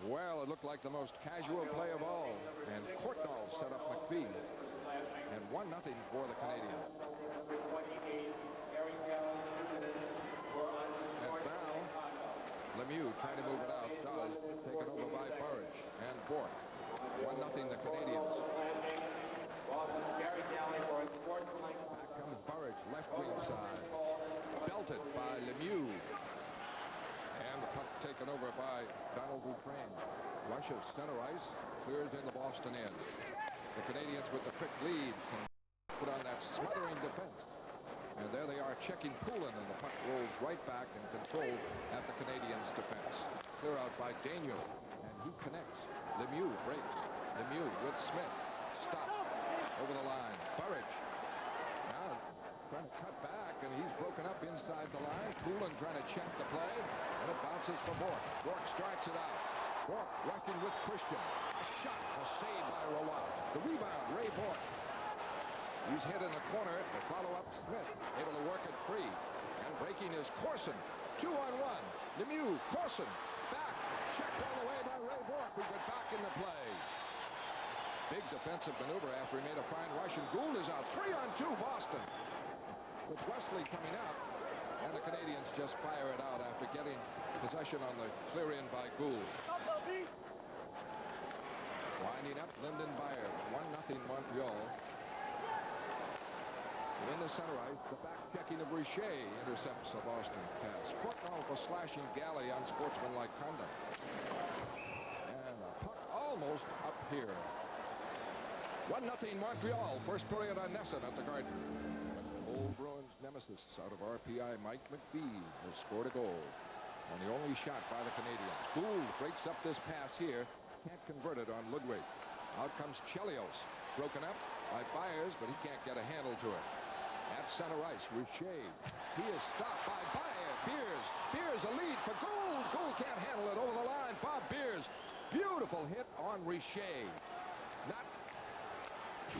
Well, it looked like the most casual play of all. And Courtnall set up McPhee. And 1-0 for the Canadians. And now, Lemieux trying to move it out. Does. Taken over by Burridge and Bourque. 1-0 the Canadians. Back comes Burridge, left wing side. Belted by Lemieux. And the puck taken over by Donald Dufresne. Rushes center ice, clears in the Boston end. The Canadians with the quick lead can put on that smothering defense. And there they are checking Poulin, and the puck rolls right back and controlled at the Canadians' defense. Clear out by Daniel, and he connects. Lemieux breaks. Lemieux with Smith. Stop. Over the line. Burridge. Now trying to cut back, and he's broken up inside the line. Poulin trying to check the play, and it bounces for Bourque. Bourque strikes it out. Bourque working with Christian. A shot, a save by Roy. The rebound, Ray Bourque. He's hit in the corner. The follow-up, Smith able to work it free. And breaking is Corson. 2-on-1. Lemieux, Corson, back. Checked all the way by Ray Bourque, who got back in the play. Big defensive maneuver after he made a fine rush, and Gould is out. 3-on-2 Boston. With Wesley coming up, and the Canadians just fire it out after getting possession on the clear-in by Gould. Winding up, Lyndon Byers. 1-0 Montreal. In the center ice, the back checking of Richer intercepts a Boston pass. Courtnall for slashing Galley on sportsmanlike conduct. And a puck almost up here. 1-0 Montreal. First period on NESN at the Garden. Old Bruins nemesis out of RPI, Mike McPhee, has scored a goal. And the only shot by the Canadians. Gould breaks up this pass here. Can't convert it on Ludwig. Out comes Chelios. Broken up by Byers, but he can't get a handle to it. At center ice, Richer. He is stopped by Beers. Beers a lead for Gould. Gould can't handle it over the line. Bob Beers. Beautiful hit on Richer. Not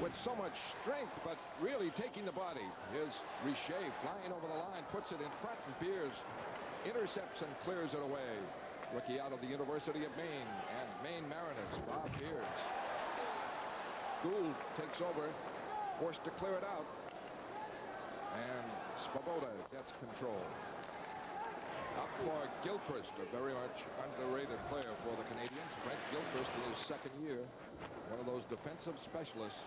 with so much strength, but really taking the body. Here's Richer flying over the line, puts it in front, and Beers intercepts and clears it away. Rookie out of the University of Maine and Maine Mariners, Bob Beers. Gould takes over, forced to clear it out. And Svoboda gets control. Up for Gilchrist, a very much underrated player for the Canadians. Frank Gilchrist in his second year. One of those defensive specialists.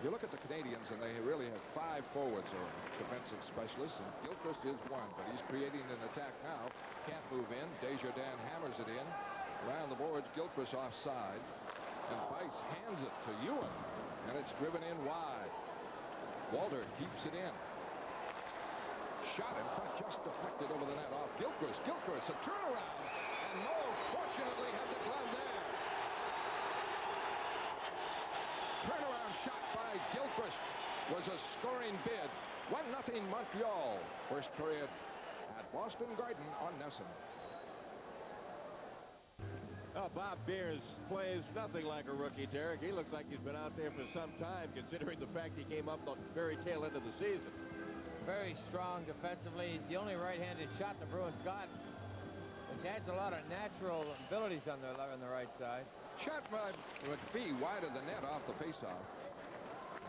You look at the Canadians, and they really have 5 forwards or defensive specialists, and Gilchrist is one, but he's creating an attack now. Can't move in. Desjardins hammers it in. Around the boards, Gilchrist offside. And Bice hands it to Ewan, and it's driven in wide. Walter keeps it in. Shot in front, just deflected over the net off Gilchrist. Gilchrist, a turnaround, and Moe fortunately had the glove there. Turnaround shot by Gilchrist was a scoring bid. 1-0 Montreal. First period at Boston Garden on NESN. Oh, Bob Beers plays nothing like a rookie, Derek. He looks like he's been out there for some time, considering the fact he came up the very tail end of the season. Very strong defensively. He's the only right-handed shot the Bruins got, which adds a lot of natural abilities on the right side. Shot by McPhee wide of the net off the faceoff.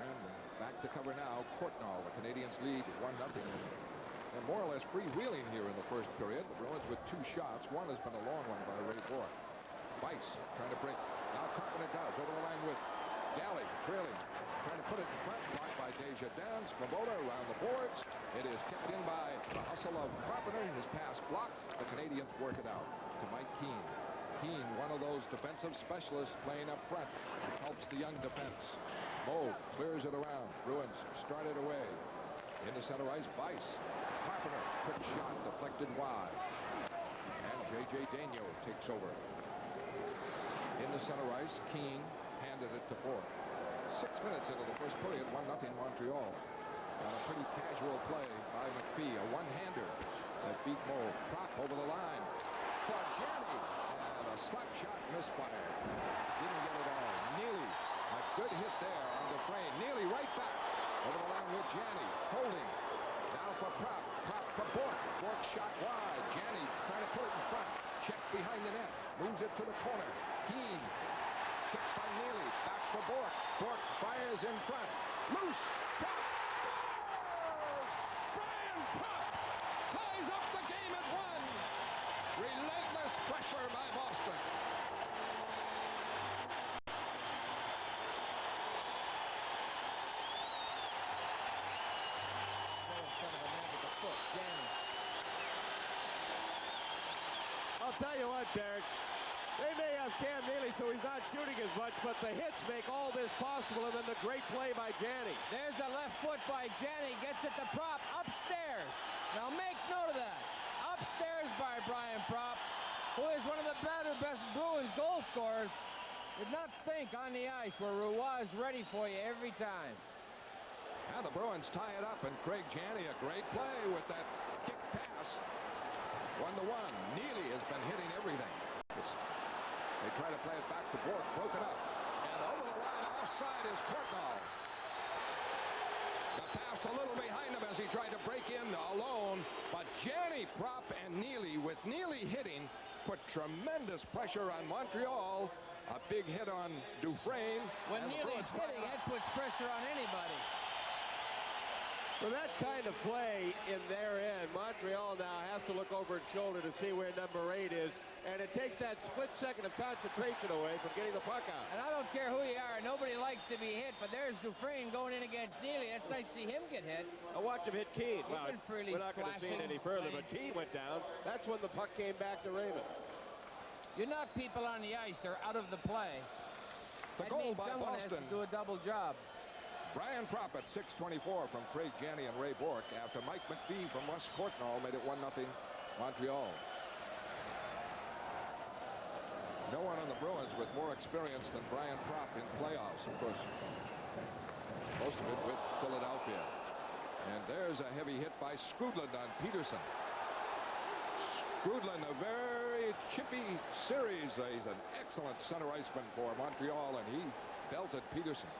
And back to cover now, Courtnall. The Canadians lead 1-0. And more or less freewheeling here in the first period. The Bruins with 2 shots. One has been a long one by Ray Bourque. Bice trying to break. Now Carpenter does. Over the line with Galley trailing. Trying to put it in front. Blocked by Desjardins. Svoboda around the boards. It is kept in by the hustle of Carpenter. His pass blocked. The Canadians work it out to Mike Keane. Keane, one of those defensive specialists playing up front. Helps the young defense. Moe clears it around. Bruins started away. In the center ice, Bice. Carpenter, quick shot, deflected wide. And J.J. Daigneault takes over. In the center ice, Keane handed it to Bourque. 6 minutes into the first period, 1-0 Montreal. And a pretty casual play by McPhee, a one-hander that beat Moe. Prop over the line for Janney. And a slap shot misfired. Didn't get it all. Neely, a good hit there on Dufresne. Neely right back over the line with Janney. Holding. Now for Prop. Prop for Bourque. Bourque shot wide. Janney trying to put it in front. Check behind the net. Moves it to the corner. Keane. Chipped by Neely. Back for Bork. Bork fires in front. Loose. Propp scores! Brian Propp ties up the game at 1. Relentless pressure by Boston. I'll tell you what, Derek. They may have Cam Neely, so he's not shooting as much, but the hits make all this possible, and then the great play by Janney. There's the left foot by Janney. Gets it to Propp upstairs. Now make note of that. Upstairs by Brian Propp, who is one of the best Bruins goal scorers. Did not think on the ice where Roy is ready for you every time. Now the Bruins tie it up, and Craig Janney, a great play with that kick pass. 1-1. Neely has been hitting everything. They try to play it back to Bork. Broke it up. And over the line offside is Courtnall. The pass a little behind him as he tried to break in alone. But Janney, Propp, and Neely, with Neely hitting, put tremendous pressure on Montreal. A big hit on Dufresne. When Neely's hitting, it puts pressure on anybody. For that kind of play in their end, Montreal now has to look over its shoulder to see where number 8 is, and it takes that split second of concentration away from getting the puck out. And I don't care who you are, nobody likes to be hit, but there's Dufresne going in against Neely. It's nice to see him get hit. Now watch him hit Keane. Well, we're not going to see it any further, but Keane went down. That's when the puck came back to Raymond. You knock people on the ice, they're out of the play. The that goal means by someone Boston. has to do a double job. Brian Propp at 6:24 from Craig Janney and Ray Bork after Mike McPhee from Wes Courtnall made it 1-0 Montreal. No one on the Bruins with more experience than Brian Propp in playoffs, of course. Most of it with Philadelphia. And there's a heavy hit by Skrudland on Peterson. Skrudland, a very chippy series. He's an excellent center iceman for Montreal, and he belted Peterson.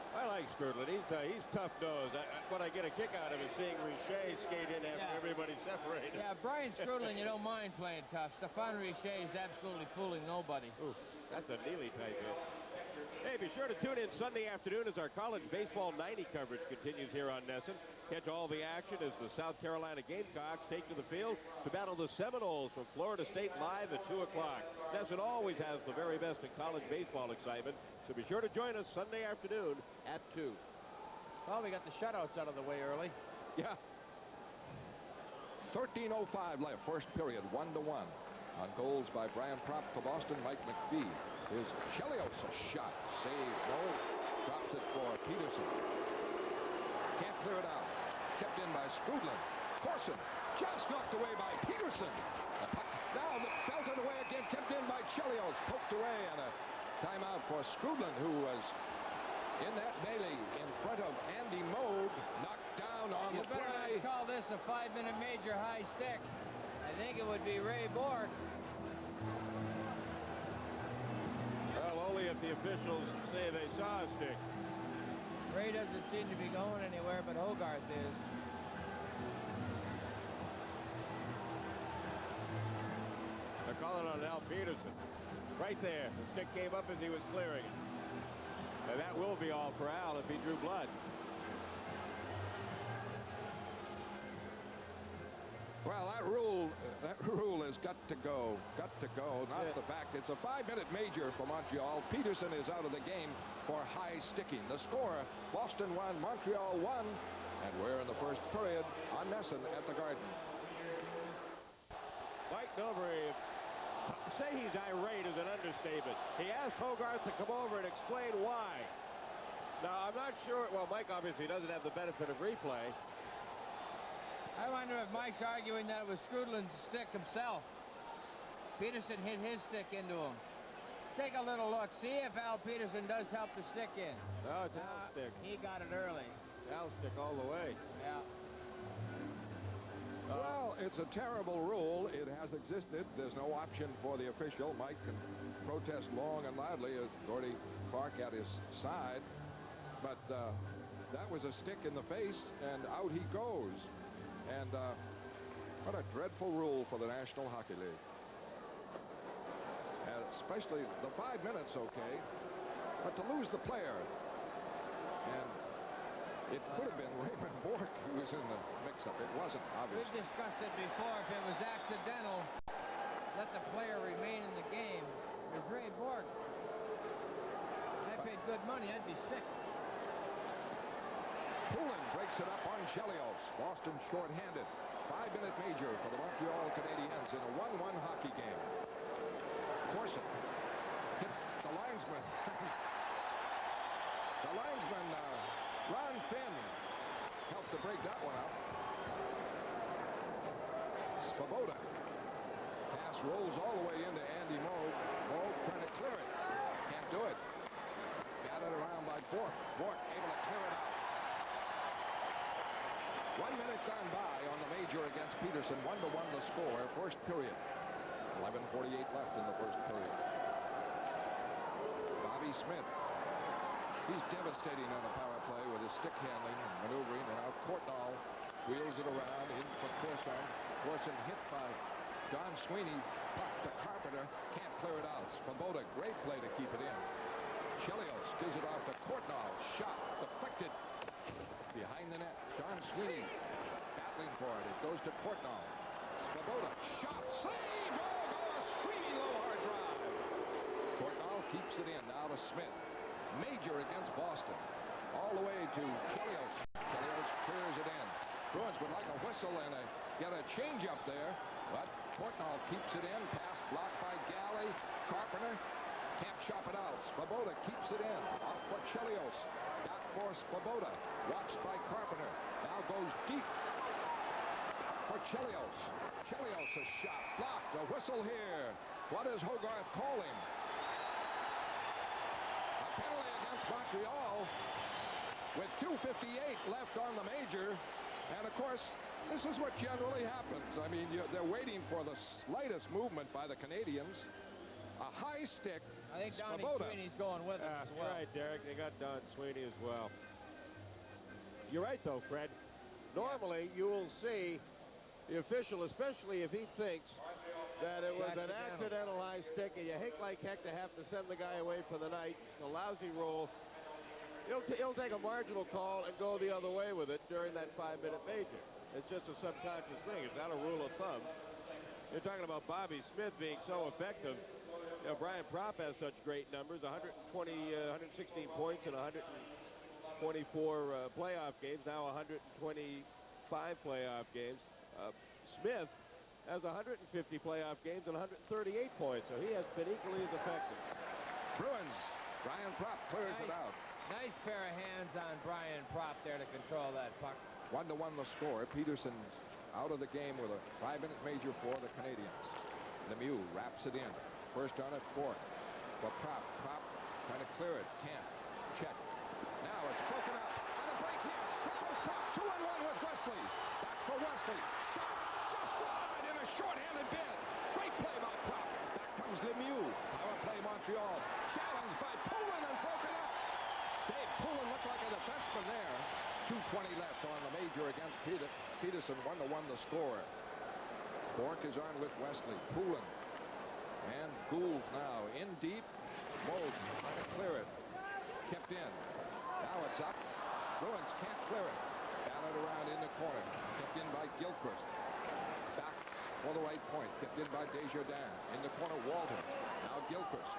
I like Skrudland. He's tough-nosed. What I get a kick out of is seeing Richer skate in after everybody separated. Yeah, Brian Skrudland, you don't mind playing tough. Stephane Richer is absolutely fooling nobody. Ooh, that's a Neely type hit. Hey, be sure to tune in Sunday afternoon as our college baseball 90 coverage continues here on NESN. Catch all the action as the South Carolina Gamecocks take to the field to battle the Seminoles from Florida State live at 2 o'clock. NESN always has the very best in college baseball excitement, so be sure to join us Sunday afternoon at 2. Well, we got the shutouts out of the way early. Yeah. 13:05 left, first period, 1-1. On goals by Brian Propp for Boston, Mike McPhee. Here's Chelios, a shot. Save, no. Drops it for Peterson. Can't clear it out. Kept in by Skrudland. Corson, just knocked away by Peterson. The puck now belted away again, kept in by Chelios. Poked away, and a timeout for Skrudland, who was in that melee in front of Andy Moog. Knocked down on the You better play. not call this a 5-minute major high stick. I think it would be Ray Bork. Well, only if the officials say they saw a stick. Ray doesn't seem to be going anywhere, but Hogarth is. They're calling on Al Peterson. Right there. The stick came up as he was clearing it. And that will be all for Al if he drew blood. Well, that rule has got to go. Got to go. Not the fact. It's a 5-minute major for Montreal. Peterson is out of the game for high sticking. The score, Boston 1, Montreal 1. And we're in the first period on NESN at the Garden. Mike Milbury, say he's irate is an understatement. He asked Hogarth to come over and explain why. Now, I'm not sure. Well, Mike obviously doesn't have the benefit of replay. I wonder if Mike's arguing that it was Skrudland's stick himself. Peterson hit his stick into him. Let's take a little look. See if Al Peterson does help the stick in. No, it's Al's stick. He got it early. Al's stick all the way. Yeah. Well, it's a terrible rule. It has existed. There's no option for the official. Mike can protest long and loudly as Gordy Clark at his side. But that was a stick in the face, and out he goes. And what a dreadful rule for the National Hockey League. As especially the 5 minutes, okay, but to lose the player, and it could have been Raymond Bork who was in the mix-up. It wasn't, obviously. We've discussed it before. If it was accidental, let the player remain in the game. It was Ray Bork. I paid good money. I'd be sick. Poulin breaks it up on Chelios. Boston short-handed. 5-minute major for the Montreal Canadiens in a 1-1 hockey game. Corson hit the linesman. The linesman, Ron Finn, helped to break that one up. Svoboda. Pass rolls all the way into Andy Moog. Moog trying to clear it. Can't do it. Batted around by Bork. Bork able to clear it out. 1 minute gone by on the major against Peterson. 1-1 the score. First period. 11:48 left in the first period. Bobby Smith. He's devastating on the power play with his stick handling and maneuvering. And now Courtnall wheels it around in for Corson. Corson hit by Don Sweeney. Puck to Carpenter. Can't clear it out. Svoboda, great play to keep it in. Chelios gives it off to Courtnall. Shot deflected behind the net. Don Sweeney battling for it. It goes to Courtnall. Svoboda. Shot. Save. Oh, Sweeney low hard drive. Courtnall keeps it in. Now to Smith. Major against Boston. All the way to Chelios. Chelios clears it in. Bruins would like a whistle and get a change up there. But Courtnall keeps it in. Pass blocked by Galley. Carpenter can't chop it out. Svoboda keeps it in. Off for Chelios. Back for Svoboda. Watched by Carpenter. Now goes deep for Chelios. Chelios a shot. Blocked. A whistle here. What does Hogarth call him? A penalty against Montreal with 2:58 left on the major. And of course, this is what generally happens. I mean, they're waiting for the slightest movement by the Canadians. A high stick. I think Donnie Svoboda. Sweeney's going with it as well. You're right, Derek. They got Don Sweeney as well. You're right, though, Fred. Normally, you will see the official, especially if he thinks that it was an accidental high stick, and you hate like heck to have to send the guy away for the night. It's a lousy rule. He'll take a marginal call and go the other way with it during that 5-minute major. It's just a subconscious thing. It's not a rule of thumb. You're talking about Bobby Smith being so effective. You know, Brian Propp has such great numbers, 116 points in 124 playoff games, now 125 playoff games. Smith has 150 playoff games and 138 points, so he has been equally as effective. Bruins. Brian Propp clears it out. Nice pair of hands on Brian Propp there to control that puck. 1-1 the score. Peterson's out of the game with a 5-minute major for the Canadians. Lemieux wraps it in. First on it, Bork. For Propp. Propp trying to clear it. Can't. Check. Now it's broken up. And a break here. Here comes Propp. 2-on-1 with Wesley. Back for Wesley. Shot. Just wide in a short-handed bid. Great play by Propp. Back comes Lemieux. Power play Montreal. Challenged by Poulin and broken up. Dave Poulin looked like a defenseman there. 2:20 left on the major against Peterson. 1-1 the score. Bork is on with Wesley. Poulin. And Gould now in deep. Moog trying to clear it. Kept in. Now it's up. Bruins can't clear it. Batted around in the corner. Kept in by Gilchrist. Back for the right point. Kept in by Desjardins. In the corner, Walter. Now Gilchrist.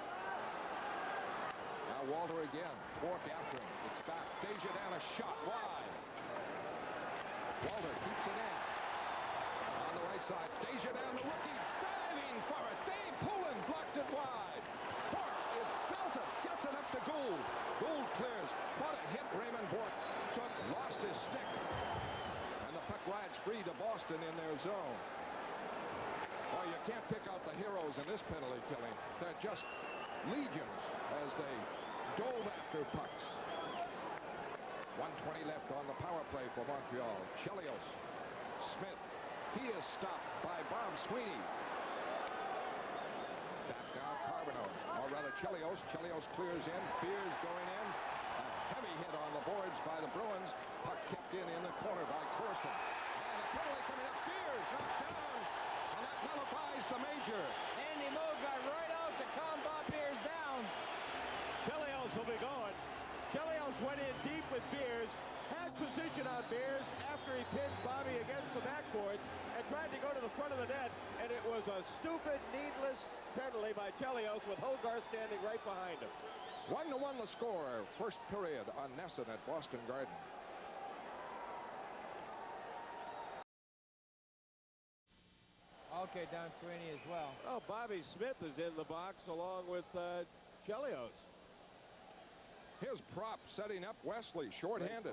Now Walter again. Bork after him. It's back. Desjardins a shot wide. Walter keeps it in. On the right side. Desjardins, the rookie, diving for it. Dave Poulin blocked it wide. Bork is belted. Gets it up to Gould. Gould clears. What a hit Raymond Bork took. Lost his stick. And the puck rides free to Boston in their zone. Well, you can't pick out the heroes in this penalty killing. They're just legions as they dove after pucks. 1:20 left on the power play for Montreal. Chelios. Smith. He is stopped by Bob Sweeney. Back now Carbonneau. Or rather Chelios. Chelios clears in. Beers going in. A heavy hit on the boards by the Bruins. Puck kept in the corner by Corson. And a penalty coming up. Beers knocked down. And that nullifies the major. Andy Moog got right out to combat Beers after he pinned Bobby against the backboards and tried to go to the front of the net, and it was a stupid, needless penalty by Chelios with Hogarth standing right behind him. 1-1 the score. First period on NESN at Boston Garden. Okay, Don Sweeney as well. Oh, Bobby Smith is in the box along with Chelios. His prop setting up Wesley, shorthanded.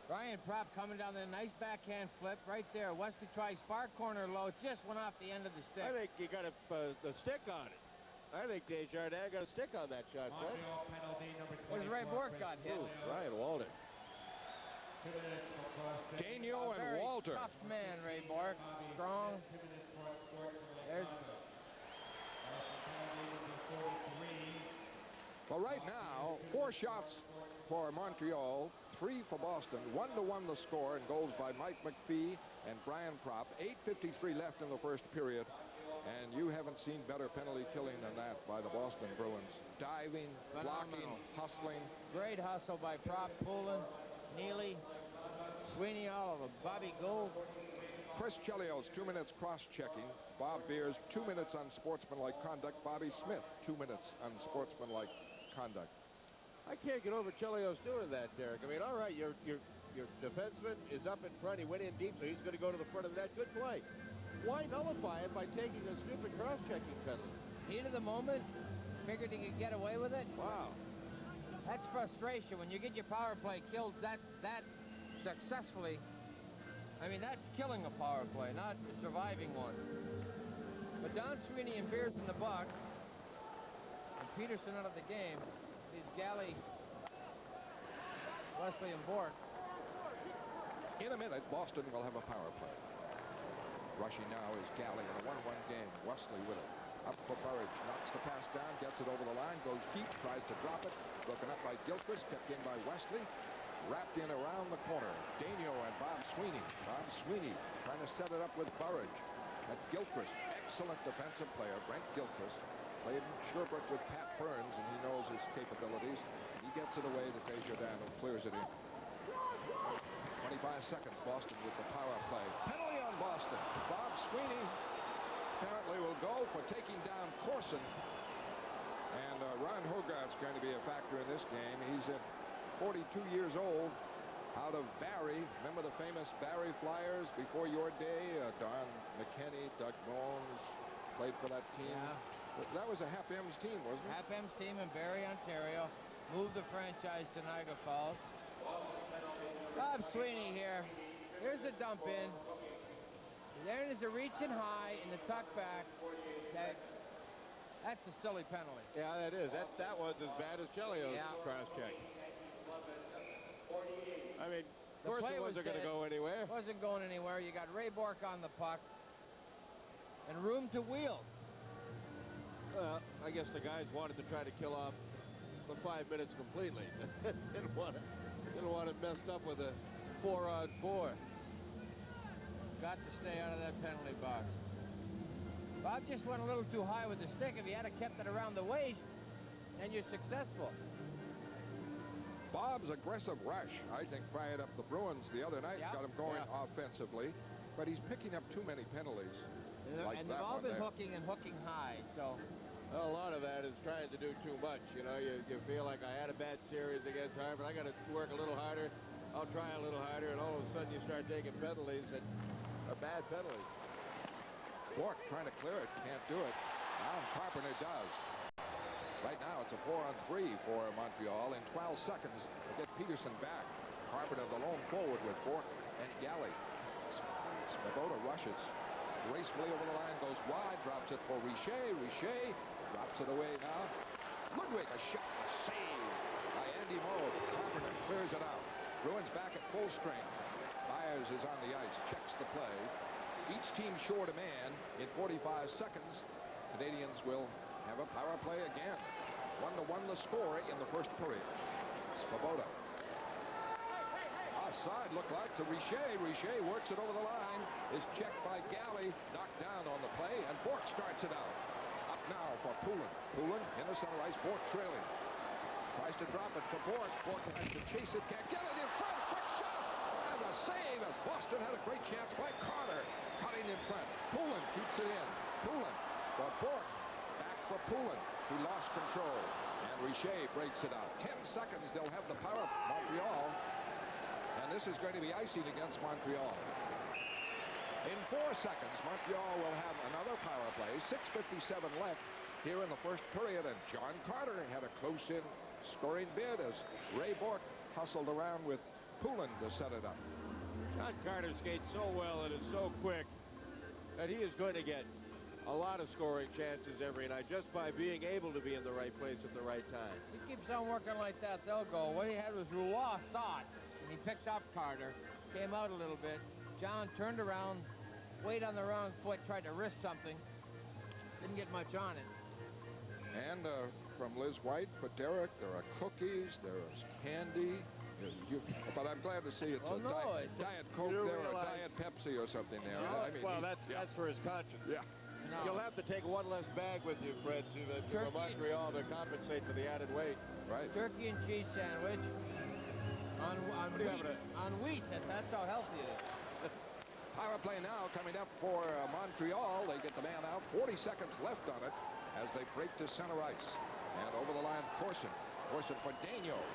Brian Propp coming down there, nice backhand flip right there. Wesley tries far corner low, just went off the end of the stick. I think he got the stick on it. I think Desjardins got a stick on that shot, Fred. Montreal penalty number 24. Where's Ray Bork got hit? Ryan Walter. Daigneault and Very Walter. tough man, Ray Bork. Strong. There's Well, right now, 4 shots for Montreal, 3 for Boston. 1-1 the score, and goals by Mike McPhee and Brian Propp. 8:53 left in the first period, and you haven't seen better penalty killing than that by the Boston Bruins. Diving, blocking, hustling. great hustle by Propp, Poulin, Neely, Sweeney, all of them. Bobby Gould. Chris Chelios, 2 minutes cross-checking. Bob Beers, 2 minutes on sportsmanlike conduct. Bobby Smith, 2 minutes on sportsmanlike conduct. I can't get over Chelios doing that, Derek. I mean, all right, your defenseman is up in front. He went in deep, so he's going to go to the front of the net. Good play. Why nullify it by taking a stupid cross-checking penalty? Heat of the moment, figured he could get away with it. Wow. That's frustration. When you get your power play killed that successfully, I mean, that's killing a power play, not a surviving one. But Don Sweeney and Beers in the box, and Peterson out of the game. These Galley, Wesley, and Bork. In a minute, Boston will have a power play. Rushing now is Galley in a 1-1 game. Wesley with it. Up for Burridge. Knocks the pass down, gets it over the line, goes deep, tries to drop it. Broken up by Gilchrist, kept in by Wesley. Wrapped in around the corner. Daigneault and Bob Sweeney. Bob Sweeney trying to set it up with Burridge. At Gilchrist, excellent defensive player, Brent Gilchrist. Played in Sherbrooke with Pat Burns, and he knows his capabilities. He gets it away to Desjardins, who clears it in. 25 seconds, Boston with the power play. Penalty on Boston. Bob Sweeney apparently will go for taking down Corson. And Ron Hogarth's going to be a factor in this game. He's at 42 years old, out of Barrie. Remember the famous Barrie Flyers before your day? Don McKenney, Doug Bones played for that team. Yeah. That was a Hap M's team, wasn't it? Hap M's team in Barrie, Ontario. Moved the franchise to Niagara Falls. Bob Sweeney here. Here's the dump in. There is the reaching high and the tuck back. That's a silly penalty. Yeah, that is. That was as bad as Chelios' cross-check. I mean, of course it wasn't going to go anywhere. Wasn't going anywhere. You got Ray Bork on the puck and room to wheel. Well, I guess the guys wanted to try to kill off the 5 minutes completely. didn't want it messed up with a 4-on-4. Got to stay out of that penalty box. Bob just went a little too high with the stick. If he had kept it around the waist, then you're successful. Bob's aggressive rush, I think, fired up the Bruins the other night. Got him going offensively, but he's picking up too many penalties. And they've all been hooking and hooking high, so. Well, a lot of that is trying to do too much. You know, you feel like I had a bad series against Harvard. I got to work a little harder. I'll try a little harder, and all of a sudden you start taking penalties that are bad penalties. Bork trying to clear it, can't do it. Now Carpenter does. Right now it's a 4-on-3 for Montreal. In 12 seconds, they get Peterson back. Carpenter the lone forward with Bork and Galley. Svoboda rushes. Gracefully over the line, goes wide, drops it for Richer. Richer drops it away now. Ludwig, a shot, a save by Andy Moe. Carpenter clears it out. Bruins back at full strength. Myers is on the ice, checks the play. Each team short a man in 45 seconds. Canadians will have a power play again. 1-1 the score in the first period. Svoboda. Offside looked like to Richer. Richer works it over the line. Is checked by Galley. Knocked down on the play, and Bork starts it out. Up now for Poulin. Poulin in the center ice. Bork trailing. Tries to drop it for Bork. Bork has to chase it. Can't get it in front. Quick shot. And the save as Boston had a great chance by Carter. Cutting in front. Poulin keeps it in. Poulin for Bork. Back for Poulin. He lost control. And Richer breaks it out. 10 seconds. They'll have the power. Montreal. And this is going to be icing against Montreal. In 4 seconds, Montreal will have another power play. 6:57 left here in the first period. And John Carter had a close-in scoring bid as Ray Bork hustled around with Poulin to set it up. John Carter skates so well and is so quick that he is going to get a lot of scoring chances every night just by being able to be in the right place at the right time. He keeps on working like that, they'll go. What he had was Roy saw it, and he picked up Carter, came out a little bit. John turned around, weighed on the wrong foot, tried to wrist something. Didn't get much on it. And from Liz White for Derek, there are cookies, there's candy. But I'm glad to see it's Diet Coke there or Diet Pepsi or something there. No, I mean, well, that's for his conscience. Yeah. No. You'll have to take one less bag with you, Fred, to Montreal to compensate for the added weight. Right. Turkey and cheese sandwich on wheat. That's how healthy it is. Power play now coming up for Montreal. They get the man out. 40 seconds left on it as they break to center ice. And over the line, Corson. Corson for Daigneault.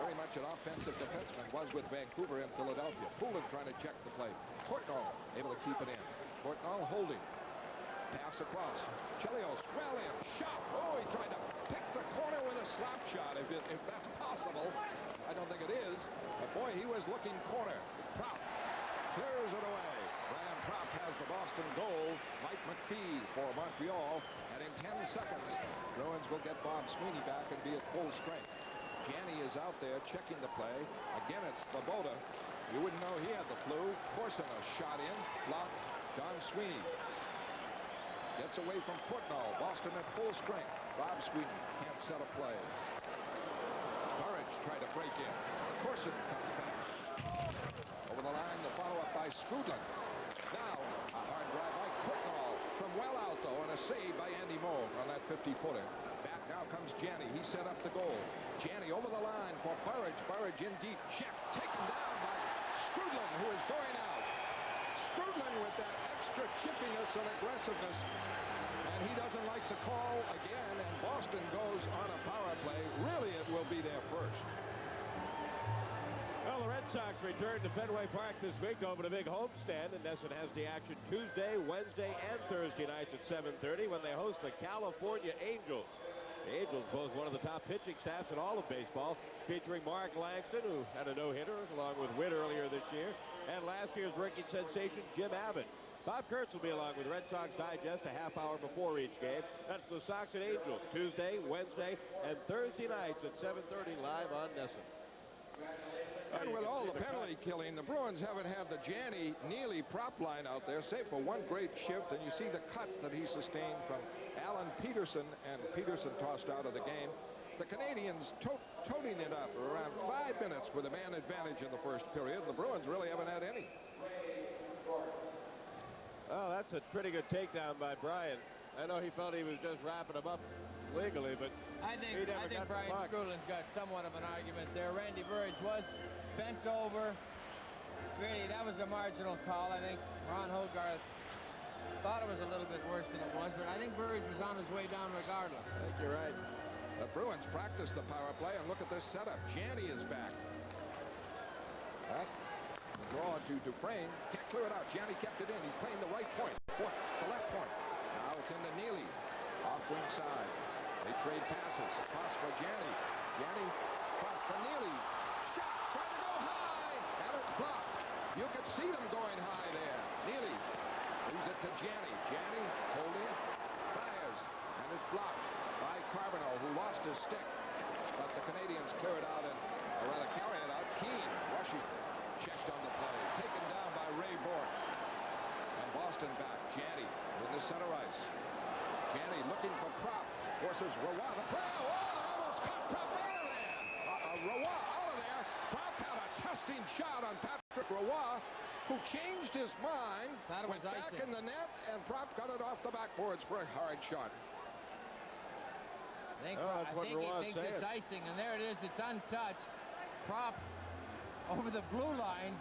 Very much an offensive defenseman. Was with Vancouver and Philadelphia. Poulin trying to check the play. Courtnall able to keep it in. Courtnall holding. Pass across. Chelios well in. Shot. Oh, he tried to pick the corner with a slap shot. If that's possible. I don't think it is. But boy, he was looking corner. Propp clears it away. Brian Propp has the Boston goal. Mike McPhee for Montreal. And in 10 seconds, Bruins will get Bob Sweeney back and be at full strength. Janney is out there checking the play. Again, it's Svoboda. You wouldn't know he had the flu. Corson a shot in. Blocked. Don Sweeney gets away from Courtnall. Boston at full strength. Bob Sweeney can't set a play. Burridge tried to break in. Corson comes back. Over the line, the follow-up by Skrudland. Now, a hard drive by Courtnall from well out, though, and a save by Andy Moog on that 50-footer. Back now comes Janney. He set up the goal. Janney over the line for Burridge. Burridge in deep. Check taken down by Skrudland, who is going out. Skrudland with that extra chippiness and aggressiveness. And he doesn't like to call again, and Boston goes on a power play. Really, it will be their first. Well, the Red Sox return to Fenway Park this week to open a big homestand, and NESN has the action Tuesday, Wednesday, and Thursday nights at 7:30 when they host the California Angels. The Angels both one of the top pitching staffs in all of baseball, featuring Mark Langston, who had a no-hitter along with Witt earlier this year, and last year's rookie sensation Jim Abbott. Bob Kurtz will be along with Red Sox Digest a half hour before each game. That's the Sox and Angels Tuesday, Wednesday, and Thursday nights at 7:30 live on NESN. And with all the penalty killing, the Bruins haven't had the Janney-Neely prop line out there, save for one great shift. And you see the cut that he sustained from Alan Peterson, and Peterson tossed out of the game. The Canadians toting it up around 5 minutes with a man advantage in the first period. The Bruins really haven't had any. Oh, that's a pretty good takedown by Brian. I know he felt he was just wrapping him up legally, but I think Brian Skrudland's Skrudland's got somewhat of an argument there. Randy Burridge was bent over. Really, that was a marginal call. I think Ron Hogarth thought it was a little bit worse than it was, but I think Burridge was on his way down regardless. I think you're right. The Bruins practice the power play, and look at this setup. Janney is back. The draw to Dufresne. Can't clear it out. Janney kept it in. He's playing the right point. The left point. Now it's into Neely. Off wing side. They trade passes. Across for Janney. Janney across for Neely. Shot. Trying to go high. And it's blocked. You could see them going high there. Neely leaves it to Janney. Janney holding. Fires. And it's blocked by Carbonell, who lost his stick. But the Canadians clear it out, and or rather carry it out. Keane rushing. Checked on the play. Taken down by Ray Bork. And Boston back. Janney in the center ice. Janney looking for Propp. Forces Roy to play. Oh, almost caught Propp out of there. Roy out of there. Propp had a testing shot on Patrick Roy, who changed his mind. Went back in the net, and Propp got it off the backboards for a hard shot. I think what he Roy's thinks it's saying. icing, and there it is. It's untouched. Prop over the blue line.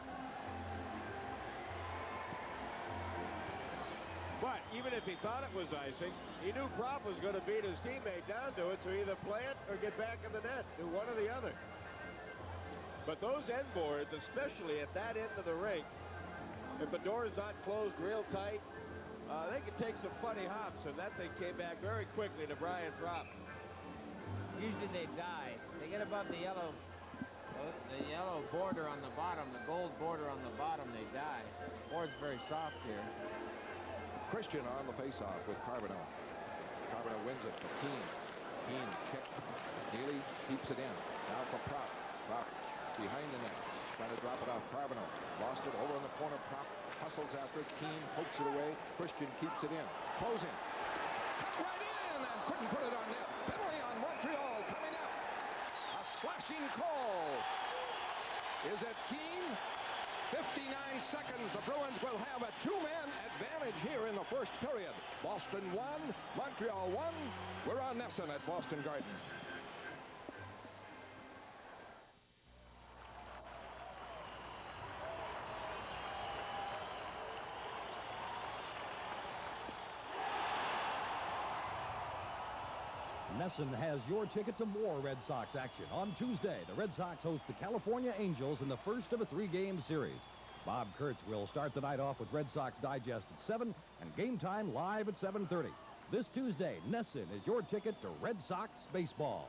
But even if he thought it was icing, he knew Prop was going to beat his teammate down to it, so either play it or get back in the net. Do one or the other. But those end boards, especially at that end of the rink, if the door is not closed real tight, they can take some funny hops, and that thing came back very quickly to Brian Prop. Usually they die. They get above the yellow border on the bottom, the gold border on the bottom, they die. Board's very soft here. Christian on the faceoff with Carbonell. Carbonell wins it for Keane. Keane kick. Neely keeps it in. Now for Prop. Prop behind the net. Trying to drop it off Carbonell. Lost it over in the corner. Prop hustles after it. Keane pokes it away. Christian keeps it in. Closing. Cut right in and couldn't put it on net. Penalty on Montreal coming up. A slashing call. Is it Keane? 59 seconds. The Bruins will have a two-man advantage here in the first period. Boston 1, Montreal 1. We're on NESN at Boston Garden. NESN has your ticket to more Red Sox action. On Tuesday, the Red Sox host the California Angels in the first of a three-game series. Bob Kurtz will start the night off with Red Sox Digest at 7 and Game Time live at 7:30. This Tuesday, NESN is your ticket to Red Sox baseball.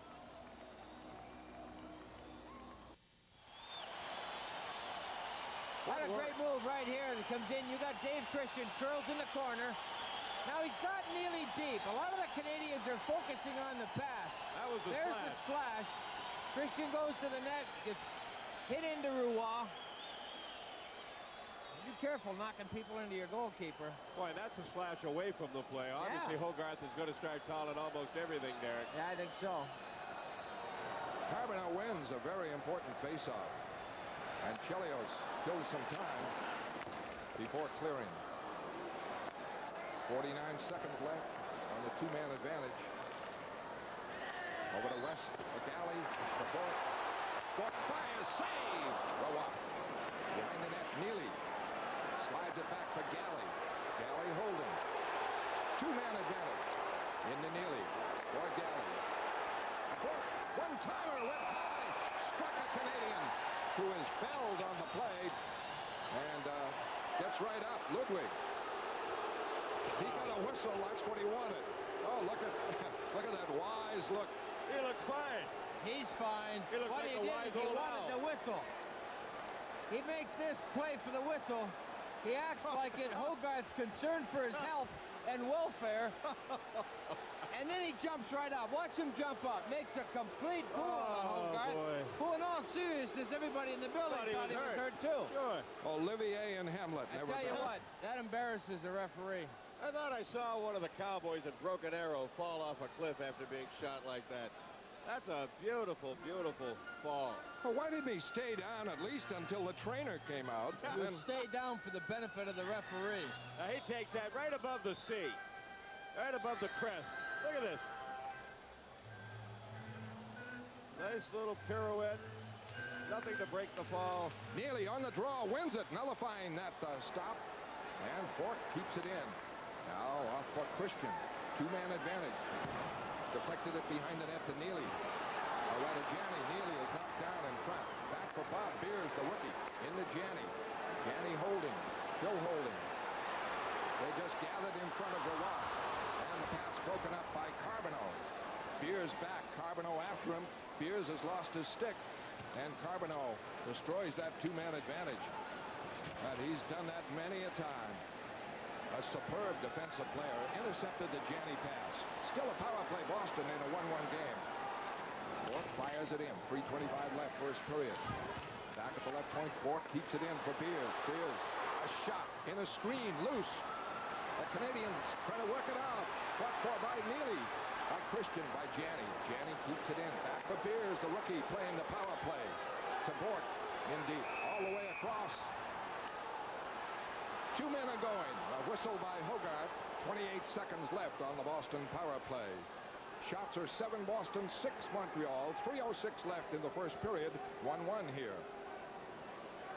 What a great move right here that comes in. You got Dave Christian, curls in the corner. Now he's got Neely deep. A lot of the Canadians are focusing on the pass. That was the There's slash. the slash. Christian goes to the net, gets hit into Roy. Be careful knocking people into your goalkeeper. Boy, that's a slash away from the play. Obviously, Yeah. Hogarth is going to start calling almost everything, Derek. Yeah, I think so. Carbonell wins a very important faceoff. And Chelios kills some time before clearing. 49 seconds left on the two-man advantage. Over to West, the Galley, the Bork. Bork fires, save! Roa. Behind the net, Neely. Slides it back for Galley. Galley holding. Two-man advantage. Into Neely. For Galley. Bork, one-timer, went high. Struck a Canadian who is felled on the play. And gets right up. Ludwig. He got a whistle. That's what he wanted. Oh, look at that wise look. He looks fine. He's fine. He looked What like he a did wise is he old wanted owl. the whistle. He makes this play for the whistle. He acts like it. Hogarth's concerned for his health and welfare. And then he jumps right up. Watch him jump up. Makes a complete fool out of Hogarth. boy. Who, in all seriousness, everybody in the building thought he was hurt too. Sure. Olivier and Hamlet I never tell you got what, that embarrasses the referee. I thought I saw one of the Cowboys at Broken Arrow fall off a cliff after being shot like that. That's a beautiful, beautiful fall. Well, why didn't he stay down at least until the trainer came out? He'll stay down for the benefit of the referee. Now he takes that right above the sea. Right above the crest. Look at this. Nice little pirouette. Nothing to break the fall. Neely on the draw, wins it, nullifying that stop. And Bork keeps it in. Now off for Christian. Two-man advantage. Deflected it behind the net to Neely. Rather, Janney. Neely is knocked down in front. Back for Bob Beers, the rookie. Into Janney. Janney holding. Still holding. They just gathered in front of the rock. And the pass broken up by Carbonell. Beers back. Carbonell after him. Beers has lost his stick. And Carbonell destroys that two-man advantage. And he's done that many a time. A superb defensive player. Intercepted the Janney pass. Still a power play Boston in a 1-1 game. Bork fires it in. 3:25 left first period. Back at the left point. Bork keeps it in for Beers. Beers. A shot in a screen. Loose. The Canadians trying to work it out. Fought for by Neely. By Christian. By Janney. Janney keeps it in. Back for Beers. The rookie playing the power play. To Bork. In deep. All the way across. 2 men are going. A whistle by Hogarth. 28 seconds left on the Boston power play. Shots are 7 Boston, 6 Montreal. 3:06 left in the first period. 1-1 here.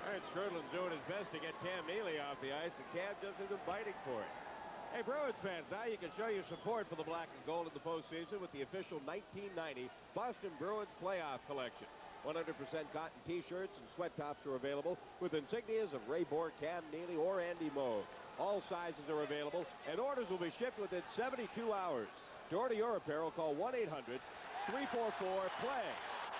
All right, Skrudland's doing his best to get Cam Neely off the ice, and Cam just isn't fighting for it. Hey, Bruins fans, now you can show your support for the black and gold in the postseason with the official 1990 Boston Bruins playoff collection. 100% cotton T-shirts and sweat tops are available with insignias of Ray Bourque, Cam Neely, or Andy Moe. All sizes are available, and orders will be shipped within 72 hours. To order your apparel, call 1-800-344-PLAY.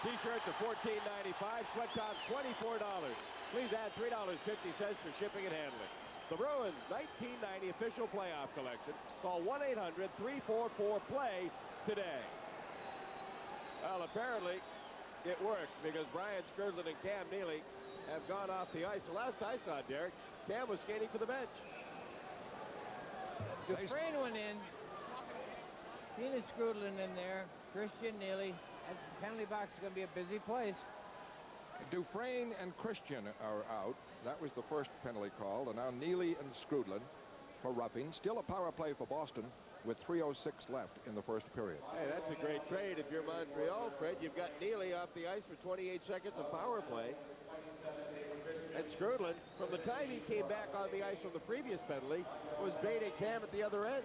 T-shirts are $14.95, sweat tops $24. Please add $3.50 for shipping and handling. The Bruins 1990 official playoff collection. Call 1-800-344-PLAY today. Well, apparently it worked because Brian Skrudland and Cam Neely have gone off the ice. The last I saw, Derek, Cam was skating for the bench. Dufresne went in. Tina Skrudland in there. Christian Neely. And the penalty box is going to be a busy place. Dufresne and Christian are out. That was the first penalty call. And now Neely and Skrudland for roughing. Still a power play for Boston with 3:06 left in the first period. Hey, that's a great trade if you're Montreal, Fred. You've got Neely off the ice for 28 seconds of power play. And Skrudland, from the time he came back on the ice from the previous penalty, was baiting Cam at the other end.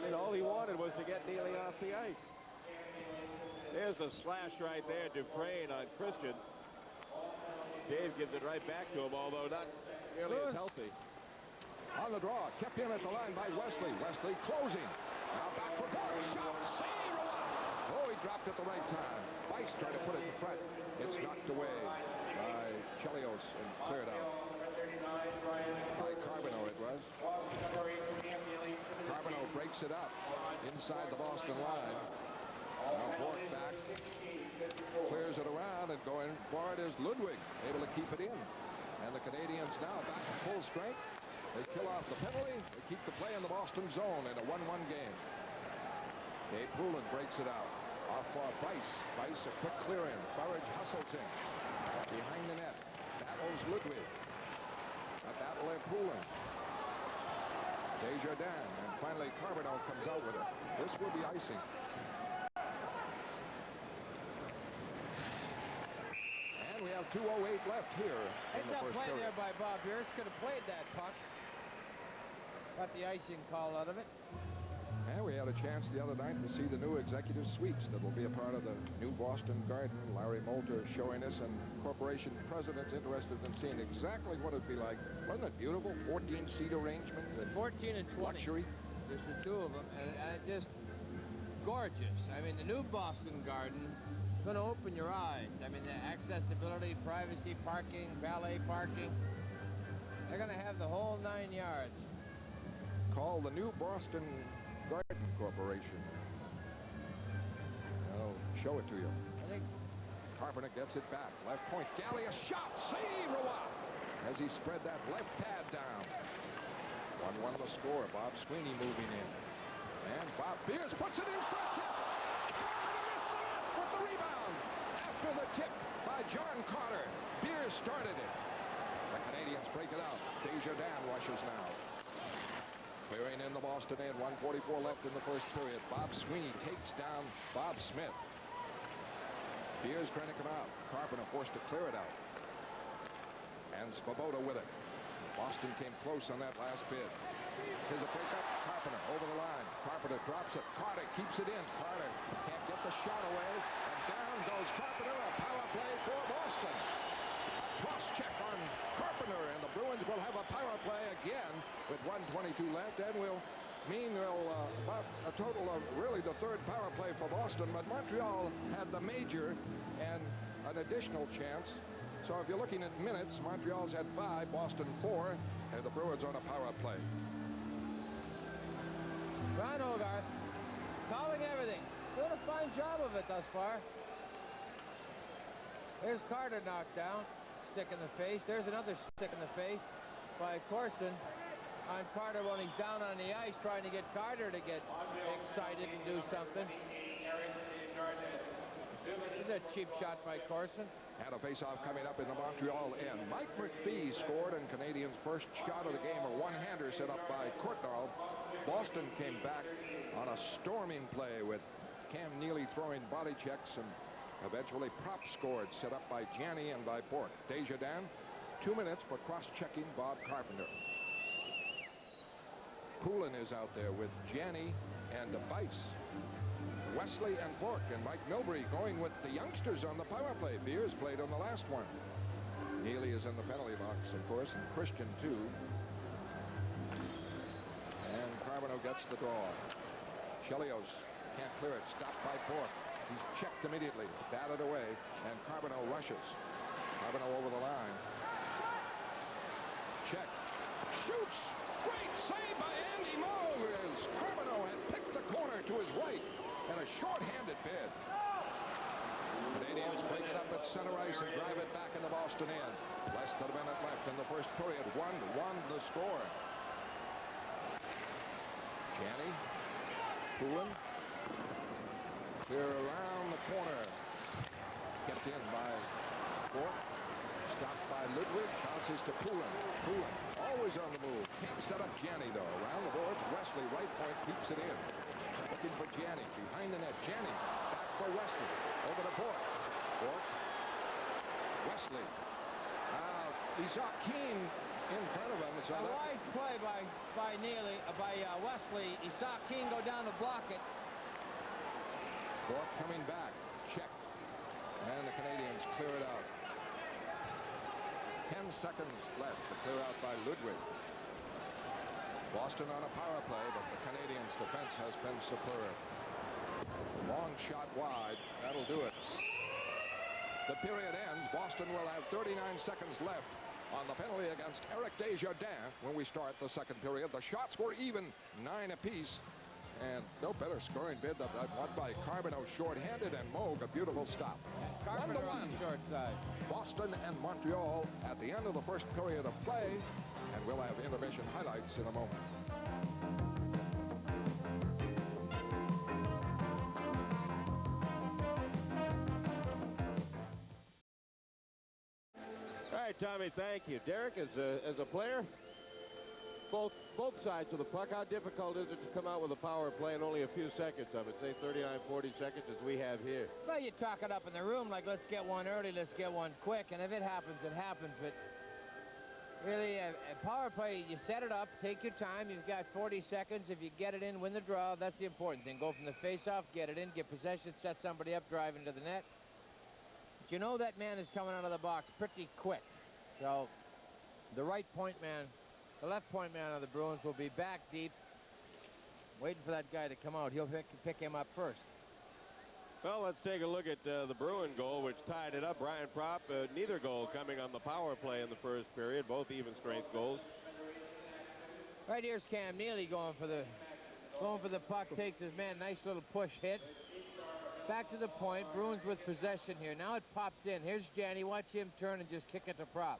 And all he wanted was to get Neely off the ice. There's a slash right there, Dufresne on Christian. Dave gives it right back to him, although not nearly as healthy. On the draw, kept in at the line by Wesley. Wesley closing. Now back for Bourque. Shot. Save. Oh, he dropped at the right time. Weiss tried to put it in front. It's knocked away by Chelios and cleared out. By Carbonneau it was. Carbonneau breaks it up inside the Boston line. Now Bourque back. Clears it around, and going for it is Ludwig, able to keep it in. And the Canadians now back at full strength. They kill off the penalty. They keep the play in the Boston zone in a 1-1 game. Dave Poulin breaks it out. Off for Weiss. Weiss a quick clear in. Burridge hustles in. Behind the net. Battles Ludwig. A battle at Poulin. Desjardins. And finally Carbonneau comes out with it. This will be icing. And we have 2:08 left here in the It's a first play period. there by Bob Pierce. Could have played that puck. Got the icing call out of it. And we had a chance the other night to see the new executive suites that will be a part of the new Boston Garden. Larry Moulter showing us, and corporation presidents interested in seeing exactly what it'd be like. Wasn't it beautiful? 14-seat arrangement. And 14 and 20. luxury. Just the two of them. And just gorgeous. I mean, the new Boston Garden is going to open your eyes. I mean, the accessibility, privacy, parking, valet parking. They're going to have the whole 9 yards. Called the new Boston Garden Corporation. I'll show it to you. I think Carpenter gets it back. Left point. Galley, a shot. Save, Roy, as he spread that left pad down. 1-1 the score. Bob Sweeney moving in. And Bob Pierce puts it in front. Tip. Carpenter missed the net with the rebound. After the tip by John Carter. Pierce started it. The Canadians break it out. Desjardins rushes now. Clearing in the Boston end. 1:44 left in the first period. Bob Sweeney takes down Bob Smith. Pierce trying to come out. Carpenter forced to clear it out. And Svoboda with it. Boston came close on that last bid. Here's a breakup. Carpenter over the line. Carpenter drops it. Carter keeps it in. Carter can't get the shot away. And down goes Carpenter. A power play for Boston. A cross check on Carpenter, and the Bruins will have a power play again with 1:22 left, and will mean about a total of really the third power play for Boston. But Montreal had the major and an additional chance. So if you're looking at minutes, Montreal's had 5, Boston 4, and the Bruins on a power play. Ron Hogarth calling everything. Doing a fine job of it thus far. There's Carter knocked down. Stick in the face. There's another stick in the face by Corson on Carter when he's down on the ice, trying to get Carter to get excited and do something. There's a cheap shot by Corson. Had a face-off coming up in the Montreal end. Mike McPhee scored, and Canadians' first shot of the game, a one-hander set up by Courtnall. Boston came back on a storming play with Cam Neely throwing body checks, and eventually Prop scored, set up by Janney and by Bork. Desjardins, 2 minutes for cross-checking Bob Carpenter. Poulin is out there with Janney and Bice. Wesley and Bork and Mike Milbury going with the youngsters on the power play. Beers played on the last one. Neely is in the penalty box, of course, and Christian too. And Carbonneau gets the draw. Chelios can't clear it. Stopped by Bork. He's checked immediately. Batted away. And Carbonneau rushes. Carbonneau over the line. Check. Shoots. Great save by Andy Moe as Carbonneau had picked the corner to his right. And a short-handed bid. Canadians break it up at center ice and drive it back in the Boston end. Less than a minute left in the first period. 1-1 the score. Janney. Poulin. Clear around the corner. Kept in by Bork. Stopped by Ludwig. Bounces to Poulin. Poulin always on the move. Can't set up Janney though. Around the boards. Wesley, right point, keeps it in. Looking for Janney. Behind the net. Janney. Back for Wesley. Over to Bork. Bork. Wesley. Isaac Keene in front of him. A wise play by Neely, by Wesley. Isaac Keene go down to block it. Bork coming back. Check. And the Canadians clear it out. 10 seconds left to clear out by Ludwig. Boston on a power play, but the Canadians' defense has been superb. Long shot wide. That'll do it. The period ends. Boston will have 39 seconds left on the penalty against Eric Desjardins when we start the second period. The shots were even, 9 apiece. And no better scoring bid than that one by Carbonneau, short-handed, and Moog, a beautiful stop. 1-1. Short side. Boston and Montreal at the end of the first period of play, and we'll have intermission highlights in a moment. All right, Tommy, thank you. Derek, as a player, both sides of the puck, how difficult is it to come out with a power play in only a few seconds of it, say 39, 40 seconds as we have here? Well, you talk it up in the room like, let's get one early, let's get one quick, and if it happens, it happens. But really, a power play, you set it up, take your time. You've got 40 seconds. If you get it in, win the draw. That's the important thing. Go from the face-off, get it in, get possession, set somebody up, drive into the net. But you know that man is coming out of the box pretty quick. So the right point man, the left point man of the Bruins will be back deep, waiting for that guy to come out. He'll pick him up first. Well, let's take a look at the Bruin goal, which tied it up. Brian Prop, neither goal coming on the power play in the first period, both even strength goals. Right here's Cam Neely going for the puck, takes his man, nice little push hit. Back to the point, Bruins with possession here. Now it pops in. Here's Janney, watch him turn and just kick it to Prop.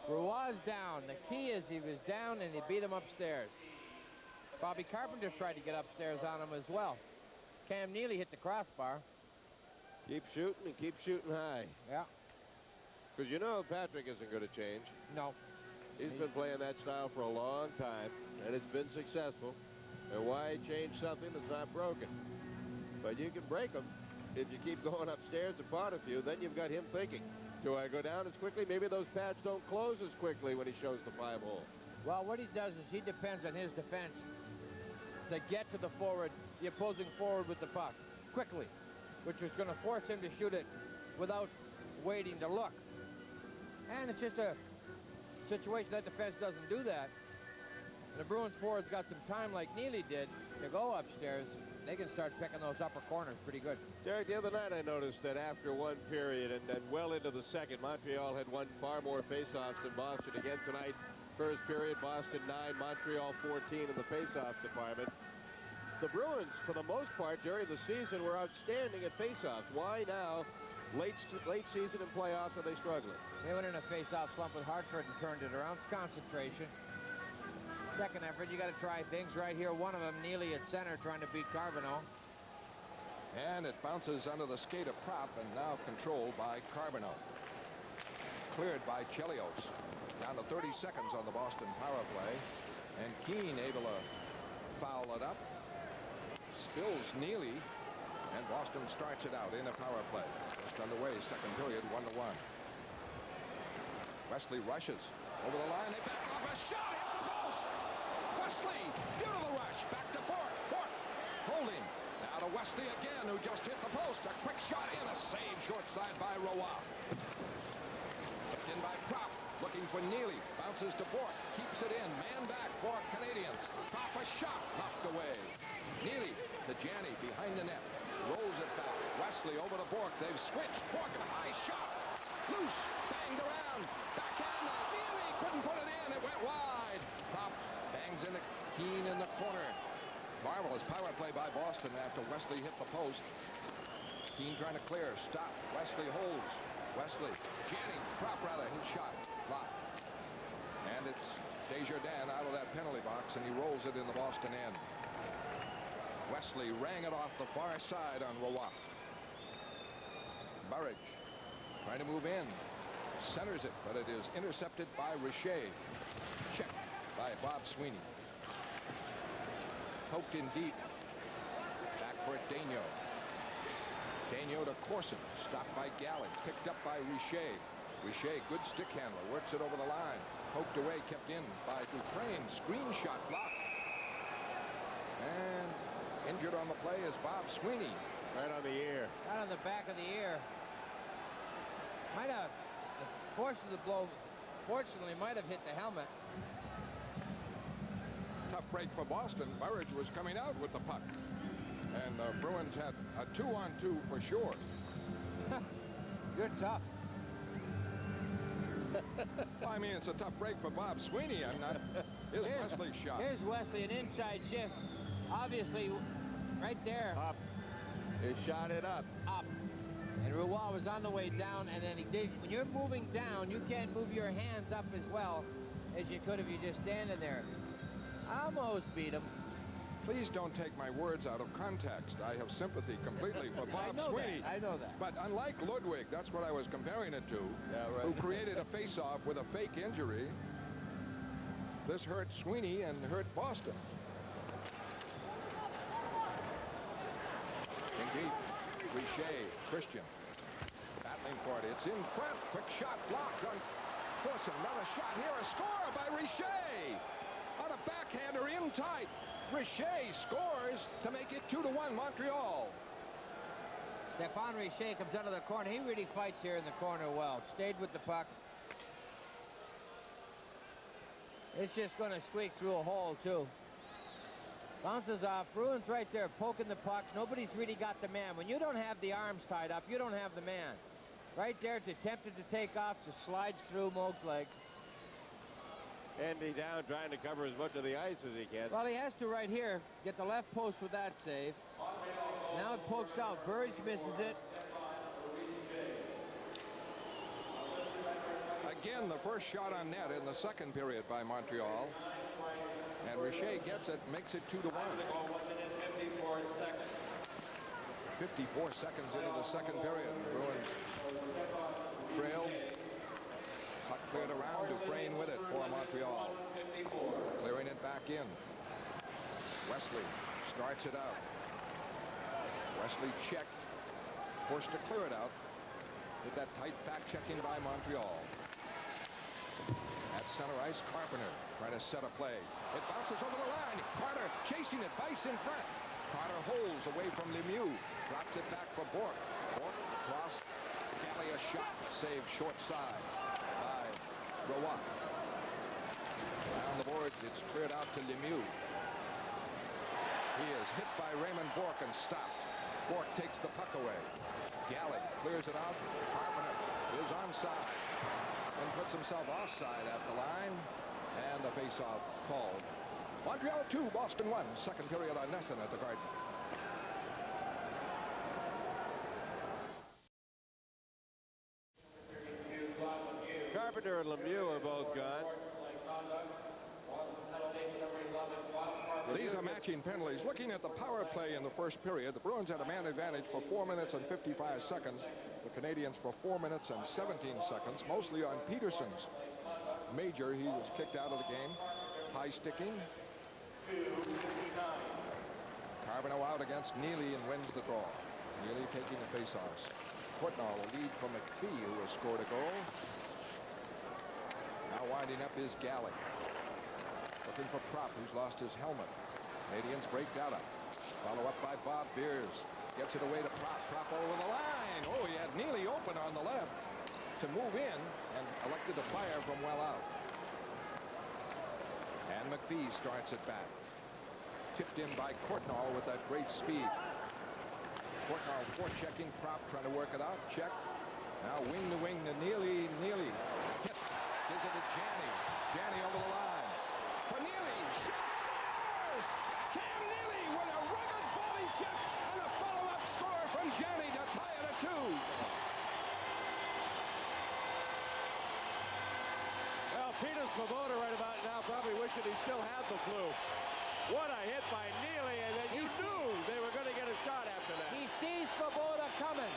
Roy's down. The key is he was down and he beat him upstairs. Bobby Carpenter tried to get upstairs on him as well. Cam Neely hit the crossbar. Keep shooting and keep shooting high. Yeah. Because you know Patrick isn't going to change. No. He's been playing that style for a long time, and it's been successful. And why change something that's not broken? But you can break them if you keep going upstairs upon a few. Then you've got him thinking, do I go down as quickly? Maybe those pads don't close as quickly when he shows the 5-hole. Well, what he does is he depends on his defense to get to the opposing forward with the puck quickly, which was going to force him to shoot it without waiting to look. And it's just a situation that defense doesn't do that. And the Bruins forwards got some time like Neely did to go upstairs. They can start picking those upper corners pretty good. Derek, the other night I noticed that after one period and well into the second, Montreal had won far more faceoffs than Boston. Again tonight, first period, Boston 9, Montreal 14 in the faceoff department. The Bruins, for the most part, during the season were outstanding at faceoffs. Why now, late season and playoffs, are they struggling? They went in a faceoff slump with Hartford and turned it around. It's concentration. Second effort, you got to try things right here. One of them, Neely at center, trying to beat Carbonneau. And it bounces under the skate of Prop and now controlled by Carbonneau. Cleared by Chelios. Down to 30 seconds on the Boston power play. And Keene able to foul it up. spills Neely, and Boston starts it out in a power play. Just underway, second period, 1-1. Wesley rushes over the line. They back off a shot, hit the post. Wesley, beautiful rush, back to Bork. Bork holding. Now to Wesley again, who just hit the post. A quick shot in, a save short side by Roy. In by Prop, looking for Neely. Bounces to Bork, keeps it in. Man back for Canadians. Prop a shot, knocked away. Neely to Janney behind the net. Rolls it back. Wesley over to Bork. They've switched. Bork a high shot. Loose. Banged around. Backhand. Neely couldn't put it in. It went wide. Prop bangs into Keane in the corner. Marvelous power play by Boston after Wesley hit the post. Keane trying to clear. Stop. Wesley holds. Wesley. Janney. Prop rather. His shot. Blocked. And it's Desjardins out of that penalty box, and he rolls it in the Boston end. Wesley rang it off the far side on Roy. Burridge trying to move in. Centers it, but it is intercepted by Richer. Checked by Bob Sweeney. Poked in deep. Back for Daigneault. Daigneault to Corson. Stopped by Galley. Picked up by Richer. Richer, good stick handler. Works it over the line. Poked away, kept in by Dufresne. Screen shot blocked. And injured on the play is Bob Sweeney. Right on the ear. Right on the back of the ear. Might have, the force of the blow, fortunately, might have hit the helmet. Tough break for Boston. Burridge was coming out with the puck. And the Bruins had a 2-on-2 for sure. You're tough. Well, I mean, it's a tough break for Bob Sweeney. I'm not. Here's Wesley's shot. Here's Wesley, an inside shift. Obviously, right there. Up. He shot it up. Up. And Roy was on the way down, and then he did. When you're moving down, you can't move your hands up as well as you could if you're just standing there. Almost beat him. Please don't take my words out of context. I have sympathy completely for Bob Sweeney. I know that. But unlike Ludwig, that's what I was comparing it to, Yeah, right. who created a face-off with a fake injury. This hurt Sweeney and hurt Boston. Indeed. Richer, Christian, battling for it. It's in front. Quick shot blocked on Corson. Another shot here. A score by Richer. On a backhander in tight. Richer scores to make it 2-1 Montreal. Stéphane Richer comes out of the corner. He really fights here in the corner well. Stayed with the puck. It's just going to squeak through a hole, too. Bounces off. Bruins right there poking the puck. Nobody's really got the man. When you don't have the arms tied up, you don't have the man. Right there, it's attempted to take off, just slides through Moog's legs. Andy down trying to cover as much of the ice as he can. Well, he has to right here get the left post with that save. Now it pokes out. Burridge misses it. Again, the first shot on net in the second period by Montreal. And Richer gets it, makes it 2-1. 54 seconds into the second period. Bruins trailed. Puck cleared around. Dufresne with it for Montreal. Clearing it back in. Wesley starts it out. Wesley checked. Forced to clear it out. With that tight back checking by Montreal. At center ice, Carpenter trying to set a play. It bounces over the line. Carter chasing it. Bice in front. Carter holds away from Lemieux. Drops it back for Bork. Bork across. Galley a shot. Saved short side by Roy. Down the boards, it's cleared out to Lemieux. He is hit by Raymond Bork and stopped. Bork takes the puck away. Galley clears it out. Carpenter is onside and puts himself offside at the line, and a face-off called. Montreal 2, Boston 1. Second period on NESN at the Garden. Carpenter and Lemieux are both gone. These are matching penalties. Looking at the power play in the first period, the Bruins had a man advantage for 4 minutes and 55 seconds. The Canadians for 4 minutes and 17 seconds, mostly on Peterson's major. He was kicked out of the game. High sticking. Charbonneau out against Neely and wins the draw. Neely taking the faceoffs. Courtnall will lead from McPhee, who has scored a goal. Now winding up is Galley. Looking for Prop, who's lost his helmet. Canadians break Data. Follow up by Bob Beers. Gets it away to Prop. Prop over the line. Oh, he had Neely open on the left to move in and elected to fire from well out. And McPhee starts it back. Tipped in by Courtnall with that great speed. Courtnall forechecking Prop, trying to work it out. Check. Now wing to wing to Neely. Neely hit. Gives it to Janney. Janney over the line. For Neely. Shot scores! Cam Neely with a rugged volley check and a follow-up score from Janney to tie it at 2. Well, Peter Svoboda right about now probably wishing he still had the flu. What a hit by Neely, and then you knew they were going to get a shot after that. He sees Svoboda coming.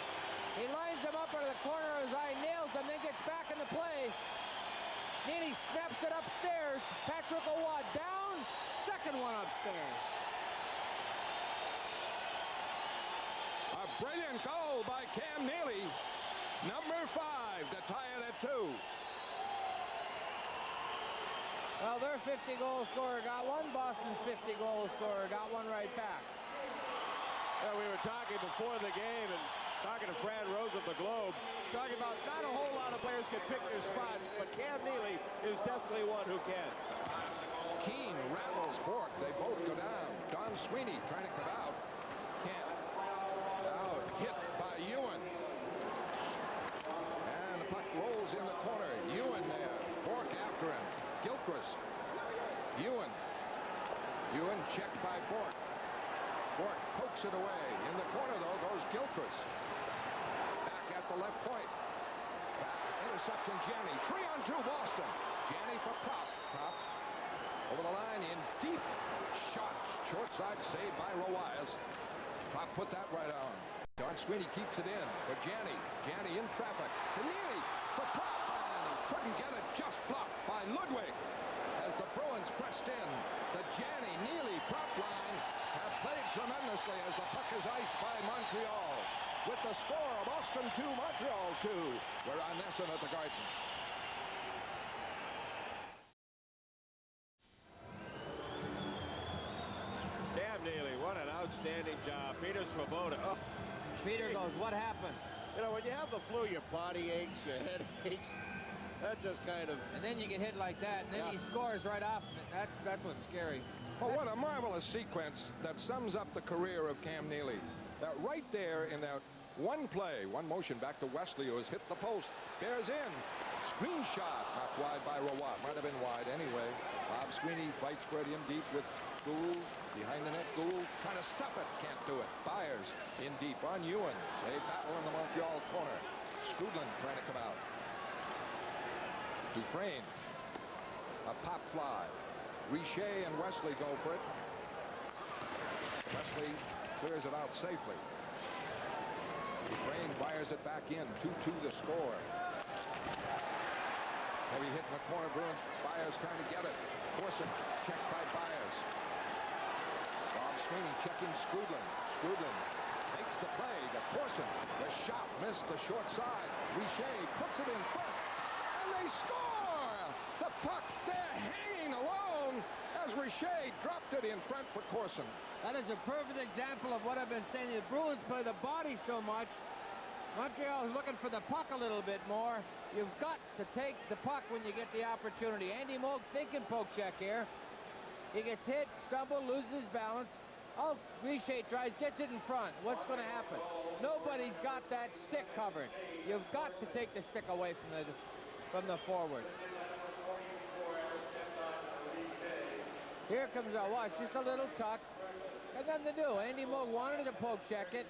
He lines him up into the corner of his eye, nails him, then gets back into play. Neely snaps it upstairs. Patrick Awad down. Second one upstairs. A brilliant goal by Cam Neely. Number 5 to tie it at 2. Well, their 50-goal scorer got one. Boston's 50-goal scorer got one right back. Well, we were talking before the game and talking to Fran Rose of the Globe, talking about not a whole lot of players can pick their spots, but Cam Neely is definitely one who can. Keane rattles Bork. They both go down. Don Sweeney trying to come out. Can't. Now hit by Ewan. And the puck rolls in the corner. Ewan there. Bork after him. Gilchrist. Ewan. Ewan checked by Bork. Bork pokes it away. In the corner, though, goes Gilchrist. Back at the left point. Back intercepting Janney. 3-on-2 Boston. Janney for Prop. Prop over the line in deep. Shot. Short side saved by Rowias. Prop put that right on. Don Sweeney keeps it in for Janney. Janney in traffic. To Neely for Prop. And couldn't get it. Just blocked by Ludwig. As the Bruins pressed in, the Janney-Neely Prop line have played tremendously as the puck is iced by Montreal. With the score of Boston 2, Montreal 2. We're on NESN at the Garden. Cam Neely, what an outstanding job. Peter Svoboda. Oh. Peter goes, what happened? You know, when you have the flu, your body aches, your head aches. That just kind of... And then you get hit like that, and then he scores right off. That's what's scary. Well, what a marvelous sequence that sums up the career of Cam Neely. That right there in that one play, one motion back to Wesley, who has hit the post, bears in. Screen shot, not wide by Rawat. Might have been wide anyway. Bob Sweeney fights for it in deep with Gould. Behind the net, Gould trying to stuff it. Can't do it. Byers in deep on Ewan. They battle in the Montreal corner. Strudlin trying to come out. Dufresne. A pop fly. Richer and Wesley go for it. Wesley clears it out safely. Dufresne fires it back in. 2-2 the score. Heavy hit in the corner. Bruins. Byers trying to get it. Corson checked by Byers. Bob Sweeney checking Strudlin. Strudlin takes the play to Corson. The shot missed the short side. Richer puts it in front. And they score! The puck there hanging alone as Richer dropped it in front for Corson. That is a perfect example of what I've been saying. The Bruins play the body so much. Montreal is looking for the puck a little bit more. You've got to take the puck when you get the opportunity. Andy Moog thinking poke check here. He gets hit, stumble, loses his balance. Oh, Richer tries, gets it in front. What's going to happen? Nobody's got that stick covered. You've got to take the stick away from the forward. Here comes our watch, just a little tuck. Got nothing to do. Andy Moog wanted to poke check it.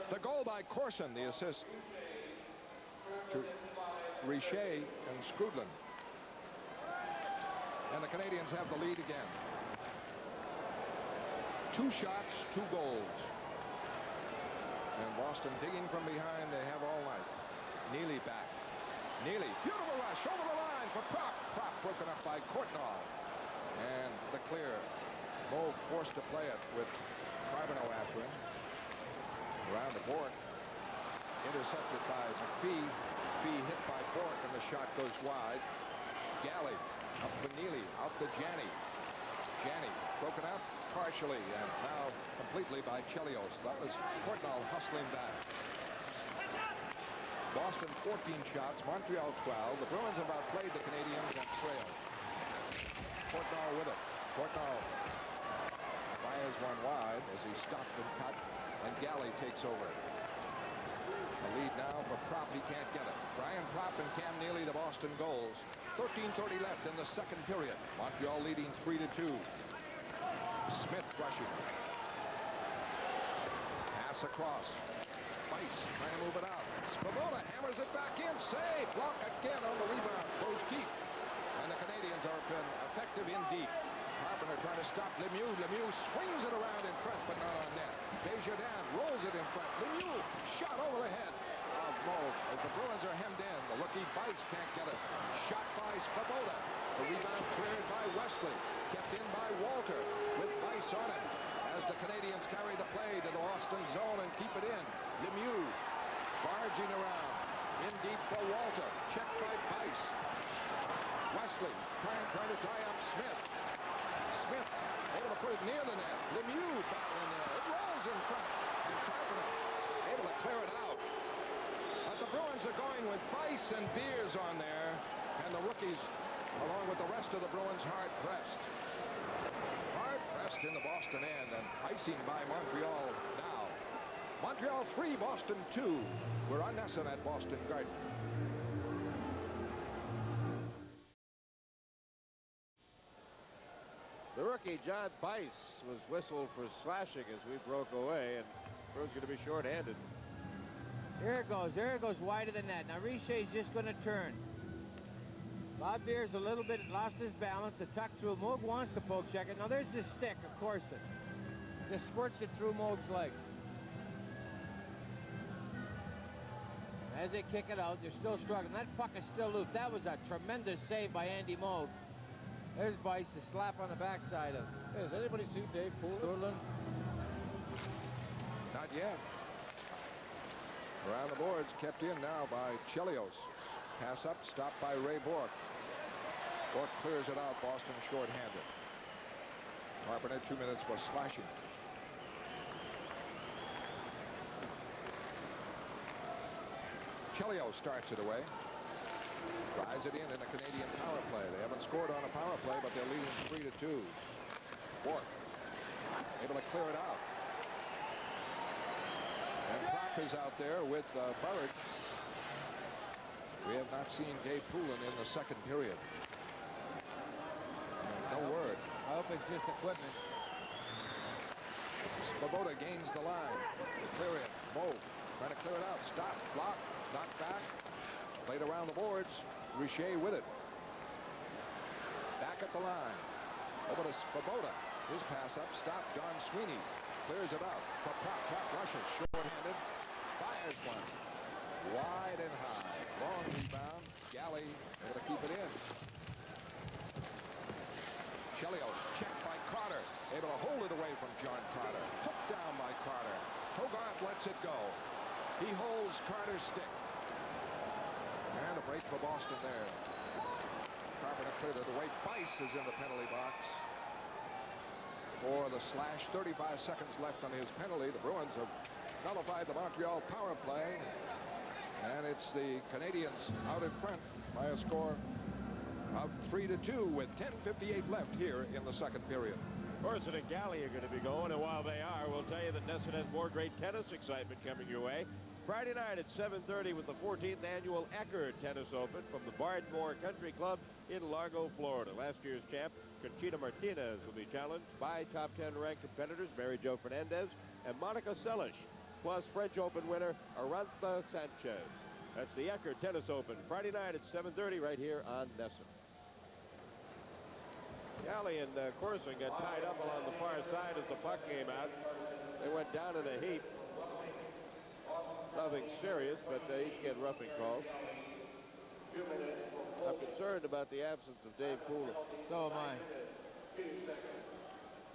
The goal by Corson, the assist to Richer and Strudlin. And the Canadians have the lead again. 2 shots, 2 goals. And Boston digging from behind, they have all night. Neely back. Neely, beautiful rush over the line. line for Prop. Prop broken up by Courtnall. And the clear. Moe forced to play it with Carbonneau after him. Around the board. Intercepted by McPhee. McPhee hit by Bork, and the shot goes wide. Galley up to Neely. Out to Janney. Janney broken up partially and now completely by Chelios. That was Courtnall hustling back. Boston 14 shots, Montreal 12. The Bruins have outplayed the Canadiens and trailed. Courtnall with it. Courtnall fires one wide as he stopped and cut, and Galley takes over. The lead now for Prop. He can't get it. Brian Prop and Cam Neely, the Boston goals. 13:30 left in the second period. Montreal leading 3-2. Smith rushing. Pass across. Bice trying to move it out. Svoboda hammers it back in. Save. Block again on the rebound. Goes deep. And the Canadiens have been effective in deep. Carpenter trying to stop Lemieux. Lemieux swings it around in front, but not on net. Desjardins rolls it in front. Lemieux shot over the head of Moe. The Bruins are hemmed in. The rookie Bice can't get it. Shot by Svoboda. The rebound cleared by Wesley. Kept in by Walter with Bice on it. As the Canadiens carry the play to the Boston zone and keep it in. Lemieux barging around. In deep for Walter. Checked by Bice. Wesley trying to tie up Smith. Smith able to put it near the net. Lemieux battling there. It rolls in front. And Carpenter able to clear it out. But the Bruins are going with Bice and Beers on there. And the rookies, along with the rest of the Bruins, hard-pressed. Hard-pressed in the Boston end and icing by Montreal now. Montreal 3, Boston 2. We're on NESN at Boston Garden. The rookie, John Bice, was whistled for slashing as we broke away, and Bruins going to be short-handed. Here it goes. There it goes wide of the net. Now Richet's just going to turn. Bob Beers a little bit lost his balance. A tuck through. Moog wants to poke check it. Now there's the stick of Corson. Just squirts it through Moog's legs. As they kick it out, they're still struggling. That puck is still loose. That was a tremendous save by Andy Moog. There's Bice, a slap on the backside of. Hey, has anybody seen Dave Poulin? Not yet. Around the boards, kept in now by Chelios. Pass up, stopped by Ray Bork. Bork clears it out. Boston short-handed. Carpenter 2 minutes for slashing. Chelios starts it away. Drives it in the Canadian power play. They haven't scored on a power play, but they're leading 3-2. Bork able to clear it out. And Prop is out there with Burridge. We have not seen Dave Poulin in the second period. No word. I hope it's just equipment. Svoboda gains the line. Clear it. Moe trying to clear it out. Stop. Block. Knocked back. Played around the boards. Richet with it. Back at the line. Over to Svoboda. His pass up. Stop. Don Sweeney clears it out. For Prop. Prop rushes. Short-handed. Fires one. Wide and high. Long rebound. Galley able to keep it in. Chelios checked by Carter. Able to hold it away from John Carter. Hooked down by Carter. Hogarth lets it go. He holds Carter's stick. And a break for Boston there. Carpenter cleared it away. Bice is in the penalty box for the slash. 35 seconds left on his penalty. The Bruins have nullified the Montreal power play. And it's the Canadiens out in front by a score of 3-2 with 10:58 left here in the second period. Bosotn and Galley are going to be going, and while they are, we'll tell you that NESN has more great tennis excitement coming your way. Friday night at 7:30 with the 14th annual Ecker Tennis Open from the Bardmore Country Club in Largo, Florida. Last year's champ, Conchita Martinez, will be challenged by top 10 ranked competitors Mary Jo Fernandez and Monica Seles, plus French Open winner Arantxa Sanchez. That's the Ecker Tennis Open, Friday night at 7:30 right here on NESN. Galley and Corson got tied up along the far side as the puck came out. They went down in a heap. Nothing serious, but they each get roughing calls. I'm concerned about the absence of Dave Poulin. So am I.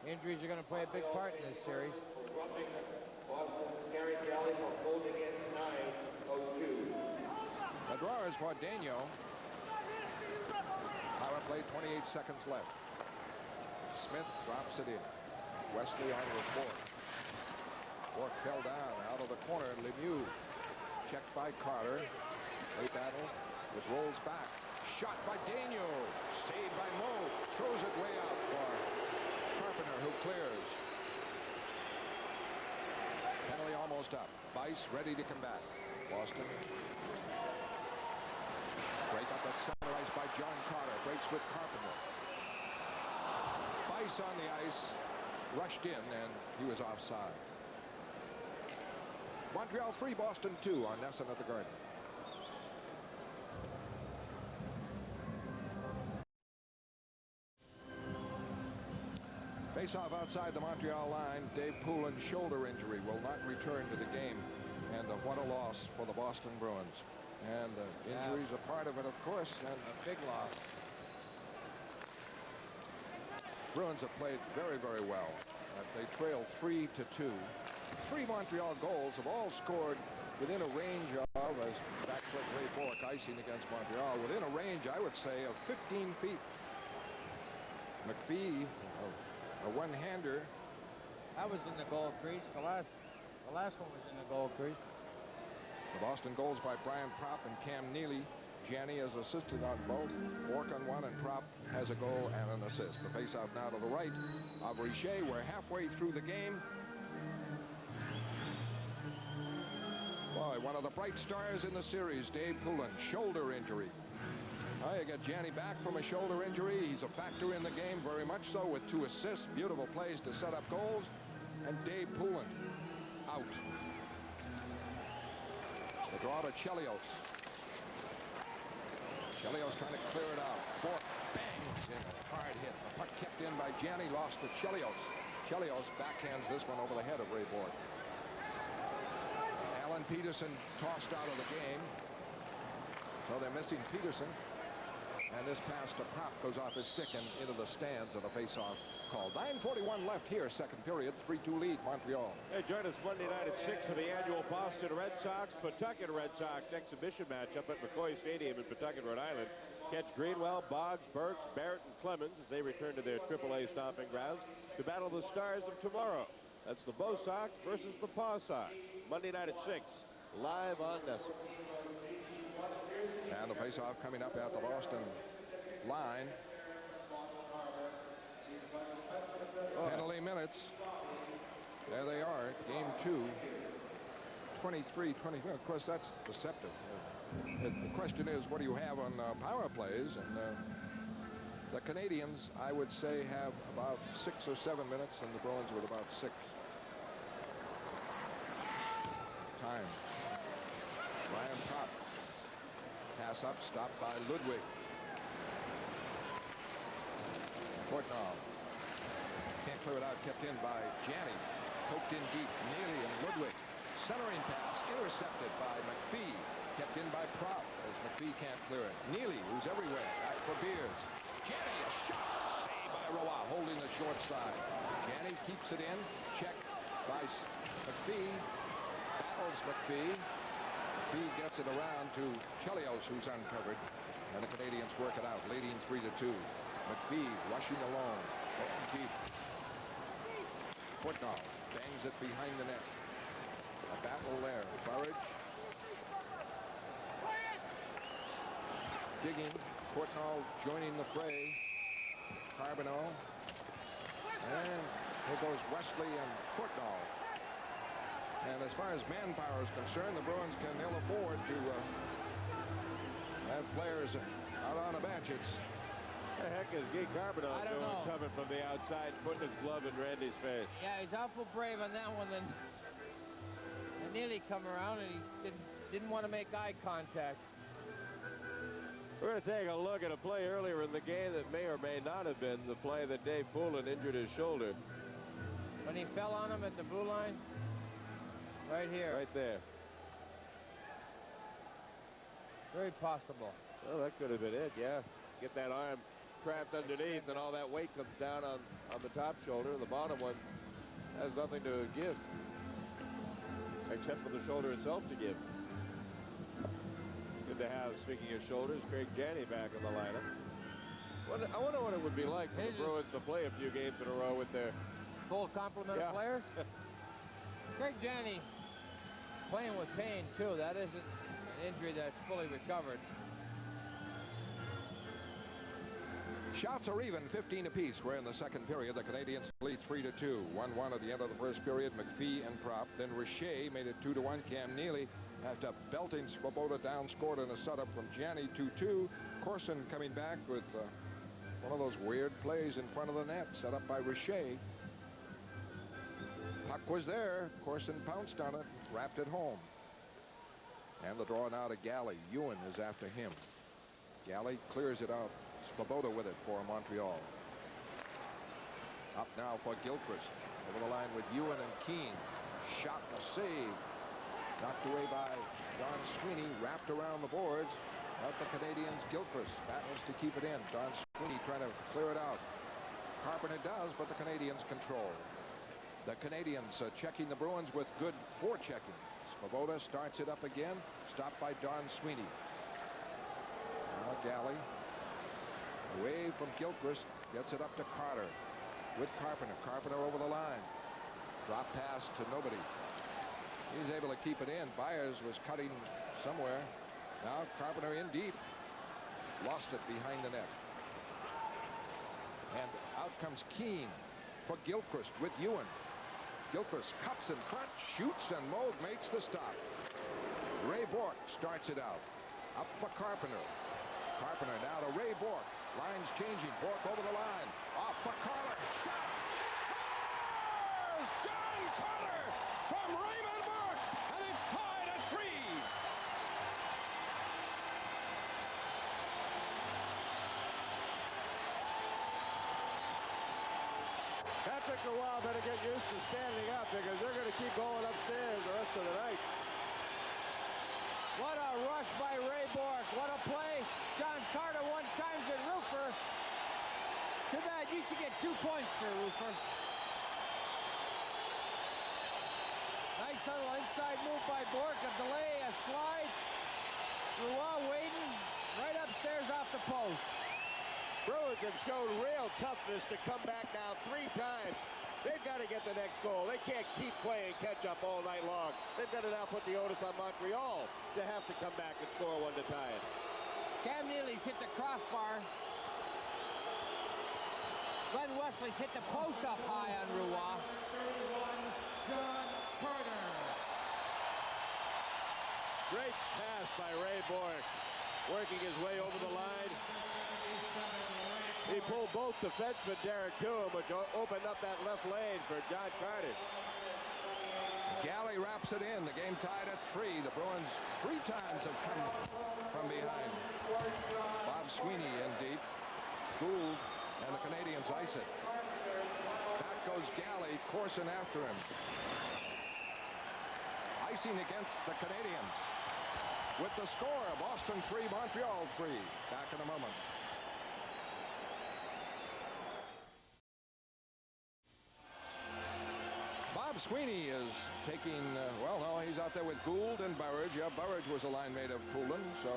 Injuries are going to play a big part in this series. The draw is for Daniel. Power play, 28 seconds left. Smith drops it in. Wesley on with Bork. Bork fell down out of the corner. Lemieux checked by Carter. They battle. It rolls back. Shot by Daniel. Saved by Moe. Throws it way out for Carpenter, who clears. Penalty almost up. Bice ready to combat. Boston. Break up at center ice by John Carter. Breaks with Carpenter. Bice on the ice. Rushed in, and he was offside. Montreal 3, Boston 2 on NESN at the Garden. Face-off outside the Montreal line. Dave Poulin's shoulder injury will not return to the game. And what a loss for the Boston Bruins. And injuries are part of it, of course. And a big loss. Bruins have played very, very well. They trail 3-2. 3 Montreal goals have all scored within a range of, as backfoot Ray Bork icing against Montreal, within a range, I would say, of 15 feet. McPhee, a one-hander. That was in the goal crease. The last one was in the goal crease. The Boston goals by Brian Propp and Cam Neely. Janney has assisted on both. Bork on one, and Propp has a goal and an assist. The face-off now to the right of Richer. We're halfway through the game. Boy, one of the bright stars in the series, Dave Poulin, shoulder injury. Oh, you get Janney back from a shoulder injury. He's a factor in the game, very much so, with 2 assists, beautiful plays to set up goals. And Dave Poulin out. The draw to Chelios. Chelios trying to clear it out. Bork bangs in a hard hit. The puck kept in by Janney, lost to Chelios. Chelios backhands this one over the head of Ray Bork. Alan Peterson tossed out of the game. So they're missing Peterson. And this pass to Propp goes off his stick and into the stands of a face-off call. 9:41 left here, second period, 3-2 lead, Montreal. Hey, join us Monday night at 6 for the annual Boston Red Sox Pawtucket Red Sox exhibition matchup at McCoy Stadium in Pawtucket, Rhode Island. Catch Greenwell, Boggs, Burks, Barrett, and Clemens as they return to their AAA stomping grounds to battle the stars of tomorrow. That's the Bo Sox versus the Paw Sox. Monday night at 6, live on NESN. And the face-off coming up at the Boston line. Penalty minutes. There they are. Game 2. 23-20. Of course, that's deceptive. The question is, what do you have on power plays? And the Canadians, I would say, have about 6 or 7 minutes, and the Bruins with about 6. Time. Ryan Propp. Pass up, stopped by Ludwig. Portnoy. Can't clear it out, kept in by Janney. Poked in deep, Neely and Ludwig. Centering pass, intercepted by McPhee. Kept in by Propp, as McPhee can't clear it. Neely, who's everywhere, back for Beers. Janney, a shot, saved by Roy, holding the short side. Janney keeps it in, checked by McPhee. Battles McPhee. McPhee gets it around to Chelios, who's uncovered. And the Canadians work it out, leading 3-2. McPhee rushing alone. Open deep. Portnoy bangs it behind the net. A battle there. Burridge. Digging. Portnoy joining the fray. Carbonneau. And here goes Wesley and Portnoy. And as far as manpower is concerned, the Bruins can ill afford to have players out on the bench. It's the heck is Guy Carbonneau doing coming from the outside, putting his glove in Randy's face? Yeah, he's awful brave on that one. Then nearly come around, and he didn't want to make eye contact. We're going to take a look at a play earlier in the game that may or may not have been the play that Dave Poulin injured his shoulder. When he fell on him at the blue line? Right here. Right there. Very possible. Well, that could have been it, yeah. Get that arm trapped underneath, and all that weight comes down on the top shoulder. The bottom one has nothing to give, except for the shoulder itself to give. Good to have, speaking of shoulders, Craig Janney back in the lineup. I wonder what it would be like for the Bruins to play a few games in a row with their full complement of players. Craig Janney playing with pain, too. That isn't an injury that's fully recovered. Shots are even, 15 apiece. We're in the second period. The Canadians lead 3-2. 1-1 at the end of the first period. McPhee and Prop. Then Richer made it 2-1. Cam Neely, after belting Svoboda down, scored in a setup from Janney. 2-2. Corson coming back with one of those weird plays in front of the net, set up by Richer. Puck was there. Corson pounced on it, wrapped it home. And the draw now to Galley. Ewan is after him. Galley clears it out. Svoboda with it for Montreal. Up now for Gilchrist. Over the line with Ewan and Keane. Shot and a save. Knocked away by Don Sweeney. Wrapped around the boards. Out the Canadians. Gilchrist battles to keep it in. Don Sweeney trying to clear it out. Carpenter does, but the Canadians control. The Canadians checking the Bruins with good forechecking. Svoboda starts it up again. Stopped by Don Sweeney. Now Galley. Away from Gilchrist. Gets it up to Carter. With Carpenter. Carpenter over the line. Drop pass to nobody. He's able to keep it in. Byers was cutting somewhere. Now Carpenter in deep. Lost it behind the net. And out comes Keane for Gilchrist with Ewan. Gilchrist cuts in front, shoots, and Moog makes the stop. Ray Bourque starts it out. Up for Carpenter. Carpenter now to Ray Bourque. Lines changing. Bourque over the line. Off for Carter. Shot. Scores! John Carter from Raymond Bourque. And it's tied at 3. Patrick Roy better get used to standing up because they're going to keep going upstairs the rest of the night. What a rush by Ray Bourque. What a play. John Carter one times at Roofer. Too bad. You should get 2 points for Roofer. Nice little inside move by Bourque. A delay, a slide. Roy waiting right upstairs off the post. Bruins have shown real toughness to come back now 3 times. They've got to get the next goal. They can't keep playing catch-up all night long. They've got to now put the onus on Montreal to have to come back and score one to tie it. Cam Neely's hit the crossbar. Glenn Wesley's hit the post up high on Roy. John Carter. Great pass by Ray Bourque. Working his way over the line. He pulled both defensemen, Derek to him, which opened up that left lane for John Carter. Galley wraps it in. The game tied at 3. The Bruins 3 times have come from behind. Bob Sweeney in deep. Gould and the Canadians ice it. Back goes Galley. Corson after him. Icing against the Canadians. With the score, Boston 3, Montreal 3. Back in a moment. Bob Sweeney is taking, well, no, he's out there with Gould and Burridge. Yeah, Burridge was a line mate of Poulin, so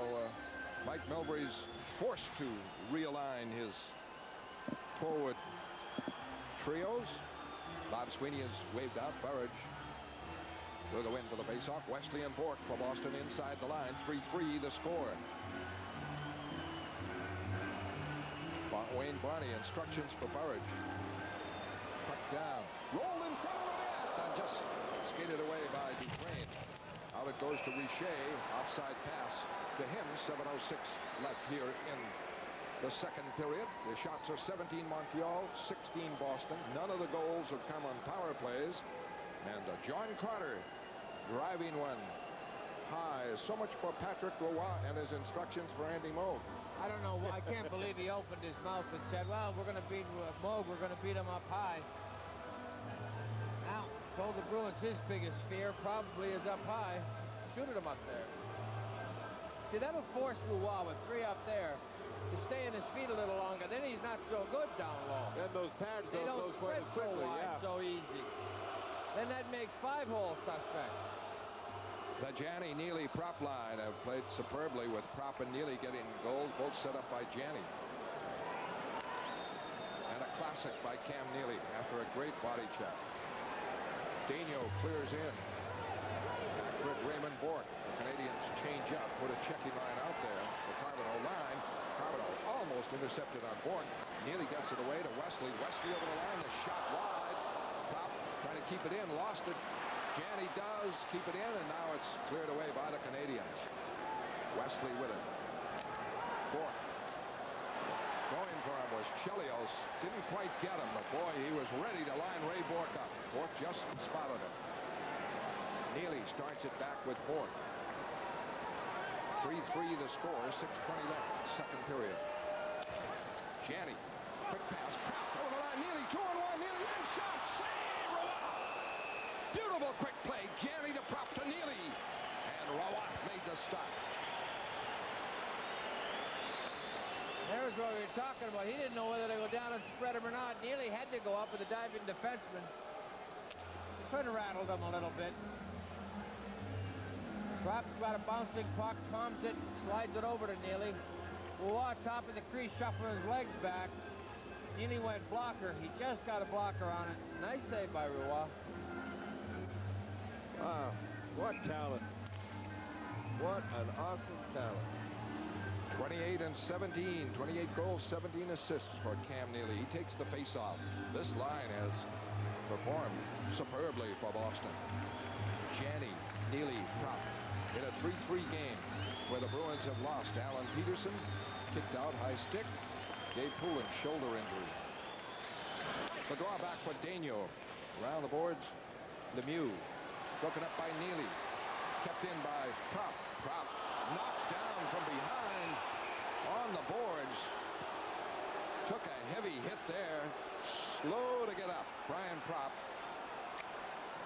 Mike Milbury's forced to realign his forward trios. Bob Sweeney is waved out. Burridge with a win for the faceoff. Wesley and Bourque for Boston inside the line. 3-3 the score. Wayne Barney instructions for Burridge. Puck down. Roll in front of the net. And just skated away by Dufresne. Out it goes to Richer. Offside pass to him. 7:06 left here in the second period. The shots are 17 Montreal, 16 Boston. None of the goals have come on power plays. And John Carter driving one high. So much for Patrick Roy and his instructions for Andy Moog. I don't know. I can't believe he opened his mouth and said, well, we're going to beat Moog. We're going to beat him up high. Now, told the Bruins his biggest fear probably is up high. Shooting him up there. See, that'll force Roy with 3 up there to stay in his feet a little longer. Then he's not so good down low. And those pads They don't go quite spread as so quickly. wide, Yeah. so easy. Then that makes 5-hole suspect. The Janney Neely prop line have played superbly with Prop and Neely getting goals, both set up by Janney. And a classic by Cam Neely after a great body check. Daniel clears in. Back for Raymond Bourque. The Canadians change up, put a checking line out there. The Carbonneau line. Carbonneau almost intercepted on Bourque. Neely gets it away to Wesley. Wesley over the line. The shot wide. Prop trying to keep it in. Lost it. Janney does keep it in, and now it's cleared away by the Canadians. Wesley with it. Bourque. Going for him was Chelios. Didn't quite get him, but boy, he was ready to line Ray Bourque up. Bourque just spotted him. Neely starts it back with Bourque. 3-3 the score, 6:20 left, second period. Janney, quick pass, Prop over the line, Neely, 2-on-1, Neely, and shot, save, Roy! Beautiful quick play, Janney to Prop to Neely, and Roy made the stop. There's what we were talking about. He didn't know whether to go down and spread him or not. Neely had to go up with a diving defenseman. Could have rattled him a little bit. Prop's got a bouncing puck, palms it, slides it over to Neely. Roy top of the crease, shuffling his legs back. Neely went blocker. He just got a blocker on it. Nice save by Roy. Wow, what talent. What an awesome talent. 28 and 17, 28 goals, 17 assists for Cam Neely. He takes the face-off. This line has performed superbly for Boston. Janney, Neely, Prop in a 3-3 game where the Bruins have lost. Alan Peterson kicked out, high stick. Dave Poulin, shoulder injury. The draw back for Daniel. Around the boards, Lemieux. Broken up by Neely. Kept in by Prop. Prop knocked down from behind on the boards. Took a heavy hit there. Slow to get up. Brian Prop.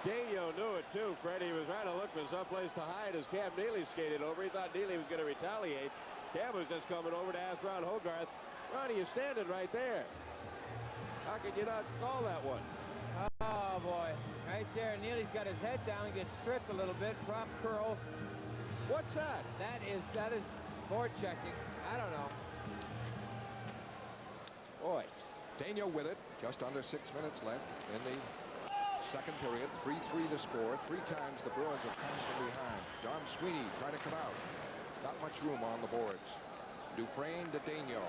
Daniel knew it too, Fred. He was trying to look for someplace to hide as Cam Neely skated over. He thought Neely was going to retaliate. Cam was just coming over to ask Ron Hogarth, Ronnie, you're standing right there. How could you not call that one? Oh, boy. Right there. Neely's got his head down, gets stripped a little bit. Prop curls. What's that? That is board checking. I don't know. Boy. Daniel with it. Just under 6 minutes left in the second period. 3-3 the score. 3 times the Bruins have come from behind. Don Sweeney trying to come out. Not much room on the boards. Dufresne to Daniel.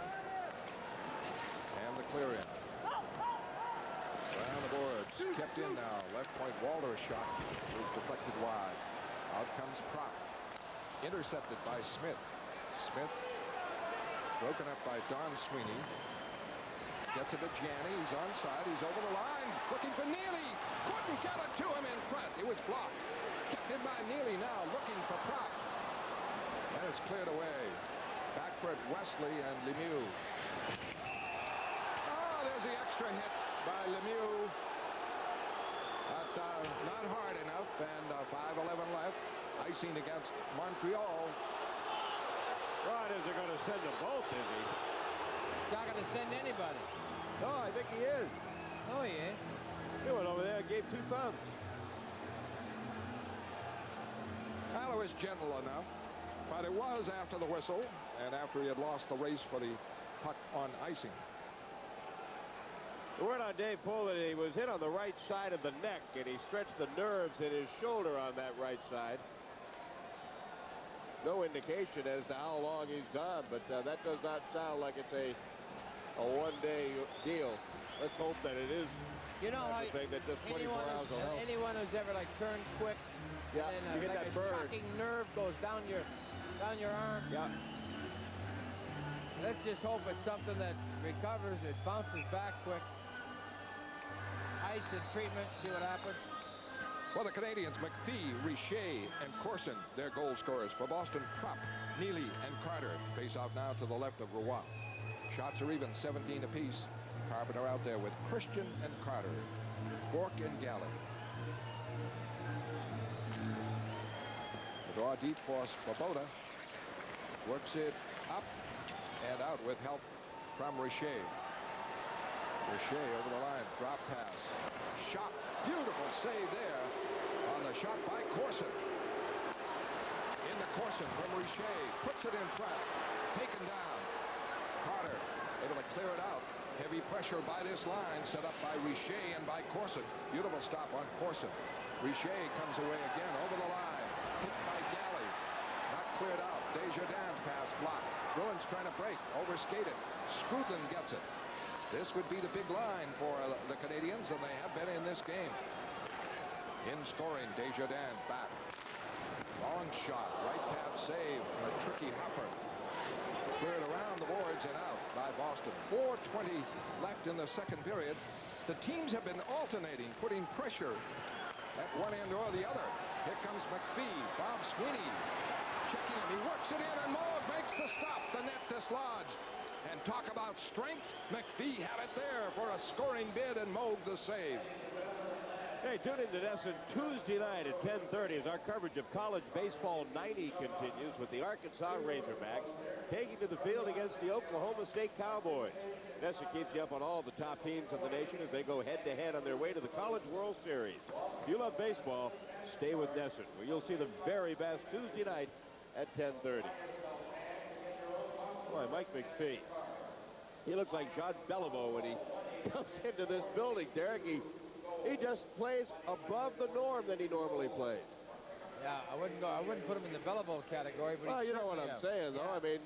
And the clear in. Around the boards. Kept in now. Left point Walder's shot is deflected wide. Out comes Prop. Intercepted by Smith. Smith broken up by Don Sweeney. Gets it to Janney. He's onside. He's over the line. Looking for Neely. Couldn't get it to him in front. It was blocked. Kept in by Neely now. Looking for Prop. And it's cleared away. Back for it, Wesley and Lemieux. Oh, there's the extra hit by Lemieux. But not hard enough. And 5:11 left. Icing against Montreal. Ron isn't going to send them both, is he? Not going to send anybody. No, I think he is. No, he ain't. He went over there and gave 2 thumbs. Well, it was gentle enough. But it was after the whistle and after he had lost the race for the puck on icing. The word on Dave Poulin, he was hit on the right side of the neck, and he stretched the nerves in his shoulder on that right side. No indication as to how long he's gone, but that does not sound like it's a one-day deal. Let's hope that it is. You know how thing that just 24 hours will help. anyone who's ever like turned quick, Yeah, and you get like that a burn. shocking nerve goes down your arm. Yeah. Let's just hope it's something that recovers. It bounces back quick. Ice and treatment. See what happens. For the Canadians, McPhee, Richer, and Corson, their goal scorers. For Boston, Prop, Neely, and Carter face off now to the left of Roy. Shots are even, 17 apiece. Carpenter out there with Christian and Carter. Bourque and Galley. The draw deep for Svoboda. Works it up and out with help from Richer. Richer over the line. Drop pass. Shot. Beautiful save there on the shot by Corson. Into Corson from Richer. Puts it in front. Taken down. Carter able to clear it out. Heavy pressure by this line set up by Richer and by Corson. Beautiful stop on Corson. Richer comes away again over the line. Hit by Galley. Not cleared out. Desjardins pass blocked. Bruins trying to break. Overskated. Scruton gets it. This would be the big line for the Canadians, and they have been in this game. In scoring, Desjardins back. Long shot. Right path save. A tricky hopper. Cleared around the boards and out by Boston. 4:20 left in the second period. The teams have been alternating, putting pressure at one end or the other. Here comes McPhee. Bob Sweeney checking him. He works it in, and Moog makes the stop. The net dislodged. And talk about strength. McPhee had it there for a scoring bid, and Moog the save. Hey, tune in to NESN Tuesday night at 10:30 as our coverage of college baseball 90 continues with the Arkansas Razorbacks taking to the field against the Oklahoma State Cowboys. NESN keeps you up on all the top teams in the nation as they go head-to-head on their way to the College World Series. If you love baseball, stay with NESN, where you'll see the very best Tuesday night at 10:30. Boy, Mike McPhee. He looks like Jean Beliveau when he comes into this building, Derek. He just plays above the norm that he normally plays. Yeah, I wouldn't put him in the Beliveau category, but well, you know what I'm saying, though. I mean,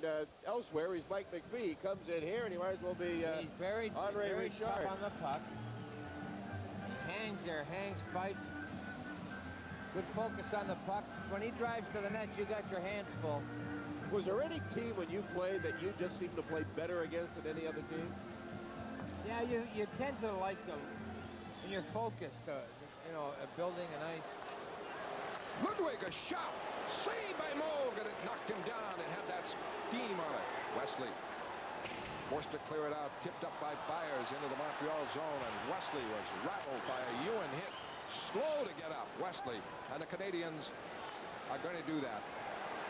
elsewhere he's Mike McPhee. He comes in here and he might as well be he's very Andre tough Richard on the puck. He hangs there, fights. Good focus on the puck. When he drives to the net, you got your hands full. Was there any team when you played that you just seemed to play better against than any other team? Yeah, you tend to like them when you're focused, building a nice... Ludwig, a shot. Saved by Moog, and it knocked him down. It had that steam on it. Wesley forced to clear it out. Tipped up by Byers into the Montreal zone, and Wesley was rattled by a Ewan hit. Slow to get up, Wesley. And the Canadians are going to do that.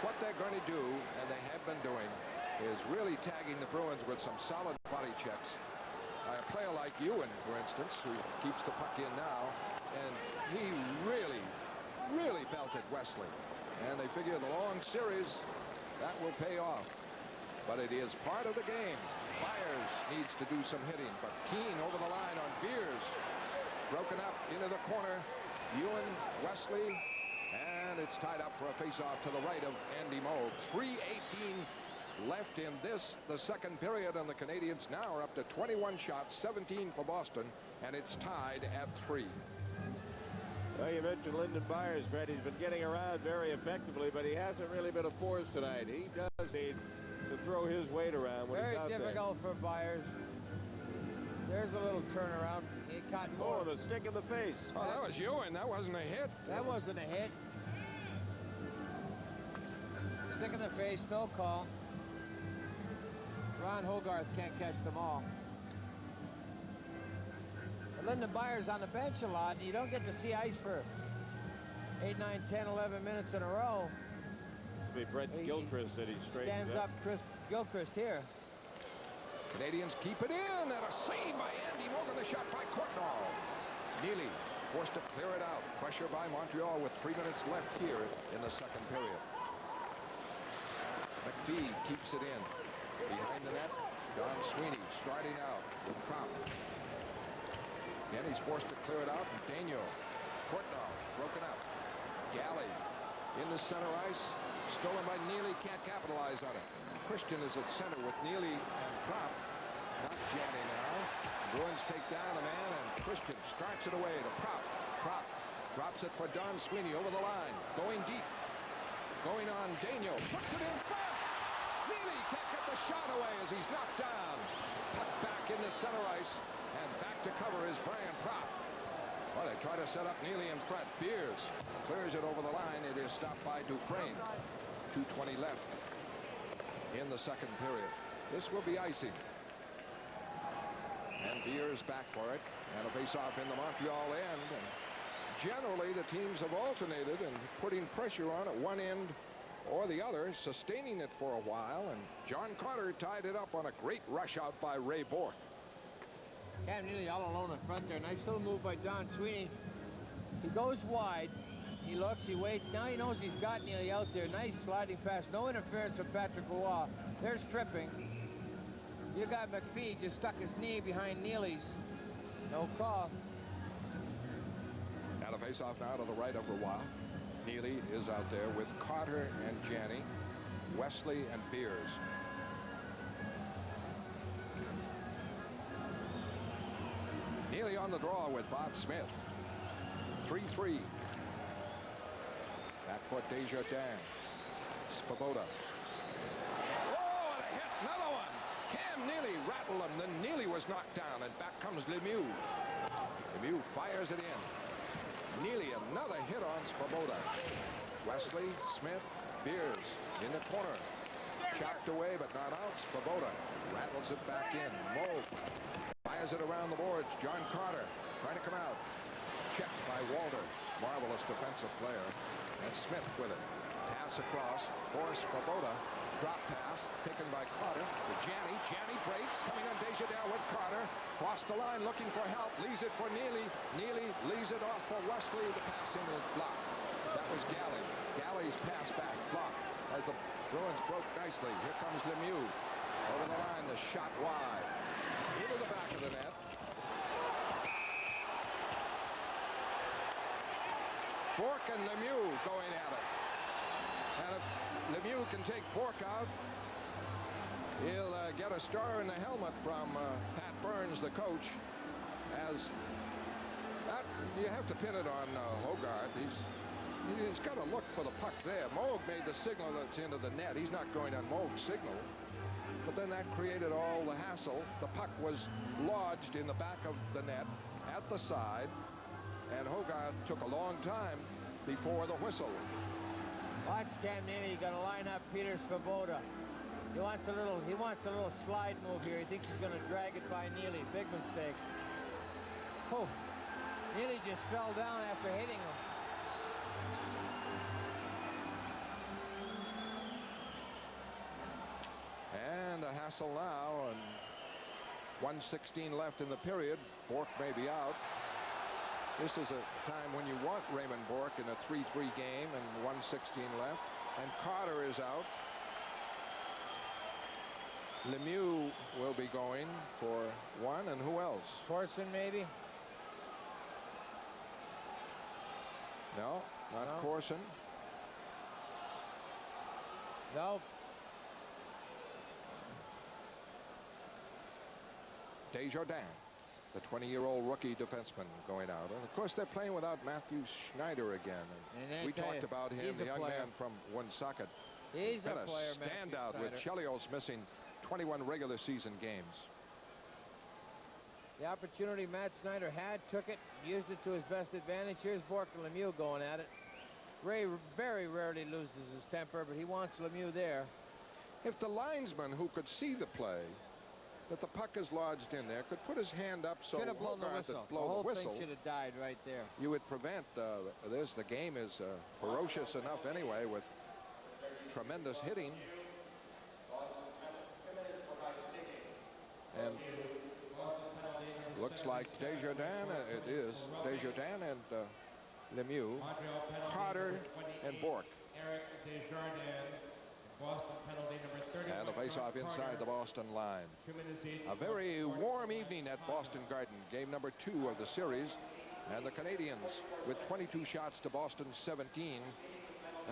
What they're going to do, and they have been doing, is really tagging the Bruins with some solid body checks. A player like Ewan, for instance, who keeps the puck in now, and he really belted Wesley. And they figure the long series, that will pay off. But it is part of the game. Byers needs to do some hitting, but Keane over the line on Beers. Broken up into the corner. Ewan, Wesley, and it's tied up for a face-off to the right of Andy Moog. 3:18 left in the second period, and the Canadians now are up to 21 shots, 17 for Boston, and it's tied at 3. Well, you mentioned Lyndon Byers, Fred. He's been getting around very effectively, but he hasn't really been a force tonight. He does need to throw his weight around when he's out there. Very difficult for Byers. There's a little turnaround. He caught more. Oh, the stick in the face. Oh, that was Ewan. That wasn't a hit. That wasn't a hit. Stick in the face, no call. Ron Hogarth can't catch them all. But Lyndon Byers on the bench a lot, and you don't get to see ice for 8, 9, 10, 11 minutes in a row. It's be Brett Gilchrist that he straightens stands up. Gilchrist here. Canadians keep it in, and a save by Andy Morgan. The shot by Courtnall. Neely forced to clear it out. Pressure by Montreal with 3 minutes left here in the second period. McPhee keeps it in. Behind the net, Don Sweeney striding out with Prop. Again, he's forced to clear it out, and Daniel. Courtnall broken up. Galley in the center ice. Stolen by Neely, can't capitalize on it. Christian is at center with Neely and Prop. Not Janney now. Bruins take down a man, and Christian starts it away to Prop. Prop drops it for Don Sweeney over the line. Going deep. Going on Daniel. Puts it in front. Neely can't get the shot away as he's knocked down. Puck back in the center ice, and back to cover is Brian Prop. Well, they try to set up Neely in front. Beers clears it over the line. It is stopped by Dufresne. 2:20 left in the second period. This will be icing. And Beers back for it. And a face-off in the Montreal end. And generally, the teams have alternated and putting pressure on at one end or the other, sustaining it for a while, and John Carter tied it up on a great rush out by Ray Bourque. Cam Neely all alone in front there. Nice little move by Don Sweeney. He goes wide. He looks, he waits. Now he knows he's got Neely out there. Nice sliding pass. No interference from Patrick Roy. There's tripping. You got McPhee just stuck his knee behind Neely's. No call. And a face-off now to the right of Roy. Neely is out there with Carter and Janney, Wesley and Beers. Neely on the draw with Bob Smith. 3-3. Backcourt Desjardins. Svoboda. Oh, and a hit. Another one. Cam Neely rattled him. Then Neely was knocked down, and back comes Lemieux. Lemieux fires it in. Neely another hit on Svoboda. Wesley, Smith, Beers in the corner. Chopped away, but not out. Svoboda rattles it back in. Moog fires it around the boards. John Carter trying to come out. Checked by Walter. Marvelous defensive player. And Smith with it. Pass across. For Svoboda. Drop pass taken by Carter to Janney. Janney breaks. Coming on Desjardins with Carter. Cross the line looking for help. Leaves it for Neely. Neely leaves it off for Wesley. The pass in is blocked. That was Galley. Galley's pass back blocked as the Bruins broke nicely. Here comes Lemieux. Over the line. The shot wide. Into the back of the net. Bourque and Lemieux going at it. And if Lemieux can take Bourque out, he'll get a star in the helmet from Pat Burns, the coach. As that, you have to pin it on Hogarth. He's got to look for the puck there. Moog made the signal that's into the net. He's not going on Moog's signal. But then that created all the hassle. The puck was lodged in the back of the net at the side. And Hogarth took a long time before the whistle. Watch Cam Neely. Going to line up Peter Svoboda. He wants a little slide move here. He thinks he's going to drag it by Neely. Big mistake. Oh, Neely just fell down after hitting him. And a hassle now, and 1:16 left in the period. Bourque may be out. This is a time when you want Raymond Bourque in a 3-3 game, and 1:16 left. And Carter is out. Lemieux will be going for one, and who else? Corson, maybe? No, not No. Corson. No. Desjardins, the 20-year-old rookie defenseman, going out. And of course, they're playing without Matthew Schneider again. And we talked about him, the young man from Woonsocket. He's a Been player, a standout with Chelios missing 21 regular season games. The opportunity Matt Snyder had, took it, used it to his best advantage. Here's Bourque and Lemieux going at it. Ray very rarely loses his temper, but he wants Lemieux there. If the linesman who could see the play, that the puck is lodged in there, could put his hand up so should have blown the Hogarth whistle. would blow The whole the whistle, thing should have died right there. you would prevent this. The game is ferocious enough anyway, with tremendous hitting. And looks like Desjardins, it is Desjardins and Lemieux, Carter and Bourque. Eric Desjardins, Boston penalty number 31. And the face-off inside the Boston line. 2 minutes each. A very warm evening at Boston Garden, game number 2 of the series. And the Canadians with 22 shots to Boston's 17.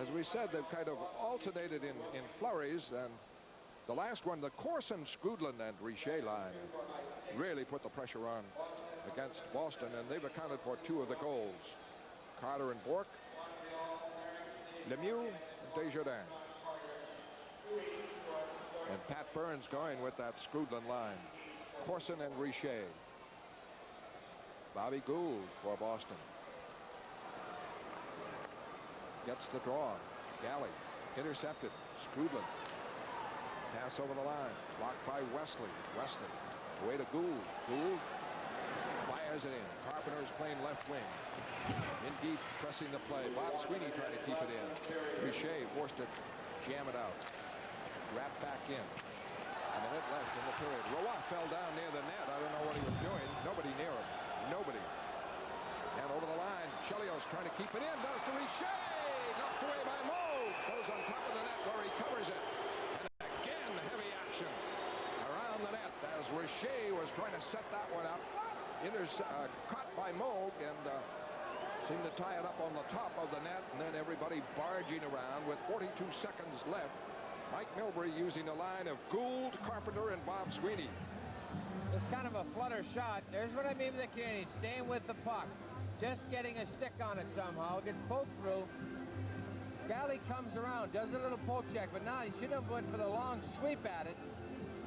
As we said, they've kind of alternated in flurries, and the last one, the Corson, Skrudland, and Richer line really put the pressure on against Boston, and they've accounted for 2 of the goals. Carter and Bourque, Lemieux, and Desjardins. And Pat Burns going with that Skrudland line. Corson and Richer. Bobby Gould for Boston. Gets the draw. Galley intercepted. Skrudland. Pass over the line. Blocked by Wesley. Wesley away to Gould. Gould fires it in. Carpenter's playing left wing. In deep, pressing the play. Bob Sweeney trying to keep it in. Richer forced it jam it out. Wrap back in. A minute left in the period. Roy fell down near the net. I don't know what he was doing. Nobody near him. Nobody. And over the line, Chelios trying to keep it in. Does to Richer. Knocked away by Moe. Goes on top of the net where he covers it. And again, heavy action around the net as Richer was trying to set that one up. Caught by Moe and seemed to tie it up on the top of the net. And then everybody barging around with 42 seconds left. Mike Milbury using a line of Gould, Carpenter, and Bob Sweeney. It's kind of a flutter shot. There's what I mean with the Canadians, staying with the puck. Just getting a stick on it somehow. Gets poked through. Galley comes around, does a little poke check, but now he should have went for the long sweep at it.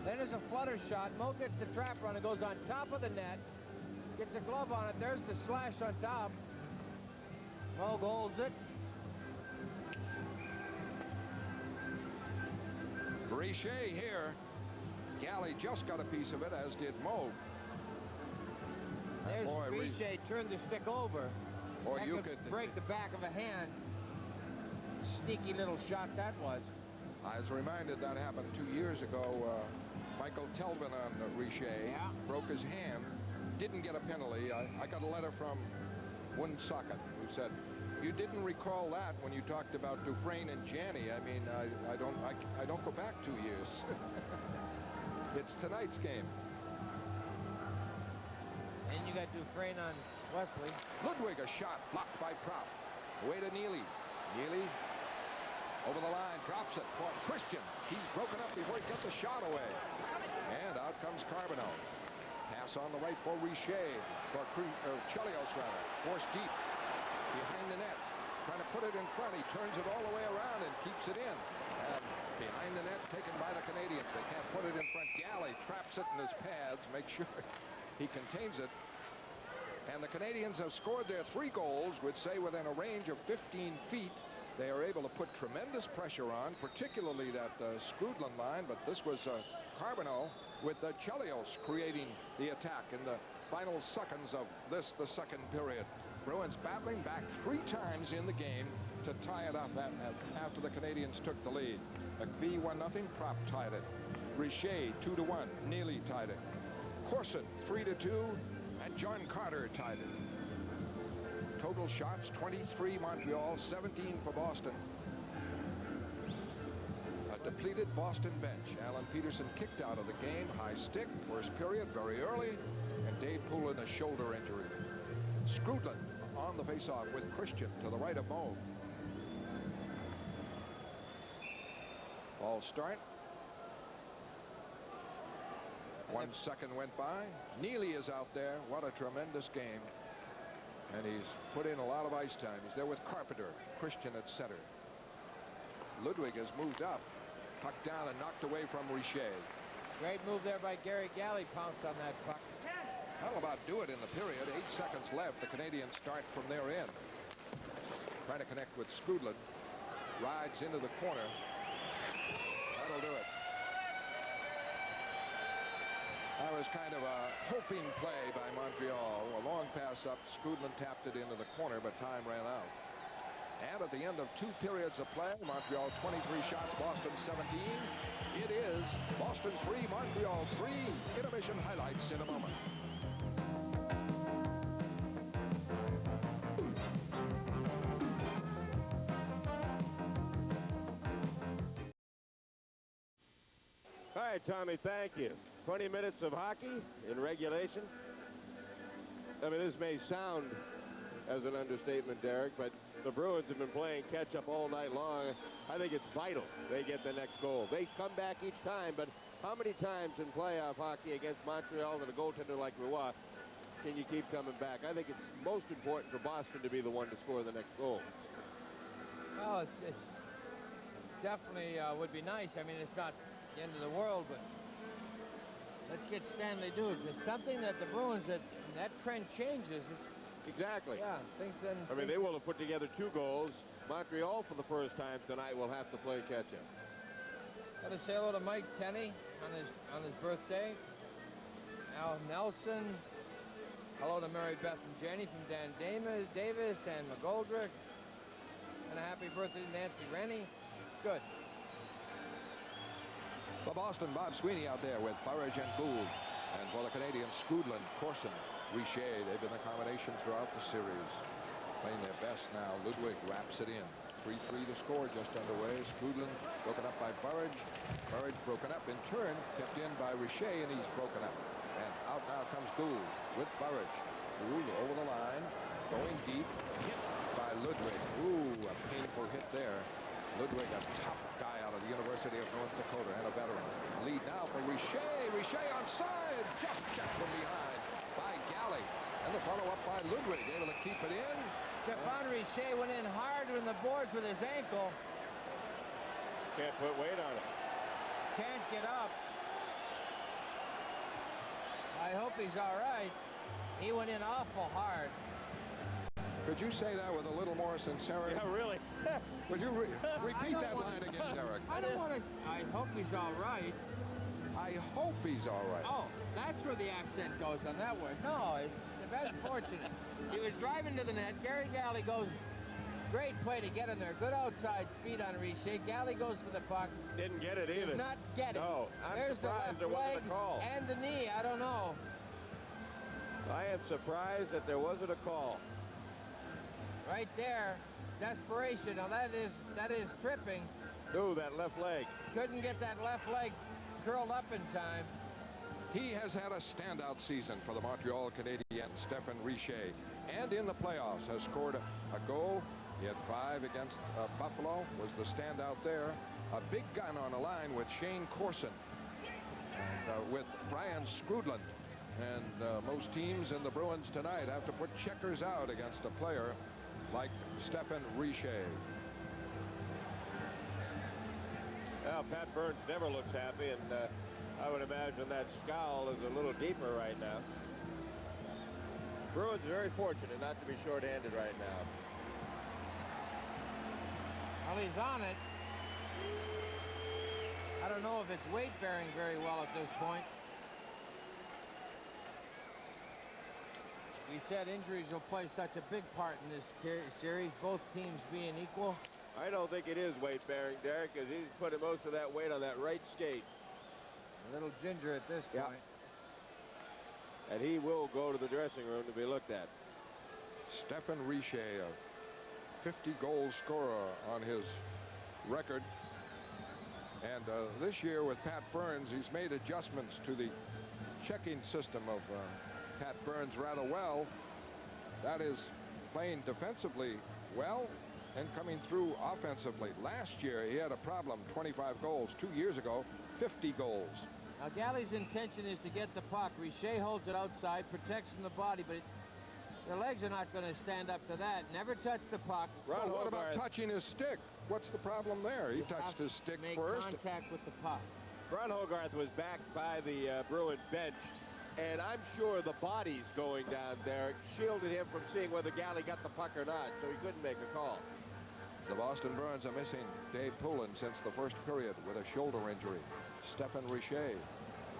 Then there's a flutter shot. Mo gets the trap run and goes on top of the net. Gets a glove on it. There's the slash on top. Mo holds it. Richer here. Galley just got a piece of it, as did Moe. There's Richer turned the stick over. Or that you could break the back of a hand. Sneaky little shot that was. I was reminded that happened 2 years ago. Michael Telvin on Richer broke his hand. Didn't get a penalty. I got a letter from Woonsocket who said, "You didn't recall that when you talked about Dufresne and Janney." I mean, I don't go back 2 years. It's tonight's game. And you got Dufresne on Wesley. Ludwig, a shot blocked by Prop. Away to Neely. Neely over the line, drops it for Christian. He's broken up before he got the shot away. And out comes Carbonell. Pass on the right for Richer. For Chelios, rather. Forced deep. Behind the net. Trying to put it in front. He turns it all the way around and keeps it in. And behind the net, taken by the Canadians. They can't put it in front. Galley traps it in his pads. Make sure he contains it. And the Canadians have scored their 3 goals, which say within a range of 15 feet. They are able to put tremendous pressure on, particularly that Skrudland line. But this was Carbonell with Chelios creating the attack in the final seconds of the second period. Bruins battling back 3 times in the game to tie it up after the Canadians took the lead. McPhee 1-0. Prop tied it. Richer 2-1. Neely tied it. Corson 3-2. And John Carter tied it. Total shots 23 Montreal, 17 for Boston. A depleted Boston bench. Alan Peterson kicked out of the game. High stick. First period very early. And Dave Poulin a shoulder injury. Skrudland on the faceoff with Christian to the right of Moe. Ball start. 1 second went by. Neely is out there. What a tremendous game. And he's put in a lot of ice time. He's there with Carpenter. Christian at center. Ludwig has moved up. Puck down and knocked away from Richer. Great move there by Gary Galley. Pounced on that puck. That'll about do it in the period. 8 seconds left. The Canadians start from their end. Trying to connect with Skrudland. Rides into the corner. That'll do it. That was kind of a hoping play by Montreal. A long pass up. Skrudland tapped it into the corner, but time ran out. And at the end of 2 periods of play, Montreal 23 shots, Boston 17. It is Boston 3, Montreal 3. Intermission highlights in a moment. All right, Tommy, thank you. 20 minutes of hockey in regulation. I mean, this may sound as an understatement, Derek, but the Bruins have been playing catch-up all night long. I think it's vital they get the next goal. They come back each time, but how many times in playoff hockey against Montreal and a goaltender like Roy can you keep coming back? I think it's most important for Boston to be the one to score the next goal. Well, it's definitely would be nice. I mean, it's not the end of the world, but let's get Stanley Dudes. It's something that the Bruins, that trend changes. Exactly. Yeah, things then. I mean, they will have put together 2 goals. Montreal, for the first time tonight, will have to play catch-up. Got to say hello to Mike Tenney on his birthday. Al Nelson. Hello to Mary Beth and Jenny from Dan Davis and McGoldrick. And a happy birthday to Nancy Rennie. Good. The Boston, Bob Sweeney out there with Burridge and Gould. And for the Canadians, Scoodlin, Corson, Richer. They've been the combination throughout the series. Playing their best now. Ludwig wraps it in. 3-3 to score just underway. Scoodlin broken up by Burridge. Burridge broken up in turn. Kept in by Richer, and he's broken up. And out now comes Gould with Burridge. Gould over the line. Going deep. Hit by Ludwig. Ooh, a painful hit there. Ludwig, a top guy out of the University of North Dakota and a veteran. Lead now for Richer. Richer onside. Just checked from behind by Galley. And the follow-up by Ludwig. Able to keep it in. Stefan Richer went in hard on the boards with his ankle. Can't put weight on it. Can't get up. I hope he's all right. He went in awful hard. Could you say that with a little more sincerity? Yeah, really. Would you repeat that line again, Derek? I don't want to. I hope he's all right. I hope he's all right. Oh, that's where the accent goes on that word. No, that's unfortunate. He was driving to the net. Gary Galley goes. Great play to get in there. Good outside speed on Richer. Galley goes for the puck. Didn't get it either. Did not get it. No, I'm There's the surprised left there wasn't leg a call. and the knee. I don't know. I am surprised that there wasn't a call. Right there, desperation. Now that is tripping. Ooh, that left leg. Couldn't get that left leg curled up in time. He has had a standout season for the Montreal Canadiens, Stefan Richer, and in the playoffs has scored a goal. He had 5 against Buffalo, was the standout there. A big gun on the line with Shane Corson and with Brian Scoodlin. And most teams in the Bruins tonight have to put checkers out against a player like Stefan Richer. Well, Pat Burns never looks happy, and I would imagine that scowl is a little deeper right now. Bruins are very fortunate not to be shorthanded right now. Well, he's on it. I don't know if it's weight bearing very well at this point. We said injuries will play such a big part in this series, both teams being equal. I don't think it is weight bearing, Derek, because he's putting most of that weight on that right skate. A little ginger at this point. And he will go to the dressing room to be looked at. Stefan Richer, a 50-goal scorer on his record. And this year with Pat Burns, he's made adjustments to the checking system of Pat Burns rather well. That is playing defensively well and coming through offensively. Last year he had a problem, 25 goals. 2 years ago, 50 goals. Now Galley's intention is to get the puck. Richer holds it outside, protects from the body, but the legs are not going to stand up to that. Never touch the puck. Well, what about touching his stick? What's the problem there? He touched his stick first. Make contact with the puck. Ron Hogarth was backed by the Bruin bench, and I'm sure the bodies going down there shielded him from seeing whether Galley got the puck or not, so he couldn't make a call. The Boston Bruins are missing Dave Poulin since the first period with a shoulder injury. Stefan Richer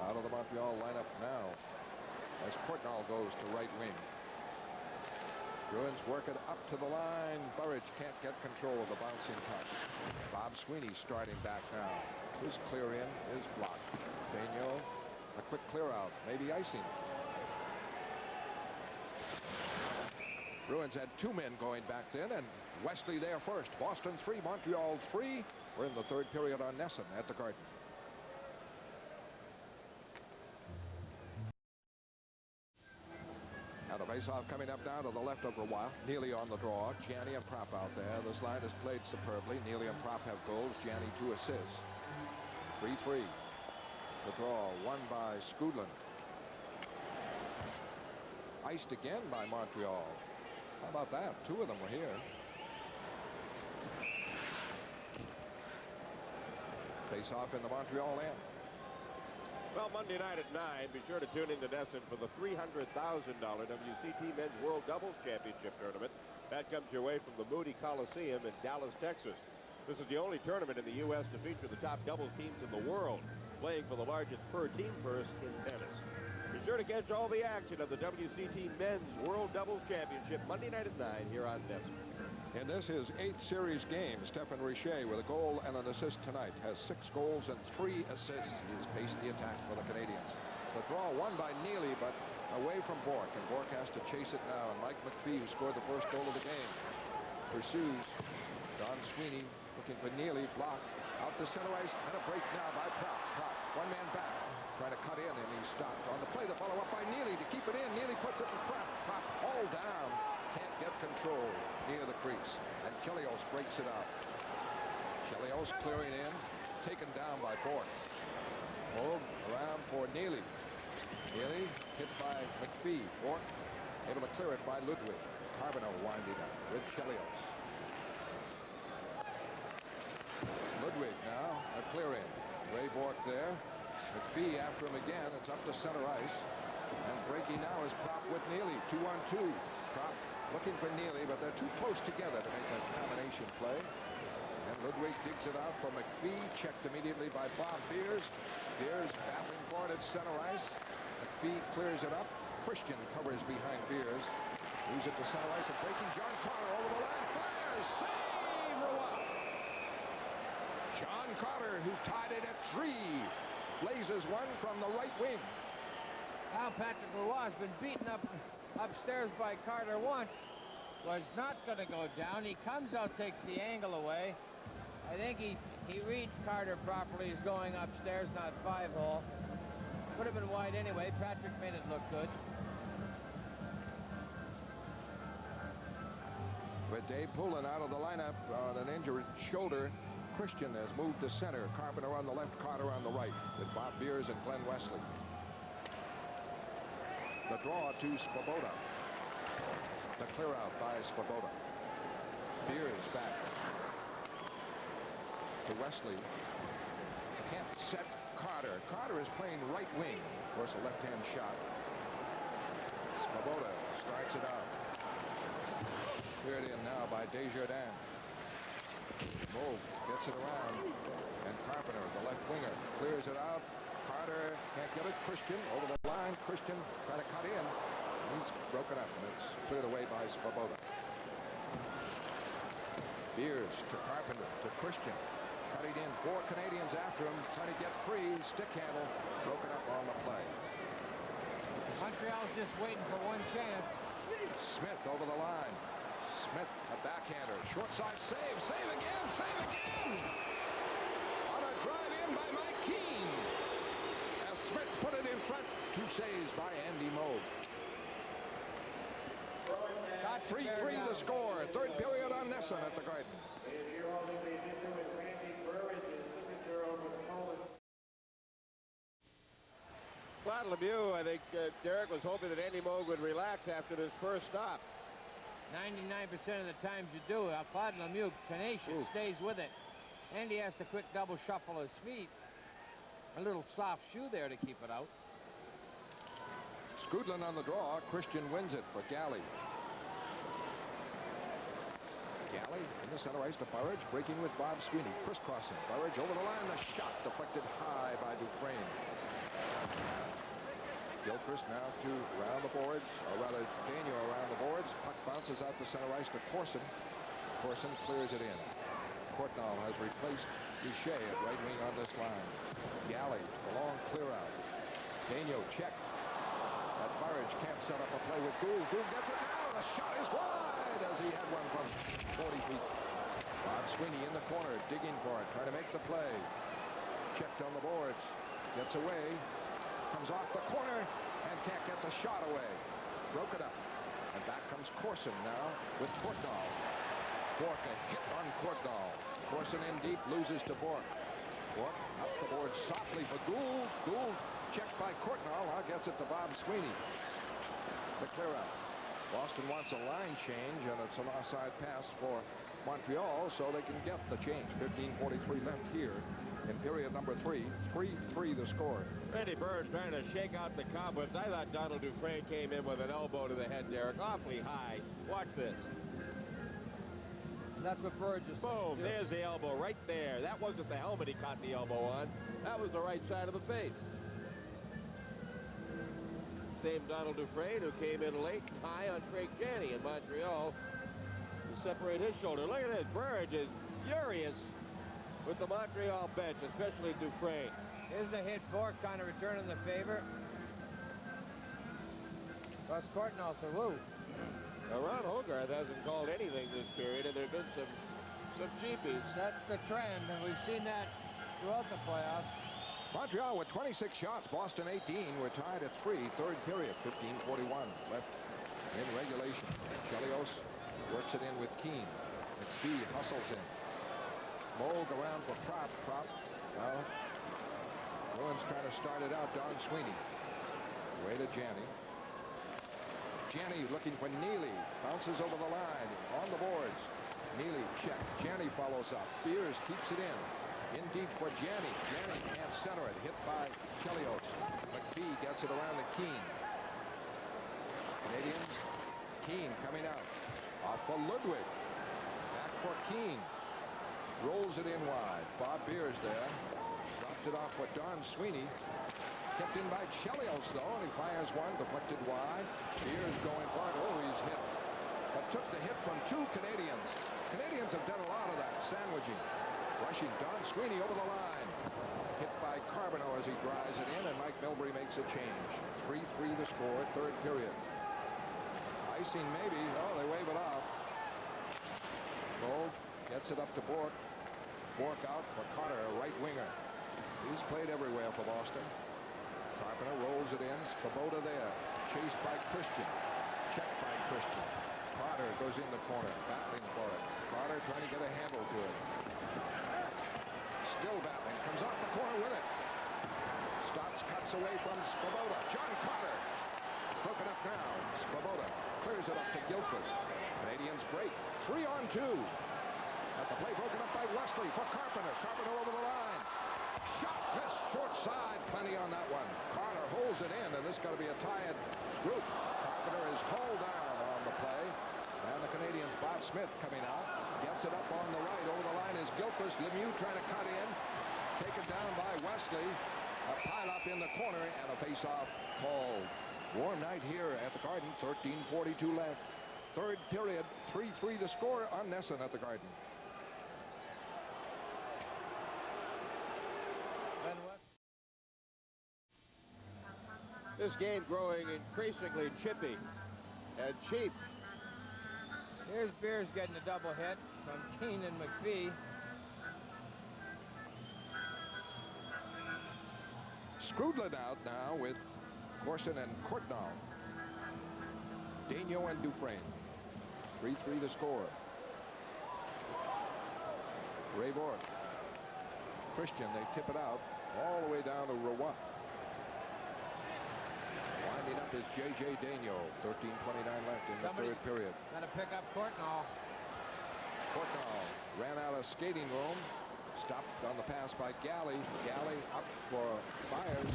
out of the Montreal lineup now as Portnoy goes to right wing. Bruins work it up to the line. Burridge can't get control of the bouncing puck. Bob Sweeney starting back now. His clear in is blocked. Daigneault, a quick clear out, maybe icing. Bruins had 2 men going back then, and Wesley there first. Boston 3, Montreal 3. We're in the third period on NESN at the Garden. Now the faceoff coming up now to the left over a while. Neely on the draw. Gianni and Propp out there. This line is played superbly. Neely and Propp have goals. Gianni 2 assists. 3-3. The draw won by Scoodlin. Iced again by Montreal. How about that? 2 of them were here. Face off in the Montreal end. Well, Monday night at 9, be sure to tune in to NESN for the $300,000 WCT Men's World Doubles Championship Tournament. That comes your way from the Moody Coliseum in Dallas, Texas. This is the only tournament in the U.S. to feature the top doubles teams in the world, playing for the largest per-team purse in tennis. Be sure to catch all the action of the WCT Men's World Doubles Championship Monday night at 9 here on NESN. In this, his 8th series game, Stephen Richer, with a goal and an assist tonight, has 6 goals and 3 assists. He's paced the attack for the Canadians. The draw won by Neely, but away from Bourque, and Bourque has to chase it now. And Mike McPhee, who scored the first goal of the game, pursues. Don Sweeney looking for Neely, blocked out to center ice, and a break now by Propp. Propp, one man back, trying to cut in, and he's stopped. On the play, the follow up by Neely to keep it in. Neely puts it in front. Propp all down. Can't get control near the crease, and Chelios breaks it out. Chelios clearing in, taken down by Bourque. Hold around for Neely. Neely hit by McPhee. Bourque able to clear it by Ludwig. Carbonneau winding up with Chelios. Ludwig now a clear in. Ray Bourque there. McPhee after him again. It's up to center ice, and breaking now is Propp with Neely. 2-on-2. Propp looking for Neely, but they're too close together to make a combination play. And Ludwig digs it out for McPhee. Checked immediately by Bob Beers. Beers battling for it at center ice. McPhee clears it up. Christian covers behind Beers. Moves it to center ice and breaking. John Carter over the line. Fires. Save Roy. John Carter, who tied it at 3. Blazes one from the right wing. Now Patrick Roy has been beaten up upstairs by Carter once. Was not going to go down. He comes out, takes the angle away. I think he reads Carter properly. He's going upstairs, not 5-hole. Would have been wide anyway. Patrick made it look good. With Dave Poulin out of the lineup on an injured shoulder, Christian has moved to center. Carpenter on the left, Carter on the right, with Bob Beers and Glenn Wesley. The draw to Svoboda. The clear out by Svoboda. Beers back to Wesley. Can't set Carter. Carter is playing right wing. Of course, a left-hand shot. Svoboda starts it out. Cleared in now by Desjardins. Move gets it around, and Carpenter, the left winger, clears it out. Carter can't get it. Christian over the line. Christian trying to cut in. He's broken up, and it's cleared away by Svoboda. Beers to Carpenter to Christian. Cutting in. 4 Canadians after him, trying to get free. Stick handle broken up on the play. Montreal's just waiting for one chance. Smith over the line. Smith, a backhander. Short side save. Save again. Save again. On a drive in by Mike Keane. As Smith put it in front. 2 saves by Andy Moog. 3-3 the score. 3rd period on NESN at the Garden. Claude Lemieux, I think Derek was hoping that Andy Moog would relax after this first stop. 99% of the times you do. Claude Lemieux, tenacious, stays with it. Andy has to quick double shuffle his feet. A little soft shoe there to keep it out. Skrudland on the draw. Christian wins it for Galley. Galley in the center ice to Burridge, breaking with Bob Sweeney. Crisscrossing. Burridge over the line. The shot deflected high by Dufresne. Gilchrist now to around the boards, or rather Daniel around the boards. Puck bounces out the center ice to Corson. Corson clears it in. Courtnall has replaced Boucher at right wing on this line. Galley, the long clear out. Daniel checked. That Burridge can't set up a play with Gould. Gould gets it now. The shot is wide as he had one from 40 feet. Bob Sweeney in the corner, digging for it, trying to make the play. Checked on the boards. Gets away. Comes off the corner and can't get the shot away. Broke it up. And back comes Corson now with Courtnall. Bourque a hit on Courtnall. Corson in deep, loses to Bourque. Bourque up the board softly for Gould. Gould checked by Courtnall. Now gets it to Bob Sweeney. The clear out. Boston wants a line change, and it's an offside pass for Montreal, so they can get the change. 15:43 left here in period number 3. 3-3 the score. Randy Burns trying to shake out the cobwebs. I thought Donald Dufresne came in with an elbow to the head, Derek. Awfully high. Watch this. That's what Burge is. Boom. There's the elbow right there. That wasn't the helmet he caught the elbow on. That was the right side of the face. Same Donald Dufresne who came in late high on Craig Janney in Montreal. to separate his shoulder. Look at this. Burge is furious with the Montreal bench, especially Dufresne. Here's the hit for kind of returning the favor. Russ Courtnall said, woo. Now, Ron Hogarth hasn't called anything this period, and there have been some cheapies. That's the trend, and we've seen that throughout the playoffs. Montreal with 26 shots, Boston 18. We're tied at 3, third period, 15:41 left in regulation. Chelios works it in with Keane. McPhee hustles in. Moog around for Prop. Well, Bruins trying to start it out. Don Sweeney. Way to Janney. Janney looking for Neely. Bounces over the line. On the boards. Neely check. Janney follows up. Beers keeps it in. In deep for Janney. Janney can't center it. Hit by Chelios. McPhee gets it around to Keane. Canadians. Keane coming out. Off for Ludwig. Back for Keane. Rolls it in wide. Bob Beers there. Dropped it off for Don Sweeney. Kept in by Chelios, though, and he fires one, deflected wide. Beers going for it. Oh, he's hit. But took the hit from 2 Canadians. Canadians have done a lot of that, sandwiching. Rushing Don Sweeney over the line. Hit by Carbonneau as he drives it in, and Mike Milbury makes a change. 3-3 the score, third period. Icing maybe. Oh, they wave it off. Moog gets it up to Bork. Bork out for Carter, a right winger. He's played everywhere for Boston. Carpenter rolls it in. Svoboda there. Chased by Christian. Checked by Christian. Carter goes in the corner. Battling for it. Carter trying to get a handle to it. Still battling. Comes off the corner with it. Stops, cuts away from Svoboda. John Carter. Broken up now. Svoboda clears it up to Gilchrist. Canadians break. 3-on-2. At the play broken up by Wesley for Carpenter. Carpenter over the line. Shot missed short side. Plenty on that one. Carter holds it in, and this got to be a tied group. Carpenter is hauled down on the play. And the Canadians, Bob Smith coming out. Gets it up on the right. Over the line is Gilchrist. Lemieux trying to cut in. Taken down by Wesley. A pile-up in the corner and a face-off called. Warm night here at the Garden. 13:42 left. Third period. 3-3 the score on NESN at the Garden. This game growing increasingly chippy and cheap. Here's Beers getting a double hit from Keane and McPhee. Skrudland out now with Corson and Courtnall. Daigneault and Dufresne. 3-3 the score. Ray Bork. Christian, they tip it out all the way down to Roy. Winding up is J.J. Daigneault. 13:29 left in the third period. Got to pick up Courtnall. Courtnall ran out of skating room. Stopped on the pass by Galley. Galley up for Byers.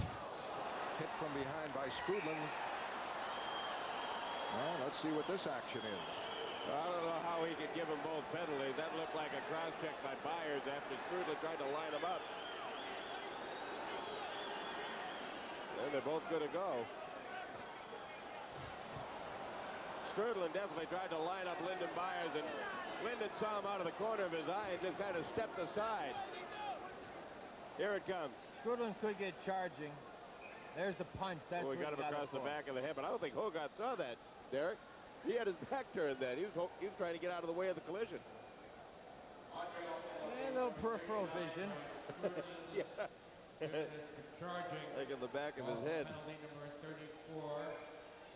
Hit from behind by Skrudland. Well, let's see what this action is. I don't know how he could give them both penalties. That looked like a cross-check by Byers after Skrudland tried to line him up. And they're both good to go. Skrudland definitely tried to line up Lyndon Byers, and Lyndon saw him out of the corner of his eye and just kind of stepped aside. Here it comes. Skrudland could get charging. There's the punch. That's well, we got him across the back of the head, but I don't think Hogarth saw that, Derek. He had his back turned then. He was trying to get out of the way of the collision. A little peripheral vision. Yeah. Charging. Like in the back of his head. Penalty number 34.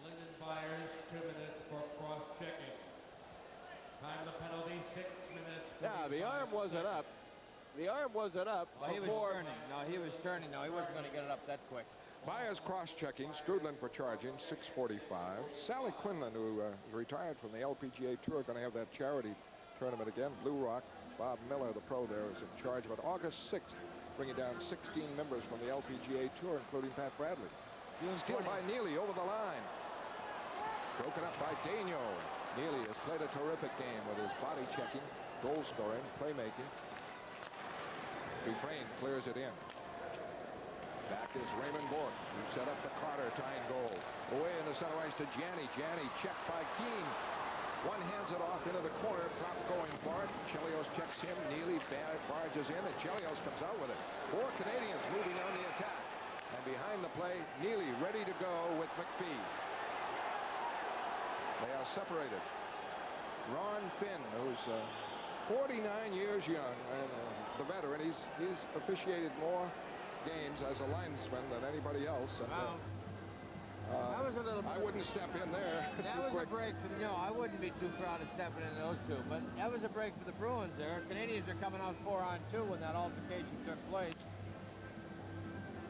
Lyndon Byers, 2 minutes for cross-checking. Time of the penalty, 6 minutes. Yeah, the arm wasn't up. The arm wasn't up. Well, he was turning. No, he was turning. No, he wasn't going to get it up that quick. Byers cross-checking. Skrudland for charging. 6:45. Sally Quinlan, who retired from the LPGA Tour, going to have that charity tournament again. Blue Rock. Bob Miller, the pro there, is in charge of it. August 6th, bringing down 16 members from the LPGA Tour, including Pat Bradley. Steal by Neely over the line. Broken up by Daigneault. Neely has played a terrific game with his body checking, goal scoring, playmaking. Dufresne clears it in. Back is Raymond Bork, who set up the Carter tying goal. Away in the center ice to Janney. Janney checked by Keane. One hands it off into the corner. Prop going for it. Chelios checks him. Neely barges in, and Chelios comes out with it. 4 Canadians moving on the attack. And behind the play, Neely ready to go with McPhee. They are separated. Ron Finn, who's 49 years young, and the veteran. He's officiated more games as a linesman than anybody else. And, that was a little bit. I wouldn't step in there. That was a break for no. I wouldn't be too proud of stepping in those two. But that was a break for the Bruins there. Canadians are coming out 4-on-2 when that altercation took place.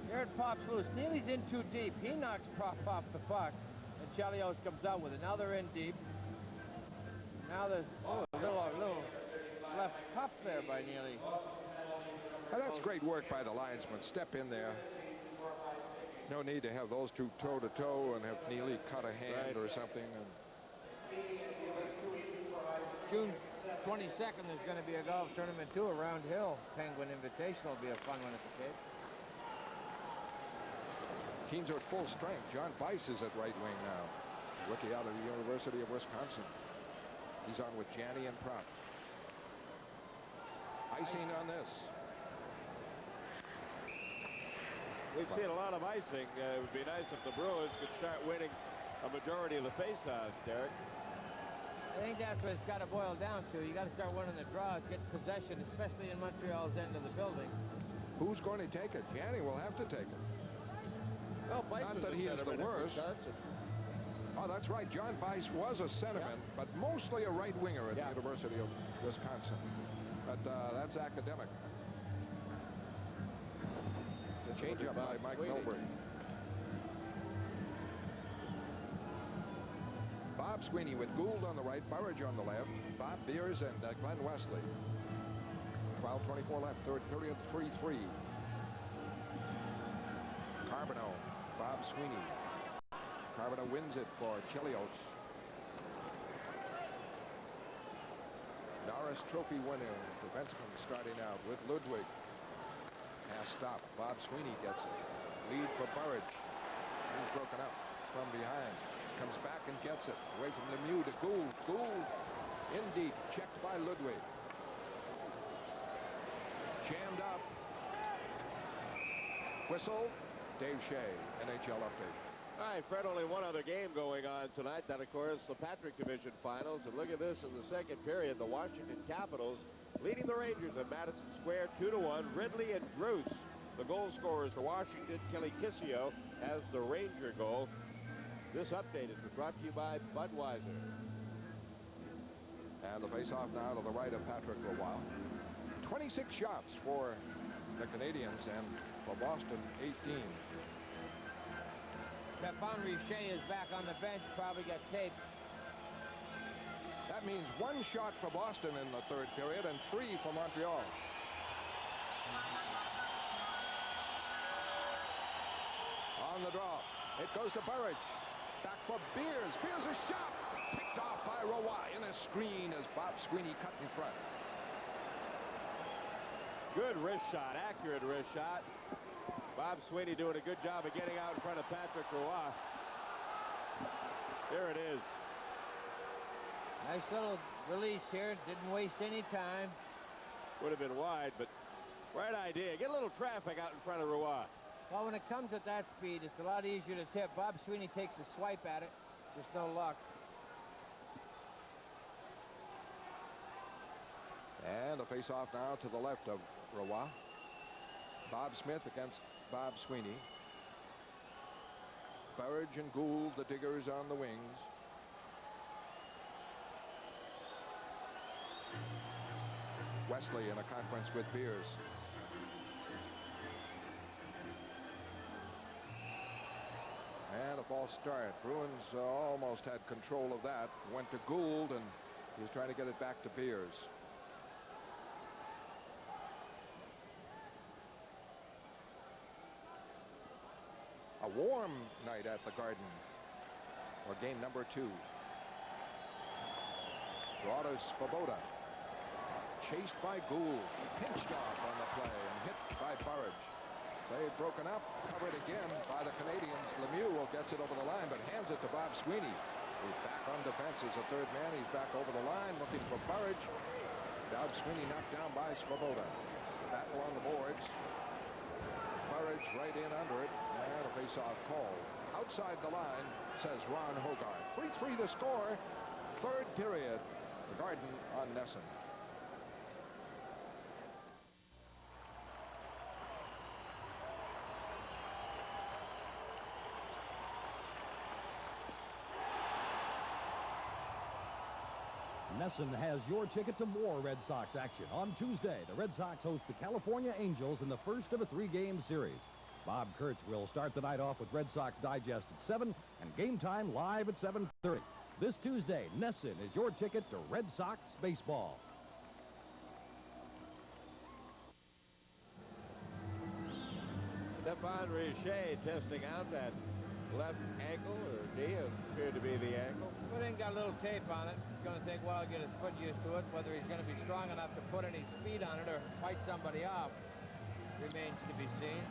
Here it pops loose. Neely's in too deep. He knocks Prop off the puck, and Chelios comes out with it. Now they're in deep. Now there's a little left cuff there by Neely. And that's great work by the linesman. Step in there. No need to have those two toe-to-toe and have Neely cut a hand or something. And June 22nd, there's going to be a golf tournament too around Hill. Penguin Invitational will be a fun one at the Cape. Teams are at full strength. John Bice is at right wing now. Rookie out of the University of Wisconsin. He's on with Janney and Prop. Icing on this. We've seen a lot of icing. It would be nice if the Bruins could start winning a majority of the faceoffs, Derek. I think that's what it's got to boil down to. You got to start winning the draws, get possession, especially in Montreal's end of the building. Who's going to take it? Janney will have to take it. Well, Bice Not was that a he is the centerman in worst. Wisconsin. Oh, that's right. John Bice was a centerman, but mostly a right winger at the University of Wisconsin. But that's academic. The change-up by Mike Milbury. Bob Sweeney with Gould on the right, Burridge on the left, Bob Beers and Glenn Wesley. 12:24 left, third period, 3-3. Carbonneau, Bob Sweeney. Carbonneau wins it for Chelios. Norris Trophy winner, defenseman starting out with Ludwig. Pass stop. Bob Sweeney gets it. Lead for Burridge. He's broken up from behind. Comes back and gets it. Away from Lemieux to Gould. Gould in deep. Checked by Ludwig. Jammed up. Whistle. Dave Shea, NHL update. All right, Fred, only one other game going on tonight. That, of course, the Patrick Division Finals. And look at this in the second period. The Washington Capitals leading the Rangers at Madison Square 2-1. Ridley and Druce, the goal scorers for Washington. Kelly Kissio has the Ranger goal. This update has been brought to you by Budweiser. And the face-off now to the right of Patrick Roy. 26 shots for the Canadians, and for Boston, 18. Stephane Richer is back on the bench, probably got taped. That means 1 shot for Boston in the third period and 3 for Montreal. On the draw. It goes to Burridge. Back for Beers. Beers a shot. Picked off by Roy in a screen as Bob Sweeney cut in front. Good wrist shot, accurate wrist shot. Bob Sweeney doing a good job of getting out in front of Patrick Roy. There it is. Nice little release here. Didn't waste any time. Would have been wide, but right idea. Get a little traffic out in front of Roy. Well, when it comes at that speed, it's a lot easier to tip. Bob Sweeney takes a swipe at it. Just no luck. And a face-off now to the left of Roy. Bob Smith against Bob Sweeney. Burridge and Gould, the diggers on the wings. Wesley in a conference with Beers. And a false start. Bruins almost had control of that. Went to Gould, and he was trying to get it back to Beers. A warm night at the Garden, or game number 2. Broader Svoboda, chased by Gould, pinched off on the play and hit by Burridge. They've broken up, covered again by the Canadians. Lemieux will gets it over the line, but hands it to Bob Sweeney. He's back on defense as a third man. He's back over the line looking for Burridge. Dowd Sweeney knocked down by Svoboda. Battle on the boards. Burridge right in under it. And a face-off call. Outside the line, says Ron Hogarth. 3-3 the score. Third period. The Garden on NESN. NESN has your ticket to more Red Sox action. On Tuesday, the Red Sox host the California Angels in the first of a 3-game series. Bob Kurtz will start the night off with Red Sox Digest at 7 and Game Time live at 7:30. This Tuesday, NESN is your ticket to Red Sox baseball. Stefan Richer testing out that left ankle, or knee, it appeared to be the ankle. Put in, got a little tape on it. It's going to take a while to get his foot used to it. Whether he's going to be strong enough to put any speed on it or fight somebody off remains to be seen.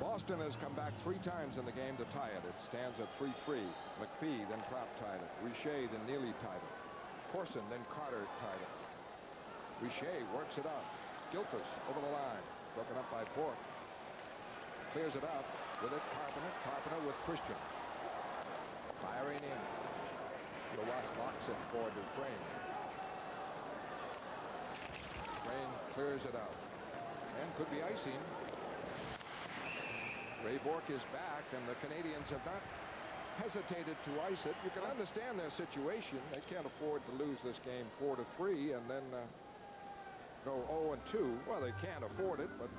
Boston has come back 3 times in the game to tie it. It stands at 3-3. McPhee then Propp tied it. Richer then Neely tied it. Corson then Carter tied it. Richer works it up. Gilchrist over the line. Broken up by Bork. Clears it out. With it, Carpenter. Carpenter with Christian. Firing in. The Watt blocks it for Dufresne. Dufresne clears it out. And could be icing. Ray Bork is back, and the Canadians have not hesitated to ice it. You can understand their situation. They can't afford to lose this game 4-3 and then go 0-2. Well, they can't afford it, but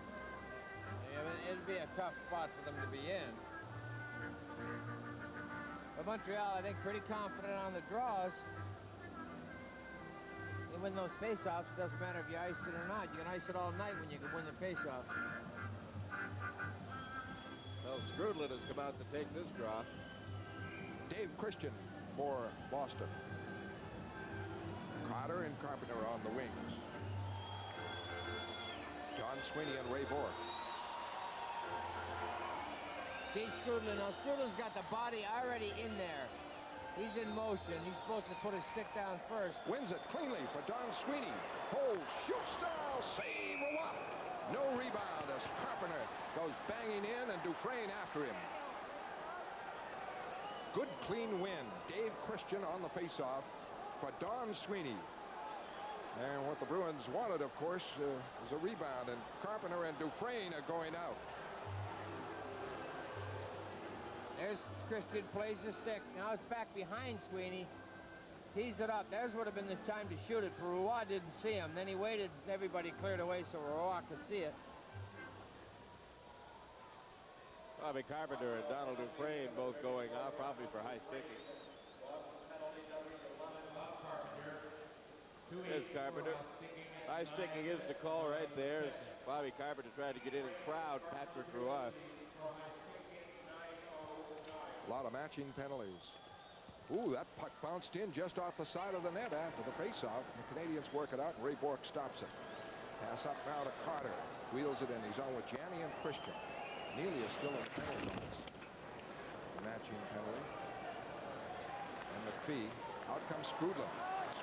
Yeah, it'd be a tough spot for them to be in. But Montreal, I think, pretty confident on the draws. They win those face-offs. It doesn't matter if you ice it or not. You can ice it all night when you can win the face-offs. Well, Skrudlin has come out to take this draw. Dave Christian for Boston. Carter and Carpenter on the wings. John Sweeney and Ray Bork. See Skrudlin. Now, Skrudlin's got the body already in there. He's in motion. He's supposed to put his stick down first. Wins it cleanly for Don Sweeney. Holds, shoot style, save, Roy. No rebound as Carpenter goes banging in and Dufresne after him. Good clean win. Dave Christian on the faceoff for Don Sweeney. And what the Bruins wanted, of course, is a rebound, and Carpenter and Dufresne are going out. There's Christian, plays the stick. Now it's back behind Sweeney. Tees it up. There's would have been the time to shoot it, but Roy didn't see him. Then he waited, everybody cleared away so Roy could see it. Bobby Carpenter and Donald Dufresne both going off, probably for high sticking. There's Carpenter. High sticking is the call right there. Bobby Carpenter tried to get in and crowd Patrick Roy. A lot of matching penalties. Ooh, that puck bounced in just off the side of the net after the faceoff. The Canadians work it out, and Ray Bork stops it. Pass up now to Carter. Wheels it in. He's on with Janney and Christian. Neely is still in the penalty box. Matching penalty. And McPhee. Out comes Skrudlin.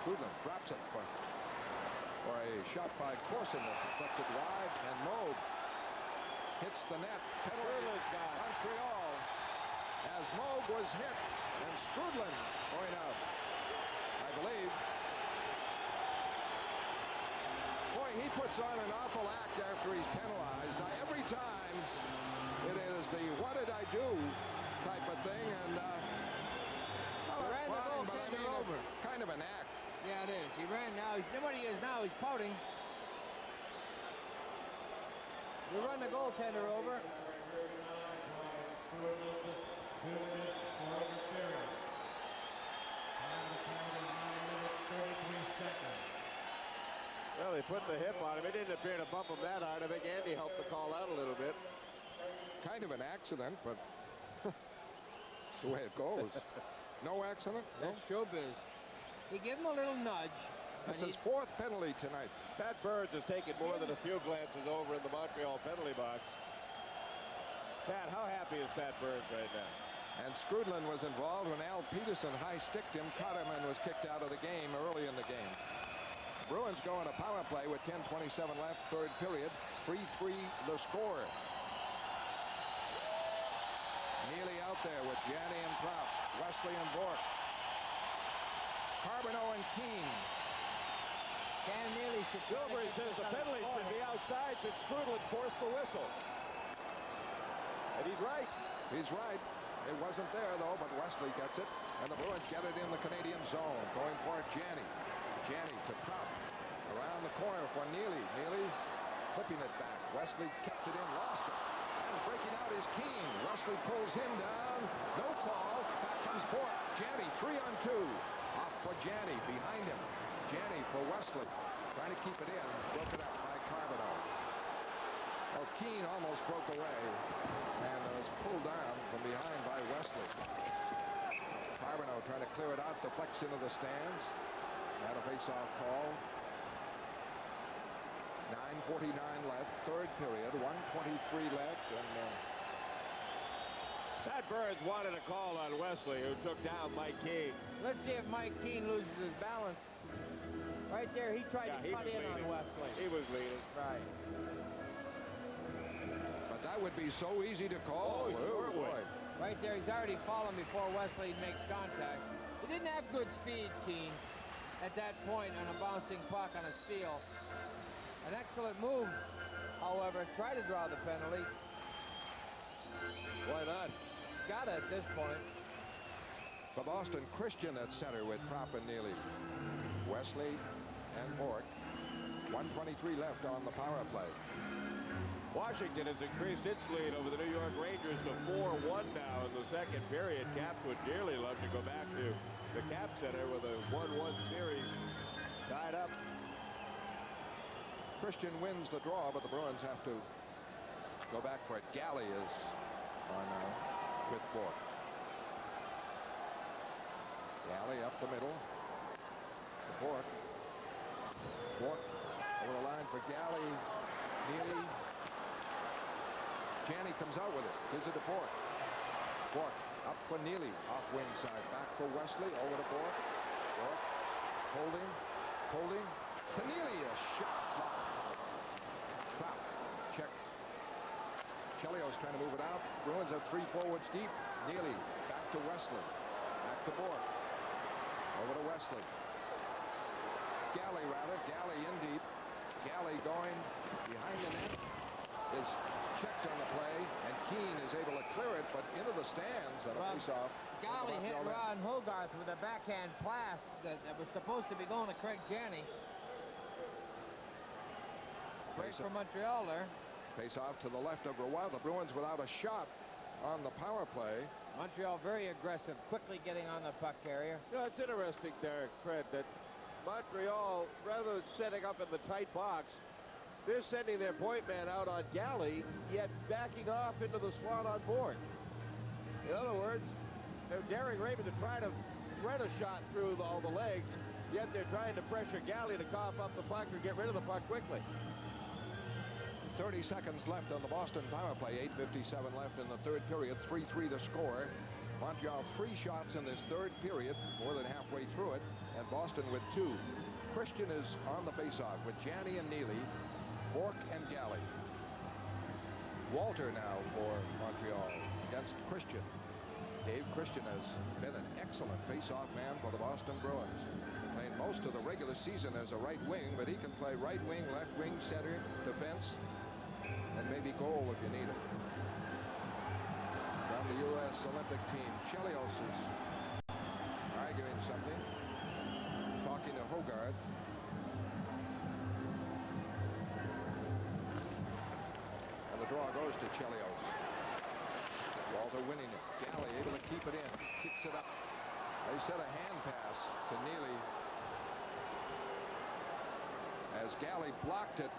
Skrudlin drops it for a shot by Corson that's deflected wide, and Moog hits the net. Penalty Montreal as Moog was hit, and Skrudlin going out, I believe. Boy, he puts on an awful act after he's penalized. Now, every time it is the what did I do type of thing, and well, that's fine, but I mean, over. Kind of an act. Yeah, it is. He ran now. What he is now, he's pouting. You run the goaltender over. 2 minutes for interference. And the count is 9 minutes, 33 seconds. Well, they put the hip on him. It didn't appear to bump him that hard. I think Andy helped the call out a little bit. Kind of an accident, but that's the way it goes. No accident? No? That's showbiz. He gave him a little nudge. That's his 4th penalty tonight. Pat Burns has taken more than a few glances over in the Montreal penalty box. Pat, how happy is Pat Burns right now? And Skrudland was involved when Al Peterson high-sticked him, caught him, and was kicked out of the game early in the game. Bruins go on a power play with 10:27 left, third period. 3-3 the score. Neely out there with Janney and Propp, Wesley and Bork. Carbonneau and Keene. Cam Neely should. Gilbert says the penalty should be outside since Skrudland forced the whistle. And he's right. He's right. It wasn't there, though, but Wesley gets it. And the Bruins get it in the Canadian zone. Going for it, Janney. Janney to Propp. Around the corner for Neely. Neely flipping it back. Wesley kept it in, lost it. And breaking out is Keene. Wesley pulls him down. No call. Back comes Bork. Janney, 3-on-2. Off for Janney. Behind him. Janney for Wesley. Trying to keep it in. Broke it up by Carbonneau. Oh, Keene almost broke away. And was pulled down from behind by Wesley. Carbonneau trying to clear it out. Deflects into the stands. Had a face-off call. 9:49 left, third period, 1:23 left, and Pat Burns wanted a call on Wesley, who took down Mike Keene. Let's see if Mike Keene loses his balance. Right there, he tried to cut in on Wesley. He was leading. Right. but that would be so easy to call. Oh, sure would. Right there, he's already fallen before Wesley makes contact. He didn't have good speed, Keene, at that point on a bouncing puck on a steal. An excellent move, however. Try to draw the penalty. Why not? Got it at this point. For Boston, Christian at center with Propp and Neely. Wesley and Bork. 1:23 left on the power play. Washington has increased its lead over the New York Rangers to 4-1 now in the second period. Caps would dearly love to go back to the Cap Center with a 1-1 series tied up. Christian wins the draw, but the Bruins have to go back for it. Galley is on now with Bork. Galley up the middle. Bork. Bork over the line for Galley. Neely. Janney comes out with it. Gives it to Bork. Bork up for Neely. Off wing side. Back for Wesley. Over to Bork. Bork. Holding. Holding. To Neely. A shot blocked. Propp. Checked. Chelios trying to move it out. Bruins have three forwards deep. Neely. Back to Wesley. Back to Bork. Over to Wesley. Galley, rather. Galley in deep. Galley going behind the net. Is checked on the play, and Keene is able to clear it, but into the stands on a face-off. Galley hit Ron Hogarth with a backhand blast that was supposed to be going to Craig Janney. Break for Montreal there. Face-off to the left of Roy. The Bruins without a shot on the power play. Montreal very aggressive, quickly getting on the puck carrier. You know, it's interesting, Derek, Fred, that Montreal, rather than setting up in the tight box, they're sending their point man out on Galley, yet backing off into the slot on Bork. In other words, they're daring Raymond to try to thread a shot through all the legs, yet they're trying to pressure Galley to cough up the puck or get rid of the puck quickly. 30 seconds left on the Boston power play. 8:57 left in the third period. 3-3 the score. Montreal 3 shots in this third period, more than halfway through it, and Boston with 2. Christian is on the face-off with Janney and Neely, Bork and Galley. Walter now for Montreal against Christian. Dave Christian has been an excellent face-off man for the Boston Bruins. Playing most of the regular season as a right wing, but he can play right wing, left wing, center, defense, and maybe goal if you need it. From the U.S. Olympic team, Chelios is arguing something, talking to Hogarth. And the draw goes to Chelios. Walter winning it. Galley able to keep it in. Kicks it up. They set a hand pass to Neely. As Galley blocked it.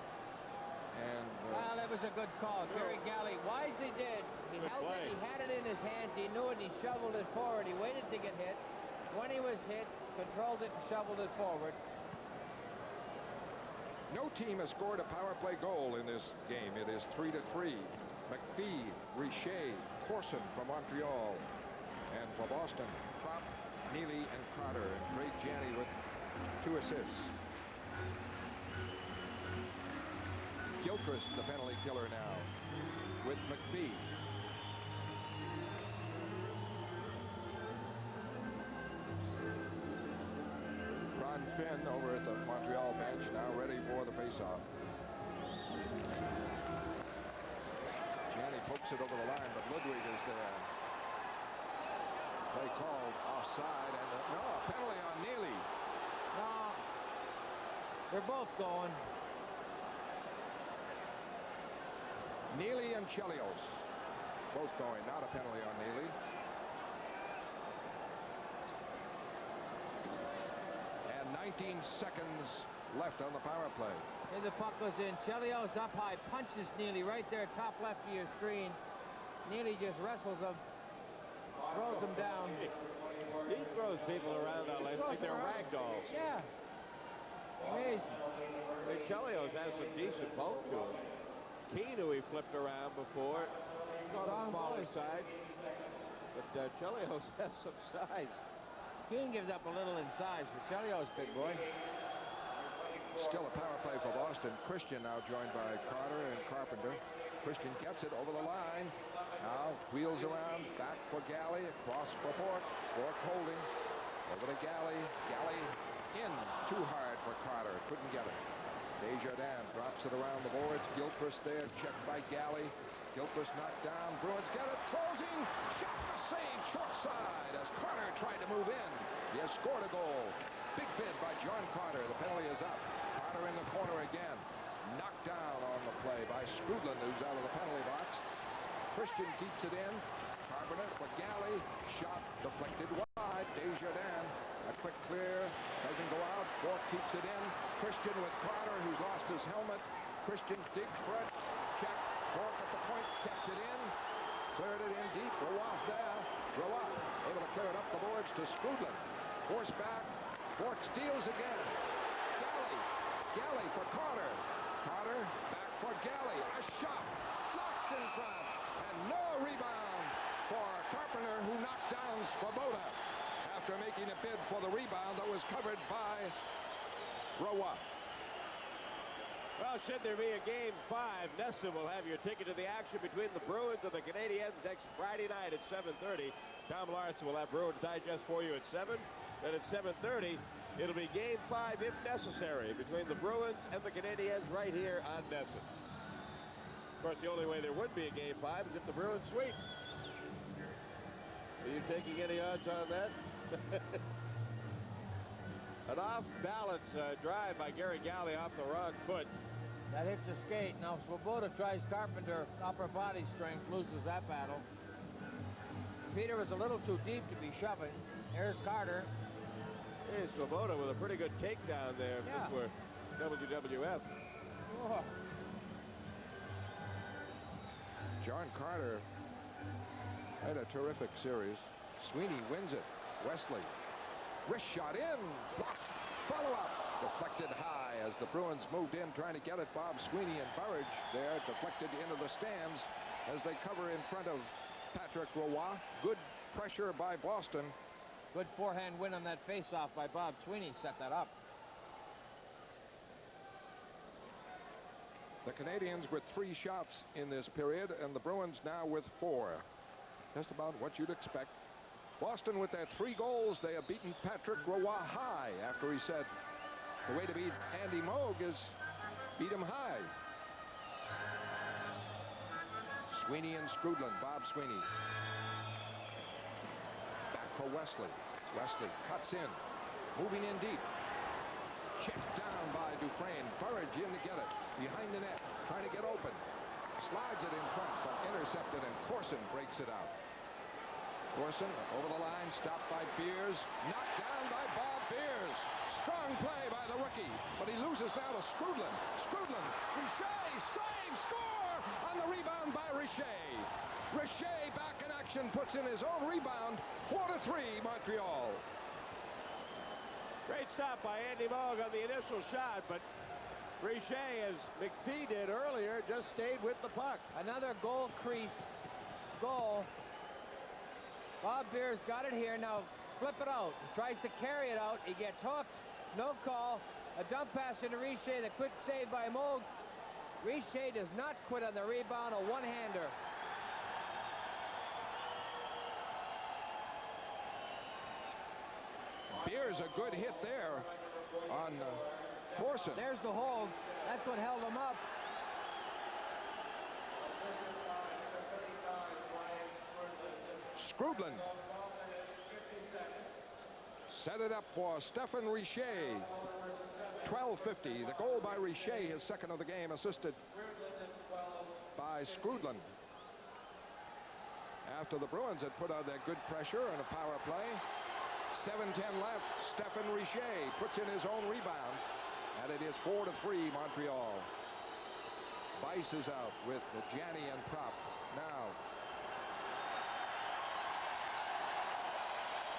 And well, that was a good call. Gary Galley wisely did. He held it. He had it in his hands. He knew it. He shoveled it forward. He waited to get hit. When he was hit, controlled it and shoveled it forward. No team has scored a power play goal in this game. It is 3-3. McPhee, Richer, Corson from Montreal, And for Boston, Propp, Neely, and Carter, and Ray Janney with 2 assists. Gilchrist, the penalty killer now, with McPhee. Ron Finn over at the Montreal bench, now ready for the faceoff. Janney pokes it over the line, but Ludwig is there. Play called offside, and no, a penalty on Neely. No, they're both going. Neely and Chelios both going, not a penalty on Neely. And 19 seconds left on the power play. Here the puck goes in. Chelios up high, punches Neely right there, top left of your screen. Neely just wrestles him, throws him down. He throws people around like they're rag dolls. Yeah. Amazing. Chelios has some decent bulk to him. Keane, who he flipped around before, on the smaller side. But Chelios has some size. Keane gives up a little in size, but Chelios, big boy. Still a power play for Boston. Christian now joined by Carter and Carpenter. Christian gets it over the line. Now wheels around, back for Galley, across for Bork. Bork holding. Over to Galley. Galley in. Too hard for Carter. Couldn't get it. Desjardins drops it around the boards. Gilchrist there, checked by Galley. Gilchrist knocked down. Bruins get it. Closing. Shot to save. Short side as Carter tried to move in. He has scored a goal. Big bid by John Carter. The penalty is up. Carter in the corner again. Knocked down on the play by Skrudland, who's out of the penalty box. Christian keeps it in. Carpenter for Galley. Shot deflected wide. Desjardins. A quick clear. Doesn't go out. Bork keeps it in. Christian with Carter, who's lost his helmet. Christian digs for it. Check. Bork at the point. Kept it in. Cleared it in deep. Roy there. Roy able to clear it up the boards to Skrudland. Force back. Bork steals again. Galley for Carter. Carter back for Galley. A shot. Blocked in front. And no rebound for Carpenter, who knocked down Svoboda after making a bid for the rebound that was covered by Roy. Well, should there be a Game 5, NESN will have your ticket to the action between the Bruins and the Canadiens next Friday night at 7:30. Tom Larson will have Bruins Digest for you at 7. Then at 7:30, it'll be Game 5, if necessary, between the Bruins and the Canadiens right here on NESN. Of course, the only way there would be a Game 5 is if the Bruins sweep. Are you taking any odds on that? An off-balance drive by Gary Galley off the wrong foot. That hits a skate. Now Svoboda tries Carpenter, upper body strength, loses that battle. Peter was a little too deep to be shoving. Here's Carter. Here's Svoboda with a pretty good takedown there if Yeah. this were WWF. Oh. John Carter had a terrific series. Sweeney wins it. Wesley. Wrist shot in. Blocked. Follow-up. Deflected high as the Bruins moved in trying to get it. Bob Sweeney and Burridge there deflected into the stands as they cover in front of Patrick Roy. Good pressure by Boston. Good forehand win on that faceoff by Bob Sweeney. Set that up. The Canadiens with 3 shots in this period, and the Bruins now with 4. Just about what you'd expect. Boston with their 3 goals. They have beaten Patrick Roy high after he said the way to beat Andy Moog is beat him high. Sweeney and Skrudland. Bob Sweeney. Back for Wesley. Wesley cuts in. Moving in deep. Checked down by Dufresne. Burridge in to get it. Behind the net. Trying to get open. Slides it in front, but intercepted, and Corson breaks it out. Corson over the line, stopped by Beers. Knocked down by Bob Beers. Strong play by the rookie, but he loses now to Skrudland. Skrudland. Richer save, score on the rebound by Richer. Richer back in action, puts in his own rebound. 4-3 Montreal. Great stop by Andy Moog on the initial shot, but Richer, as McPhee did earlier, just stayed with the puck. Another goal crease goal Bob Beers got it here. Now flip it out. He tries to carry it out. He gets hooked. No call. A dump pass into Richer. The quick save by Moog. Richer does not quit on the rebound. A one-hander. Beers a good hit there on Corson. There's the hold. That's what held him up. Scrudlin set it up for Stephen Richer. 12:50. The goal by Richer, his second of the game, assisted by Scrudlin. After the Bruins had put on their good pressure and a power play. 7:10 left. Stephen Richer puts in his own rebound, and it is 4-3 Montreal. Bice is out with Janney and Prop. Now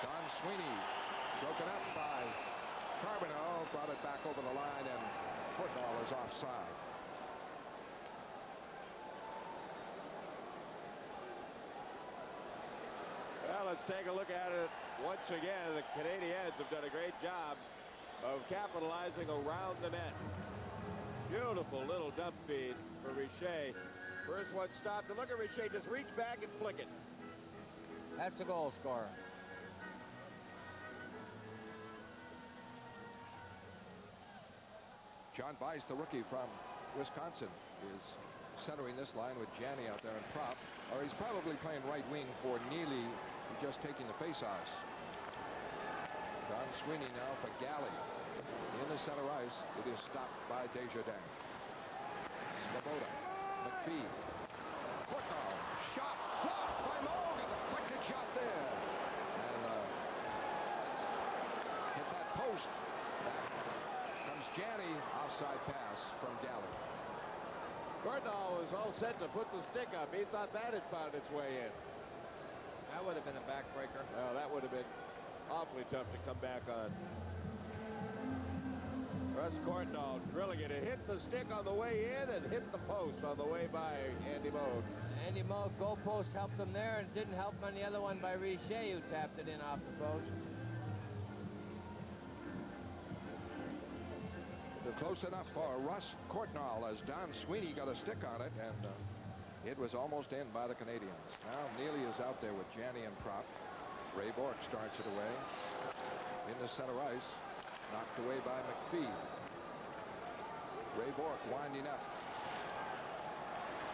Don Sweeney broken up by Carbonell, brought it back over the line, and Courtnall is offside. Well, let's take a look at it once again. The Canadiens have done a great job of capitalizing around the net. Beautiful little dump feed for Richer. First one stopped, and look at Richer just reach back and flick it. That's a goal scorer. John Bice, the rookie from Wisconsin, is centering this line with Janney out there and Prop. Or he's probably playing right wing for Neely, just taking the face-offs. Don Sweeney now for Galley. In the center ice, it is stopped by Desjardins. Svoboda, McPhee. Courtnall, shot, blocked by Moog, a deflected shot there. And hit that post. Back comes Janney, offside pass from Galley. Courtnall was all set to put the stick up. He thought that had found its way in. That would have been a backbreaker. Well, that would have been awfully tough to come back on. Russ Courtnall drilling it. It hit the stick on the way in and hit the post on the way by Andy Moog. Andy Moog, goal post helped him there, and didn't help on the other one by Richer, who tapped it in off the post. Close enough for Russ Courtnall as Don Sweeney got a stick on it, and it was almost in by the Canadiens. Now Neely is out there with Janney and Prop. Ray Bourque starts it away in the center ice, knocked away by McPhee. Ray Bourque winding up.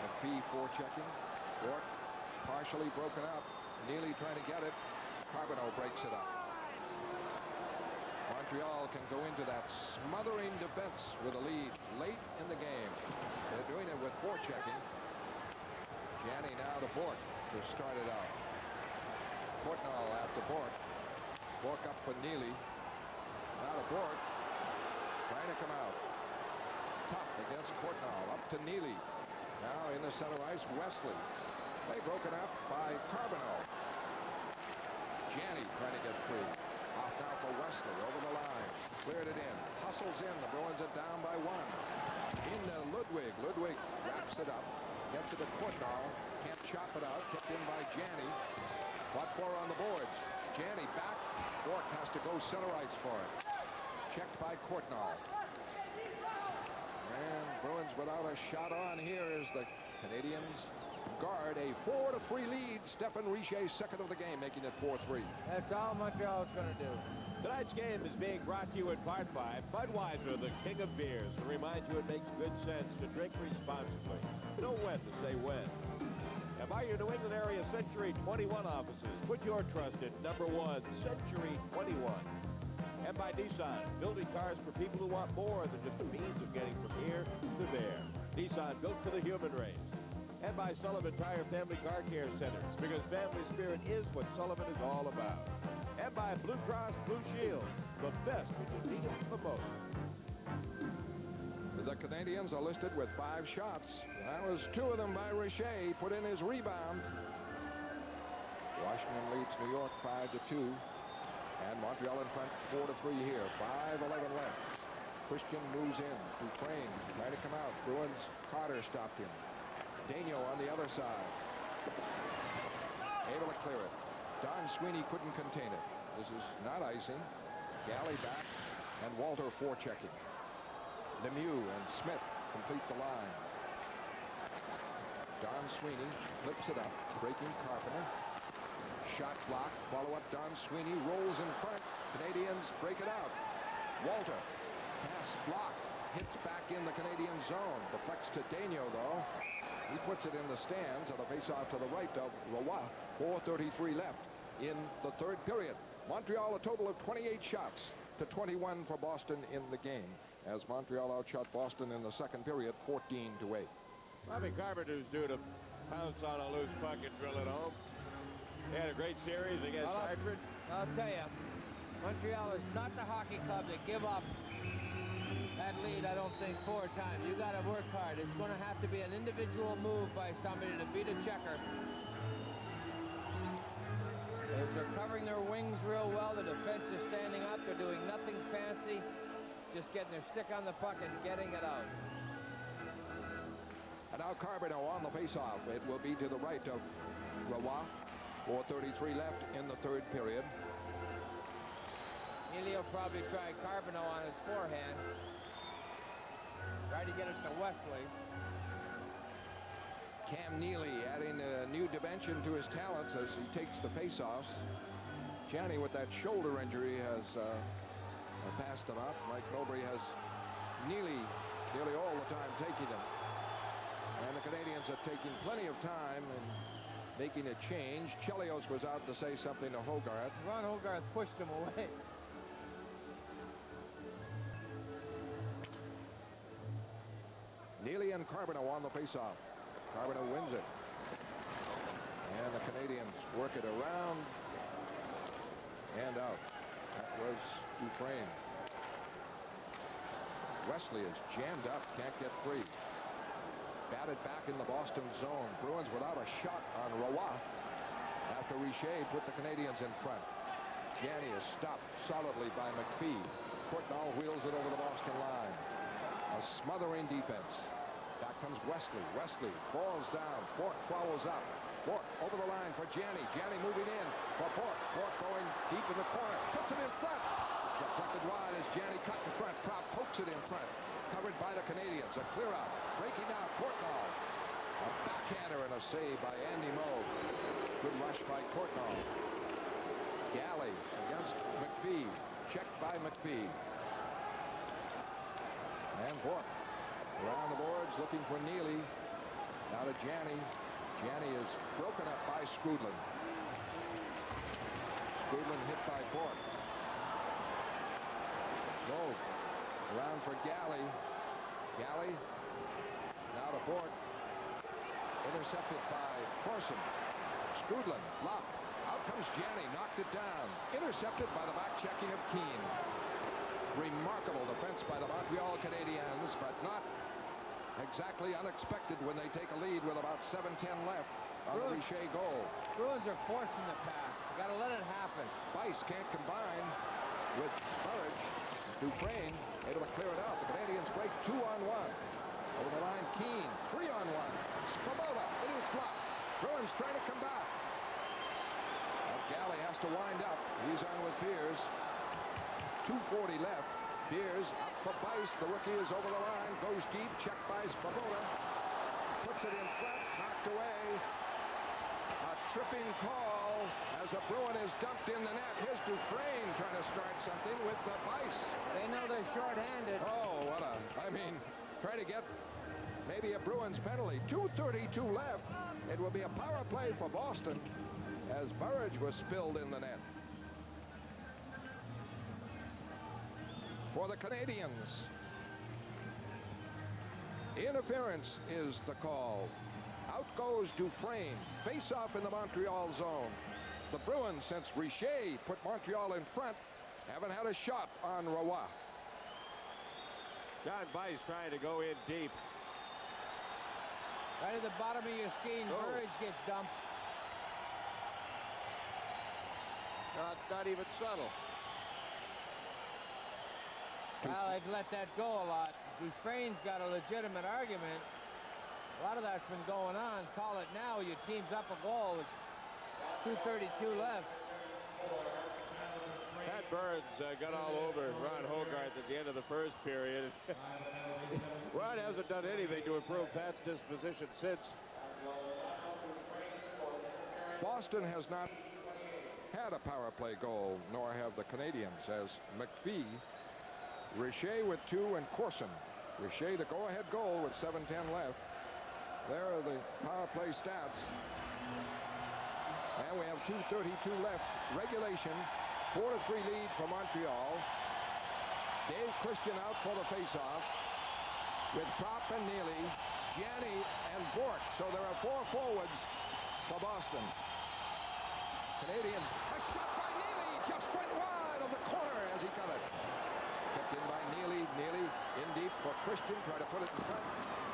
McPhee forechecking. Bourque partially broken up. Neely trying to get it. Carbonell breaks it up. Montreal can go into that smothering defense with a lead late in the game. They're doing it with forechecking. Janney now to Bourque to start it out. Courtnall after Bourque. Bourque up for Neely. Now to Bourque. Trying to come out. Tough against Courtnall. Up to Neely. Now in the center ice, Wesley. Play broken up by Carbonell. Janney trying to get free. Off now for Wesley, over the line. Cleared it in. Hustles in. The Bruins are down by one. Into Ludwig. Ludwig wraps it up. Gets it to Courtnall. Can't chop it out. Kept in by Janney. What for on the boards? Janney back. Bourque has to go center ice for it. Checked by Courtnall. And Bruins without a shot on here as the Canadiens guard a 4-3 lead. Stephen Richer, second of the game, making it 4-3. That's all Montreal's going to do. Tonight's game is being brought to you in part by Budweiser, the king of beers. To remind you it makes good sense to drink responsibly. Know when to say when. And by your New England area Century 21 offices, put your trust in #1 Century 21. And by Nissan, building cars for people who want more than just a means of getting from here to there. Nissan, built for the human race. And by Sullivan Tire Family Car Care Centers, because family spirit is what Sullivan is all about. And by Blue Cross Blue Shield, the best when you need it the most. The Canadiens are listed with 5 shots. That was 2 of them by Richer. Put in his rebound. Washington leads New York 5-2. And Montreal in front 4-3 here. 5:11 left. Christian moves in. Dufresne trying to come out. Bruins. Carter stopped him. Daigneault on the other side. Able to clear it. Don Sweeney couldn't contain it. This is not icing. Galley back, and Walter forechecking. Lemieux and Smith complete the line. Don Sweeney flips it up, breaking Carpenter. Shot block, follow up. Don Sweeney rolls in front. Canadians break it out. Walter, pass block, hits back in the Canadian zone. Deflects to Daigneault, though. He puts it in the stands at a face-off to the right of Roy. 4:33 left in the third period. Montreal a total of 28 shots to 21 for Boston in the game, as Montreal outshot Boston in the second period 14-8. Bobby Carpenter's due to pounce on a loose puck and drill it home. He had a great series against Hartford. I'll tell you, Montreal is not the hockey club that give up that lead, I don't think, 4 times. You got to work hard. It's going to have to be an individual move by somebody to beat a checker. As they're covering their wings real well, the defense is standing up. They're doing nothing fancy, just getting their stick on the puck and getting it out. And now Carbonneau on the faceoff. It will be to the right of Roy. 4:33 left in the third period. Neely will probably try Carbonneau on his forehand. Try to get it to Wesley. Cam Neely adding a new dimension to his talents as he takes the faceoffs. Gianni with that shoulder injury has passed them up. Mike Mowbray has Neely nearly all the time taking them. And the Canadians are taking plenty of time and making a change. Chelios was out to say something to Hogarth. Ron Hogarth pushed him away. Neely and Carbonneau on the faceoff. Carbonneau wins it. And the Canadians work it around and out. That was Dufresne. Wesley is jammed up, can't get free. Batted back in the Boston zone. Bruins without a shot on Roy after Richer put the Canadians in front. Gianni is stopped solidly by McPhee. Courtnall wheels it over the Boston line. A smothering defense. Back comes Wesley. Wesley falls down. Fort follows up. Fort over the line for Gianni. Gianni moving in for Fort. Fort going deep in the corner. Puts it in front. Deflected wide as Gianni cut in front. Prop pokes it in front. Covered by the Canadians. A clear out. Breaking out Courtnall. A backhander and a save by Andy Moe. Good rush by Courtnall. Galley against McPhee. Checked by McPhee. And Fort around the boards looking for Neely. Now to Gianni. Gianni is broken up by Skrudland. Skrudland hit by Fort. Move around for Galley. Galley now to Fort. Intercepted by Corson. Skrudland locked. Out comes Gianni. Knocked it down. Intercepted by the back checking of Keane. Remarkable defense by the Montreal Canadiens, but not exactly unexpected when they take a lead with about 7:10 left on the Richer goal. Bruins are forcing the pass. You got to let it happen. Bice can't combine with Burridge. Dufresne able to clear it out. The Canadians break 2-on-1. Over the line, Keane. 3-on-1. Svoboda. It is blocked. Bruins trying to come back. Galley has to wind up. He's on with Pierce. 2:40 left. Beers up for Bice. The rookie is over the line. Goes deep. Checked by Svoboda. Puts it in front. Knocked away. A tripping call as a Bruin is dumped in the net. Here's Dufresne trying to start something with the Bice. They know they're short-handed. Oh, try to get maybe a Bruins penalty. 2:32 left. It will be a power play for Boston as Burridge was spilled in the net. For the Canadians, interference is the call. Out goes Dufresne. Face-off in the Montreal zone. The Bruins, since Richer put Montreal in front, haven't had a shot on Roy. John Bice trying to go in deep. Right at the bottom of your screen, Burridge gets dumped. Not even subtle. Well, they've let that go a lot. Dufresne's got a legitimate argument. A lot of that's been going on. Call it now. Your team's up a goal. 2:32 left. Pat Burns got all over Ron Hogarth at the end of the first period. Ron hasn't done anything to improve Pat's disposition since. Boston has not had a power play goal, nor have the Canadians, as McPhee, Richer with 2, and Corson. Richer the go-ahead goal with 7:10 left. There are the power play stats. And we have 2:32 left. Regulation, 4-3 lead for Montreal. Dave Christian out for the faceoff with Prop and Neely, Janney, and Bork. So there are 4 forwards for Boston. Canadians, a shot by Neely, just went wide of the corner as he got it. Kept in by Neely. Neely in deep for Christian, try to put it in front.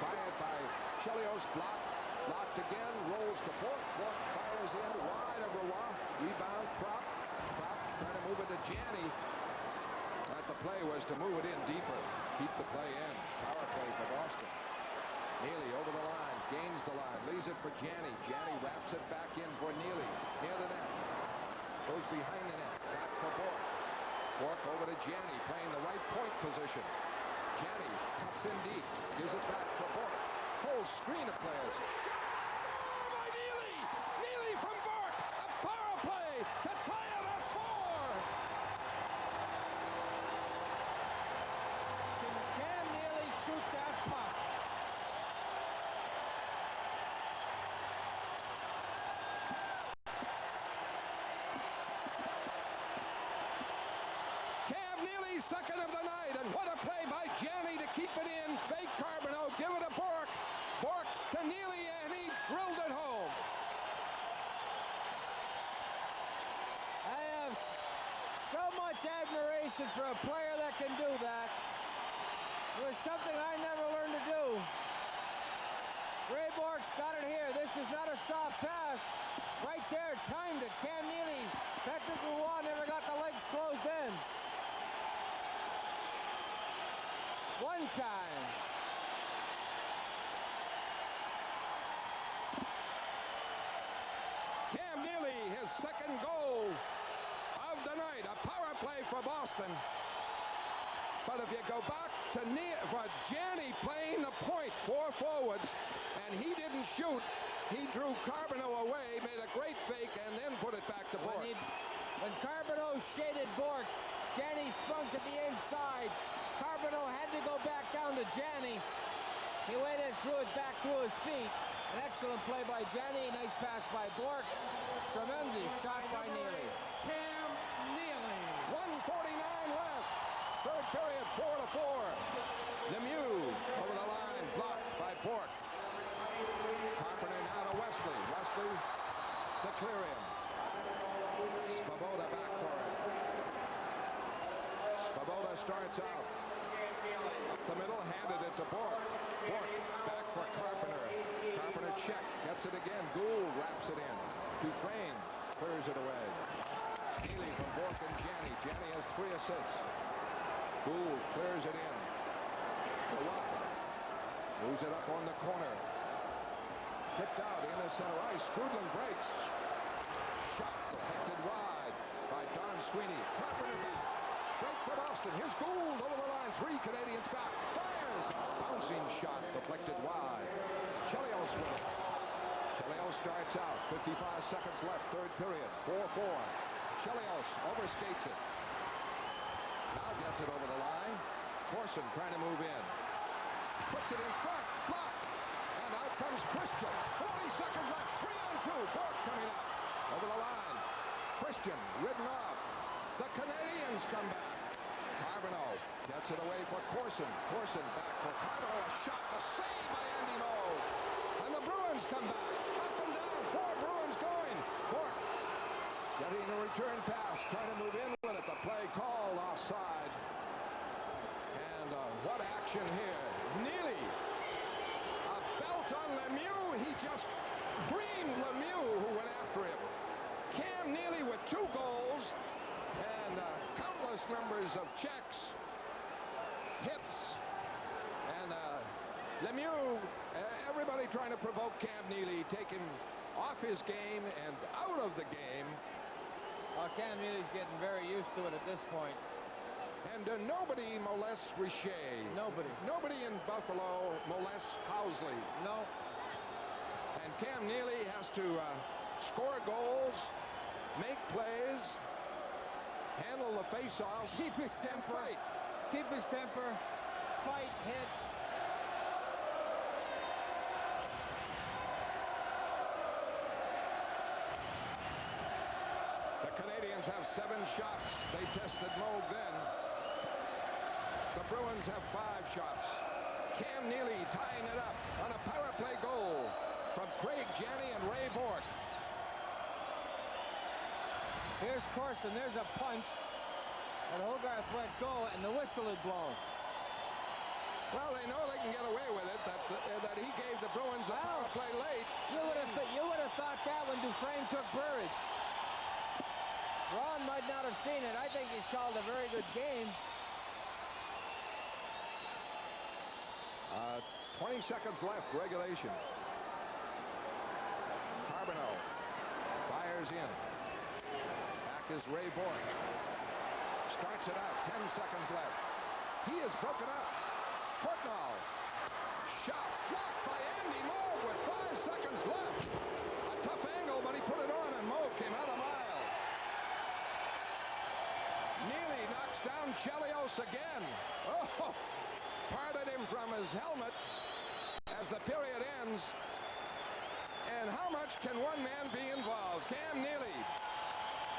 Fired by Chelios, blocked again, rolls to Bork. Bork fires in wide of Roy. Rebound, Prop trying to move it to Janney. But the play was to move it in deeper, keep the play in. Power play for Boston. Neely over the line, gains the line, leaves it for Janney. Janney wraps it back in for Neely, near the net. Goes behind the net, back for Bork. Bork over to Janney, playing the right point position. Janney cuts in deep, gives it back for Bork. Whole screen of players. Shot by Neely! Neely from Bork! A power play to tie it at 4! Can Neely shoot that puck? Second of the night, and what a play by Janney to keep it in. Fake Carbonneau, give it to Bork. Bork to Neely, and he drilled it home. I have so much admiration for a player that can do that. It was something I never learned to do. Ray Bork's got it here. This is not a soft pass. Right there, timed it. Cam Neely, Patrick Roy never got the legs closed in. One time. Cam Neely, his second goal of the night. A power play for Boston. But if you go back to for Janney playing the point, 4 forwards, and he didn't shoot. He drew Carbonneau away, made a great fake, and then put it back to Bork. When Carbonneau shaded Bork, Janney sprung to the inside. Carbonneau had to go back down to Janney. He waited and threw it back to his feet. An excellent play by Janney. Nice pass by Bork. Tremendous shot by Neely. Cam Neely. 1:49 left. Third period, 4-4. Lemieux over the line, blocked by Bork. Carpenter now to Wesley. Wesley to clear him. Svoboda back for it. Svoboda starts out. Up the middle, handed it to Bork. Bork back for Carpenter. Carpenter check, gets it again. Gould wraps it in. Dufresne clears it away. Neely from Bork and Janney. Janney has 3 assists. Gould clears it in. Moves it up on the corner. Tipped out in the center ice. Skrudland breaks. Shot deflected wide by Don Sweeney. Carpenter back. Break for Boston. Here's Gould over the line. 3 Canadians back. Fires. Bouncing shot deflected wide. Chelios with it. Chelios starts out. 55 seconds left. Third period. 4-4. Chelios overskates it. Now gets it over the line. Corson trying to move in. Puts it in front. Blocked. And out comes Christian. 40 seconds left. 3-on-2. Bork coming up. Over the line. Christian ridden off. The Canadians come back. Carbonneau gets it away for Corson. Corson back for Carbonneau. A shot. A save by Andy Moe. And the Bruins come back. Up and down. 4 Bruins going. Bork getting a return pass. Trying to move in with it. The play called offside. And what action here. Neely. A belt on Lemieux. He just creamed Lemieux, who went after him. Cam Neely with 2 goals and countless numbers of checks, hits, and Lemieux, everybody trying to provoke Cam Neely, taking off his game and out of the game. Cam Neely's getting very used to it at this point. And nobody molests Richer. Nobody. Nobody in Buffalo molests Housley. No. And Cam Neely has to score goals, make plays, handle the face-offs, Keep his temper. fight. Keep his temper. Fight, hit. The Canadians have 7 shots. They tested Moog then. The Bruins have 5 shots. Cam Neely tying it up on a power play goal from Craig Janney and Ray Bourque. Here's Corson. There's a punch. And Hogarth let go, and the whistle had blown. Well, they know they can get away with it, that he gave the Bruins a power play late. You would have thought that when Dufresne took Burridge. Ron might not have seen it. I think he's called a very good game. 20 seconds left, regulation. Carbonneau fires in. Back is Ray Bourque. Starts it out, 10 seconds left. He is broken up. Portnoy. Shot blocked by Andy Moog with 5 seconds left. A tough angle, but he put it on, and Moog came out a mile. Neely knocks down Chelios again. Oh, parted him from his helmet as the period ends. And how much can one man be involved? Cam Neely.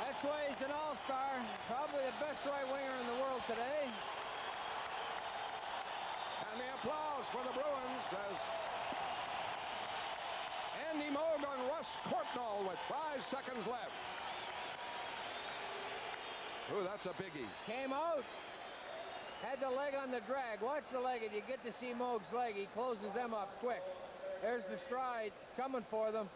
That's why he's an all-star. Probably the best right winger in the world today. And the applause for the Bruins as Andy Moog on Russ Courtnall with 5 seconds left. Ooh, that's a biggie. Came out. Had the leg on the drag. Watch the leg, and you get to see Moog's leg. He closes them up quick. There's the stride. It's coming for them.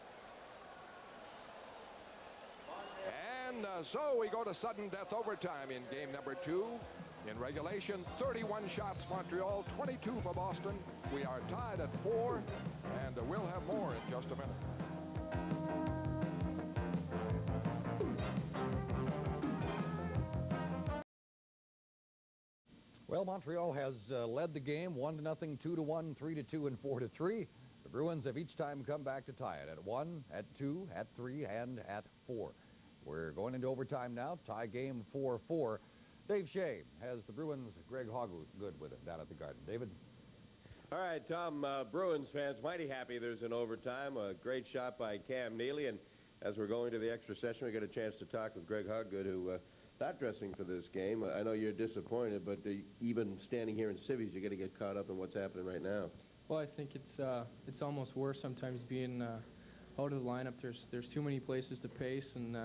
And so we go to sudden death overtime in game number 2. In regulation, 31 shots Montreal, 22 for Boston. We are tied at 4, and we'll have more in just a minute. Well, Montreal has led the game 1-0, 2-1, 3-2, and 4-3. The Bruins have each time come back to tie it at 1, at 2, at 3, and at 4. We're going into overtime now. Tie game 4-4. Dave Shea has the Bruins' Greg Hoggood with him down at the Garden. David? All right, Tom, Bruins fans mighty happy there's an overtime. A great shot by Cam Neely. And as we're going to the extra session, we get a chance to talk with Greg Hoggood, who not dressing for this game. I know you're disappointed, but even standing here in civvies, you're going to get caught up in what's happening right now. Well, I think it's almost worse sometimes being out of the lineup. There's too many places to pace and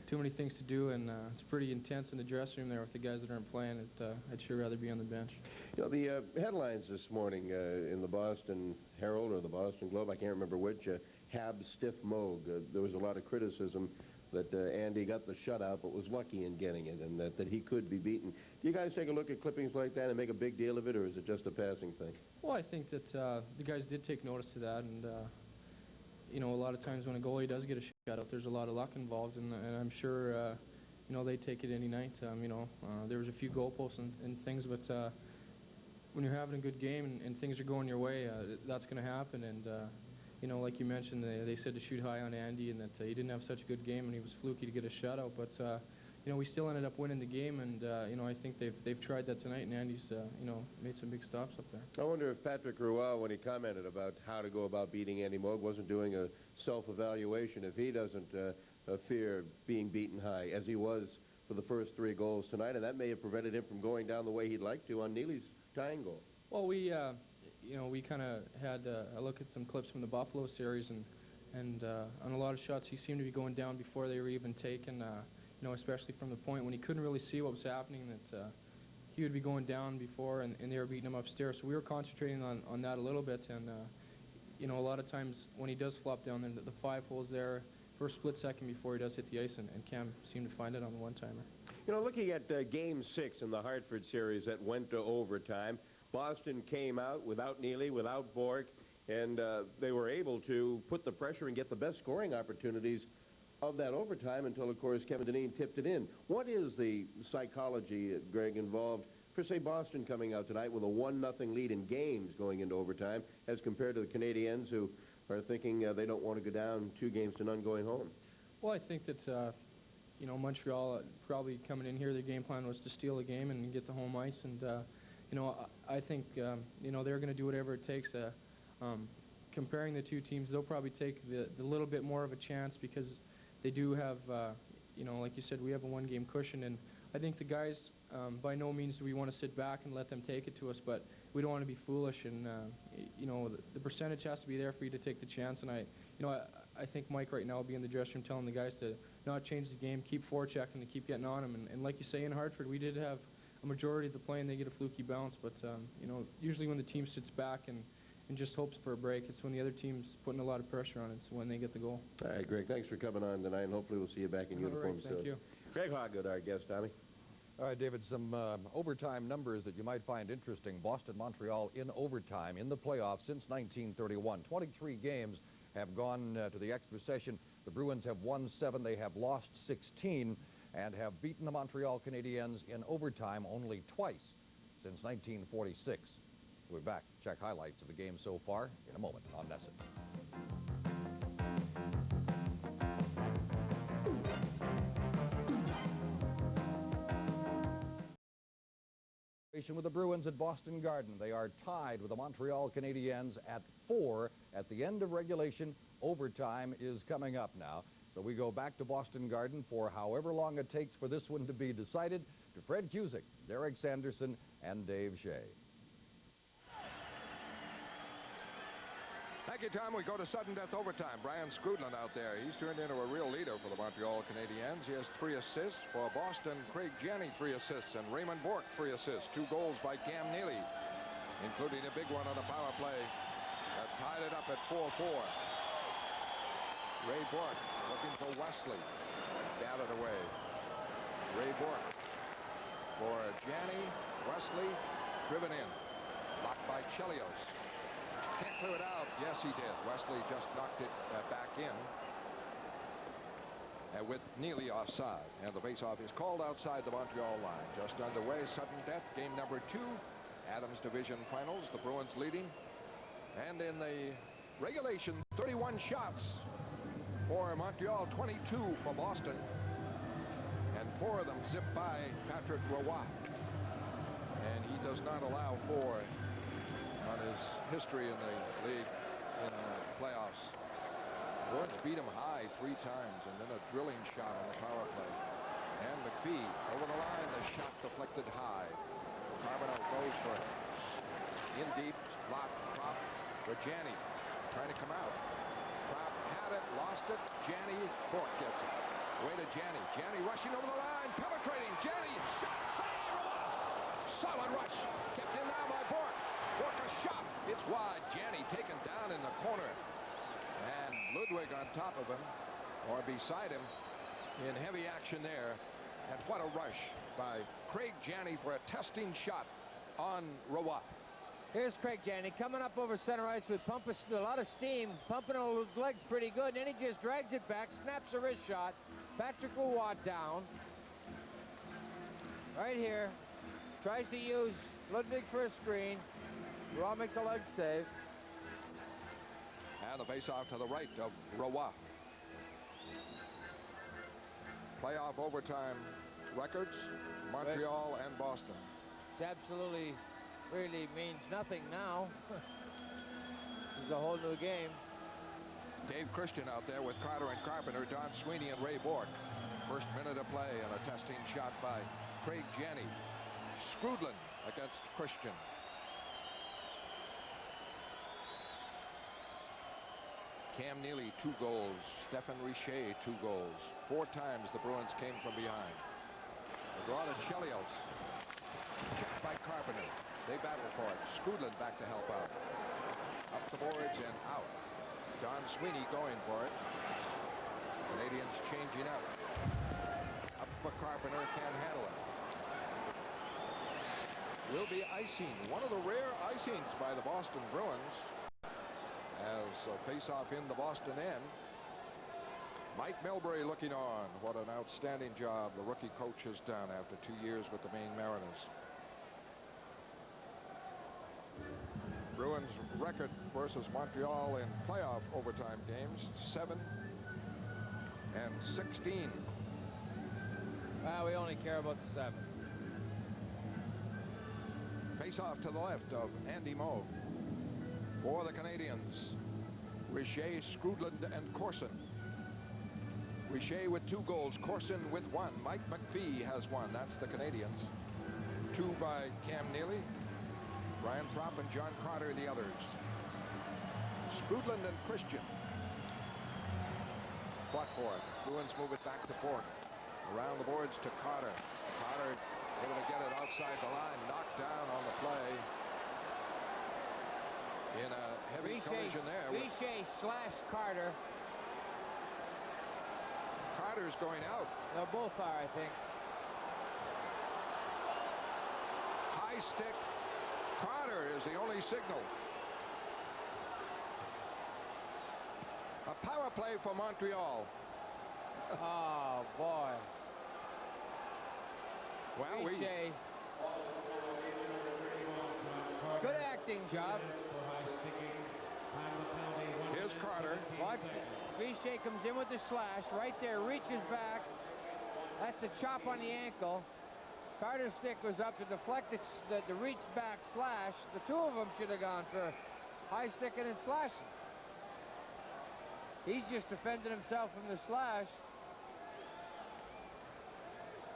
too many things to do, and it's pretty intense in the dressing room there with the guys that aren't playing. I'd sure rather be on the bench. You know, the headlines this morning in the Boston Herald or the Boston Globe, I can't remember which, Hab stiff Moog. There was a lot of criticism that Andy got the shutout but was lucky in getting it, and that he could be beaten. Do you guys take a look at clippings like that and make a big deal of it, or is it just a passing thing? Well, I think that the guys did take notice to that, and you know, a lot of times when a goalie does get a shutout, there's a lot of luck involved, and I'm sure you know, they take it any night. You know, there was a few goalposts and things, but when you're having a good game and things are going your way, that's going to happen. And you know, like you mentioned, they said to shoot high on Andy, and that he didn't have such a good game, and he was fluky to get a shutout. But you know, we still ended up winning the game, and you know, I think they've tried that tonight, and Andy's you know, made some big stops up there. I wonder if Patrick Roy, when he commented about how to go about beating Andy Moog, wasn't doing a self-evaluation. If he doesn't fear being beaten high, as he was for the first 3 goals tonight, and that may have prevented him from going down the way he'd like to on Neely's tying goal. Well, we you know, we kind of had a look at some clips from the Buffalo series, and on a lot of shots he seemed to be going down before they were even taken. You know, especially from the point when he couldn't really see what was happening, that he would be going down before, and they were beating him upstairs. So we were concentrating on that a little bit, and you know, a lot of times when he does flop down there, the 5 holes there for a split second before he does hit the ice, and Cam seemed to find it on the one-timer. You know, looking at Game 6 in the Hartford series that went to overtime, Boston came out without Neely, without Bourque, And they were able to put the pressure and get the best scoring opportunities of that overtime until, of course, Kevin Dineen tipped it in. What is the psychology, Greg, involved for, say, Boston coming out tonight with a 1-0 lead in games going into overtime as compared to the Canadiens, who are thinking they don't want to go down 2-0 going home? Well, I think that, you know, Montreal probably coming in here, their game plan was to steal the game and get the home ice. And, you know, I think, you know, they're going to do whatever it takes. Comparing the two teams, they'll probably take the little bit more of a chance because they do have, you know, like you said, we have a 1-game cushion. And I think the guys, by no means do we want to sit back and let them take it to us, but we don't want to be foolish. And, you know, the percentage has to be there for you to take the chance. And I think Mike right now will be in the dressing room telling the guys to not change the game, keep forechecking, and keep getting on them. And like you say, in Hartford, we did have a majority of the play, and they get a fluky bounce. But, you know, usually when the team sits back and just hopes for a break, it's when the other team's putting a lot of pressure on it. It's when they get the goal. All right, Greg, thanks for coming on tonight, and hopefully we'll see you back in uniform soon. Thank you. Greg Hoggood, our guest, Tommy. All right, David, some overtime numbers that you might find interesting. Boston-Montreal in overtime in the playoffs since 1931. 23 games have gone to the extra session. The Bruins have won 7. They have lost 16 and have beaten the Montreal Canadiens in overtime only twice since 1946. We'll be back to check highlights of the game so far in a moment on NESN. With the Bruins at Boston Garden. They are tied with the Montreal Canadiens at 4 at the end of regulation. Overtime is coming up now. So we go back to Boston Garden for however long it takes for this one to be decided. To Fred Cusick, Derek Sanderson, and Dave Shea. Thank you, Tom. We go to sudden death overtime. Brian Scrudlin out there. He's turned into a real leader for the Montreal Canadiens. He has 3 assists. For Boston, Craig Janney, 3 assists. And Raymond Bourque, 3 assists. 2 goals by Cam Neely, including a big one on the power play that tied it up at 4-4. Ray Bourque looking for Wesley. Gathered away. Ray Bourque for Janney. Wesley driven in. Blocked by Chelios. Can't clear it out. Yes, he did. Wesley just knocked it back in with Neely offside. And the faceoff is called outside the Montreal line. Just underway, sudden death, game number 2. Adams Division Finals, the Bruins leading. And in the regulation, 31 shots for Montreal, 22 for Boston. And 4 of them zipped by Patrick Roy. And he does not allow 4 on his history in the league in playoffs. Bruins beat him high 3 times, and then a drilling shot on the power play. And McPhee over the line, the shot deflected high. Carbonell goes for it. In deep, block, Prop for Janney, trying to come out. Prop had it, lost it. Janney, Bourque gets it. Way to Janney. Janney rushing over the line, penetrating. Janney, shot, save, solid rush. Kept in now by Bourque. Bourque a shot. It's wide. Janney taken down in the corner. And Ludwig on top of him, or beside him, in heavy action there. And what a rush by Craig Janney for a testing shot on Roy. Here's Craig Janney coming up over center ice with a lot of steam, pumping his legs pretty good, and then he just drags it back, snaps a wrist shot. Patrick Roy down. Right here. Tries to use Ludwig for a screen. Roy makes a leg save. And the face-off to the right of Roy. Playoff overtime records, Montreal and Boston. It absolutely really means nothing now. This is a whole new game. Dave Christian out there with Carter and Carpenter, Don Sweeney and Ray Bourque. First minute of play and a testing shot by Craig Janney. Scrudlin against Christian. Cam Neely, 2 goals. Stephen Richer, 2 goals. 4 times the Bruins came from behind. The draw to Chelios. Checked by Carpenter. They battle for it. Scrudlin back to help out. Up the boards and out. Don Sweeney going for it. Canadians changing up. Up for Carpenter. Can't handle it. Will be icing. One of the rare icings by the Boston Bruins. as a face-off in the Boston end. Mike Milbury looking on. What an outstanding job the rookie coach has done after 2 years with the Maine Mariners. Bruins record versus Montreal in playoff overtime games, 7 and 16. Well, we only care about the 7. Face-off to the left of Andy Moog. For the Canadians, Richer, Skrudland, and Corson. Richer with 2 goals, Corson with 1. Mike McPhee has 1. That's the Canadians. 2 by Cam Neely. Brian Propp and John Carter the others. Skrudland and Christian fought for it. Bruins move it back to Bork. Around the boards to Carter. Carter able to get it outside the line. Knocked down on the play. In a heavy collision there. Richer slash Carter. Carter's going out. They both are, I think. High stick. Carter is the only signal. A power play for Montreal. Oh, boy. Well, Richer. Good acting job. Here's Carter. Watch. Richer comes in with the slash. Right there, reaches back. That's a chop on the ankle. Carter's stick was up to deflect the reach back slash. The 2 of them should have gone for high sticking and slashing. He's just defending himself from the slash.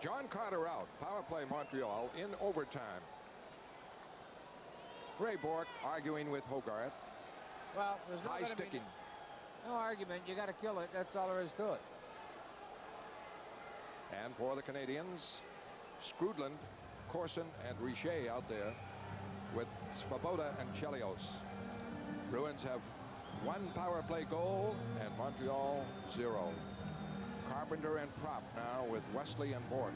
John Carter out. Power play Montreal in overtime. Ray Bork arguing with Hogarth. Well, there's no High sticking. No argument. You got to kill it. That's all there is to it. And for the Canadians, Skrudland, Corson, and Richer out there with Svoboda and Chelios. Bruins have 1 power play goal and Montreal 0. Carpenter and Propp now with Wesley and Bork.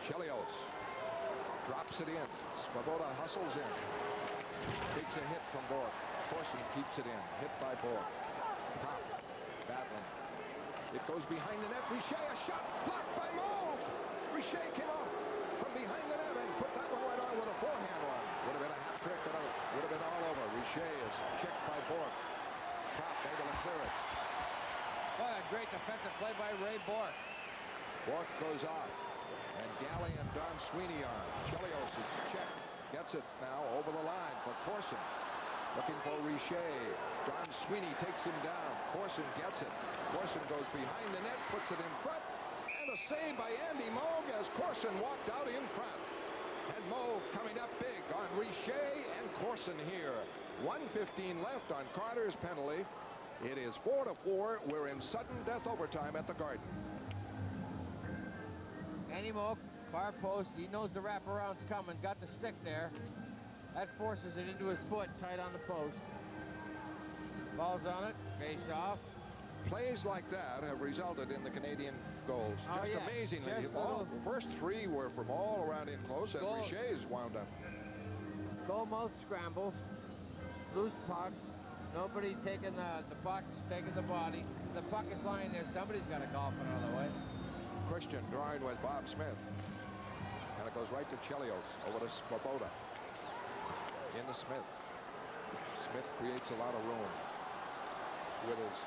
Chelios drops it in. Svoboda hustles in. Takes a hit from Bork. Corson keeps it in. Hit by Bork. Propp battling. It goes behind the net. Richer, a shot blocked by Moog. Richer came off from behind the net and put that one right on with a forehand one. Would have been a hat trick and it would have been all over. Richer is checked by Bork. Propp able to clear it. What a great defensive play by Ray Bork. Bork goes off. And Galley and Don Sweeney on. Chelios is checked. Gets it now over the line for Corson. Looking for Richer. Don Sweeney takes him down. Corson gets it. Corson goes behind the net, puts it in front. And a save by Andy Moog as Corson walked out in front. And Moog coming up big on Richer and Corson here. 1:15 left on Carter's penalty. It is 4-4. We're in sudden death overtime at the Garden. Andy Moog, far post. He knows the wraparound's coming. Got the stick there. That forces it into his foot, tight on the post. Ball's on it. Face off. Plays like that have resulted in the Canadian goals. Oh, Just yeah. amazingly. Just The first 3 were from all around in close, and Goal. Richer's wound up. Goal mouth scrambles. Loose pucks. Nobody taking the puck, taking the body. The puck is lying there. Somebody's got to golf it out of the way. Christian drawing with Bob Smith. And it goes right to Chelios. Over to Svoboda. Into Smith. Smith creates a lot of room with his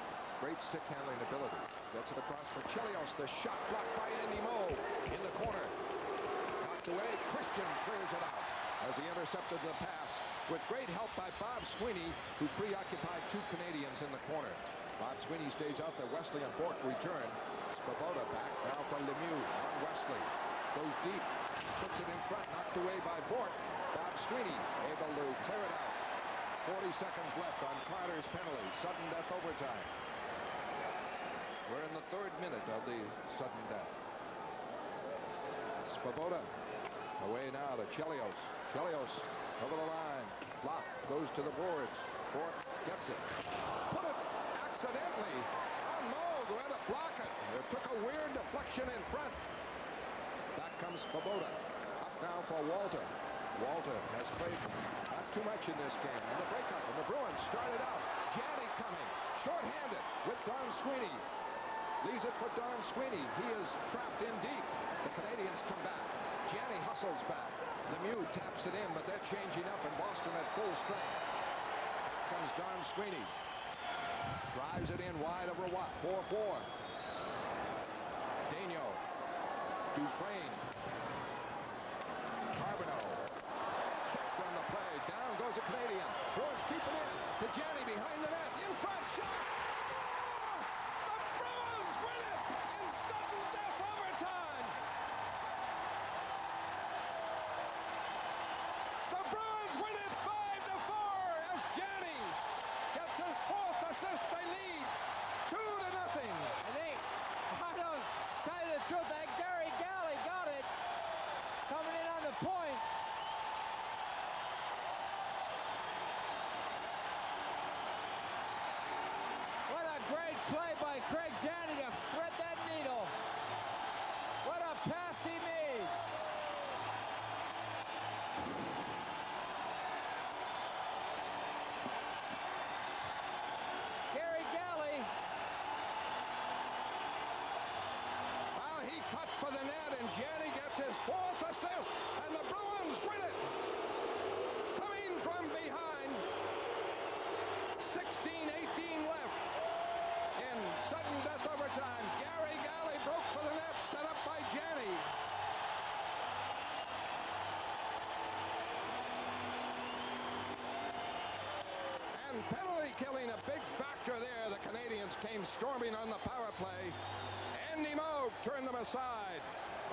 great stick handling ability. Gets it across for Chelios. The shot blocked by Andy Moog in the corner. Knocked away. Christian clears it out as he intercepted the pass with great help by Bob Sweeney, who preoccupied 2 Canadians in the corner. Bob Sweeney stays out there. Wesley and Bork return. Svoboda back now for Lemieux on Wesley. Goes deep. Puts it in front. Knocked away by Bork. Bob Sweeney able to clear it out. 40 seconds left on Carter's penalty. Sudden death overtime. We're in the 3rd minute of the sudden death. Svoboda away now to Chelios. Chelios over the line. Block goes to the boards. Bork gets it. Put it accidentally on Moog, who had to block it. It took a weird deflection in front. Back comes Svoboda. Up now for Walter. Walter has played not too much in this game. And the breakup, and the Bruins started out. Janney coming, short-handed with Don Sweeney. Leaves it for Don Sweeney. He is trapped in deep. The Canadians come back. Janney hustles back. Lemieux taps it in, but they're changing up, and Boston at full strength. Comes Don Sweeney. Drives it in wide over Watt. 4-4. Daigneault. Dufresne. Carbonneau. Checked on the play. Down goes the Canadian. Bruins keep it in. To Janney behind the net. In front. Shot. Score! The Bruins win it in sudden death overtime. The Bruins win it 5-4 as Janney gets his 4th assist. They lead 2-0. I don't tell you the truth. I think Gary Galley got it. Coming in on the point. What a great play by Craig Janney to thread that needle. What a pass he made. Gary Galley. Well, he cut for the net, and Janney gets his 4th assist, and the Bruins win it. Coming from behind. 16-18 left in sudden death overtime. Gary Galley broke for the net, set up by Janney. And penalty killing, a big factor there. The Canadians came storming on the power play. Andy Moog turned them aside.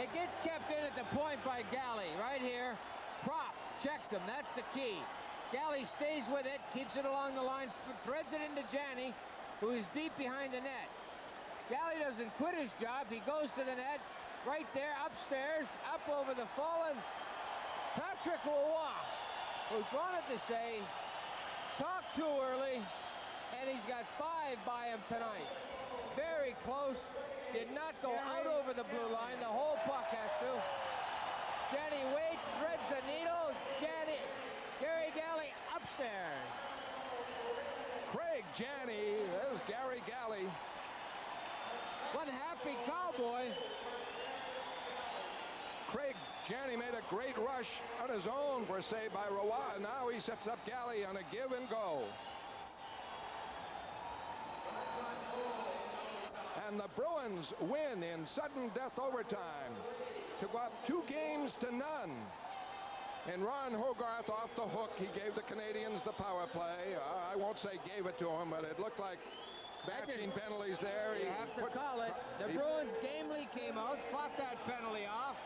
It gets kept in at the point by Galley right here. Prop checks him. That's the key. Galley stays with it, keeps it along the line, threads it into Janney, who is deep behind the net. Galley doesn't quit his job. He goes to the net right there, upstairs, up over the fallen Patrick Roy, who's wanted to say, talk too early, and he's got 5 by him tonight. Very close. Did not go out over the blue line. The whole puck has to. Janney waits, threads the needle. Gary Galley upstairs. Craig Janney, there's Gary Galley. One happy cowboy. Craig Janney made a great rush on his own for a save by Roy. Now he sets up Galley on a give and go. And the Bruins win in sudden death overtime to go up 2-0. And Ron Hogarth off the hook. He gave the Canadians the power play. I won't say gave it to him, but it looked like matching penalties there. You have to call it. The Bruins gamely came out, fought that penalty off.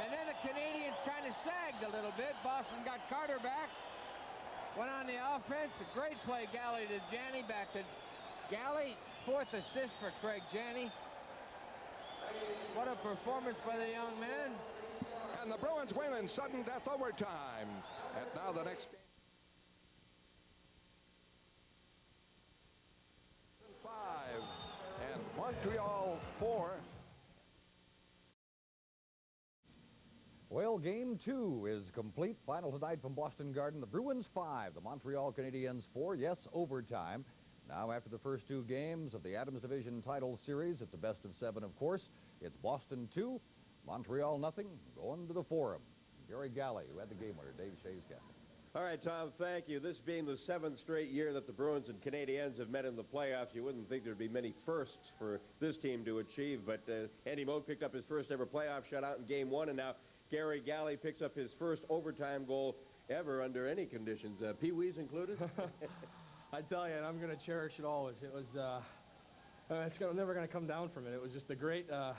And then the Canadians kind of sagged a little bit. Boston got Carter back. Went on the offense. A great play, Galley to Janney. Back to Galley. 4th assist for Craig Janney. What a performance by the young man. And the Bruins win in sudden death overtime. And now the next game. 5 and Montreal 4. Well, game 2 is complete. Final tonight from Boston Garden. The Bruins 5, the Montreal Canadiens 4. Yes, overtime. Now, after the first 2 games of the Adams Division title series, it's a best of 7, of course. It's Boston 2, Montreal nothing. Going to the Forum. Gary Galley, who had the game winner. Dave Shea's got it. All right, Tom, thank you. This being the 7th straight year that the Bruins and Canadiens have met in the playoffs, you wouldn't think there'd be many firsts for this team to achieve, but Andy Moog picked up his first ever playoff shutout in Game 1, and now Gary Galley picks up his first overtime goal ever under any conditions, Pee-wees included. I tell you, and I'm going to cherish it always. It was, it's never going to come down from it. It was just a great, the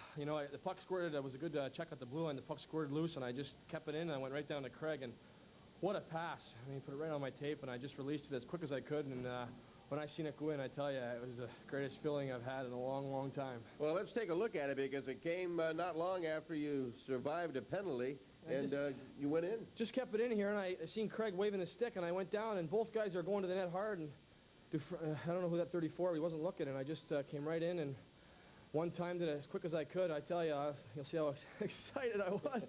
puck squirted. It was a good check at the blue line. The puck squirted loose, and I just kept it in, and I went right down to Craig, and what a pass. I mean, put it right on my tape, and I just released it as quick as I could, and when I seen it go in, I tell you, it was the greatest feeling I've had in a long, long time. Well, let's take a look at it, because it came not long after you survived a penalty, and you went in. Just kept it in here, and I seen Craig waving his stick, and I went down, and both guys are going to the net hard, and I don't know who that 34, he wasn't looking, and I just came right in and one timed it as quick as I could. I tell you, you'll see how excited I was.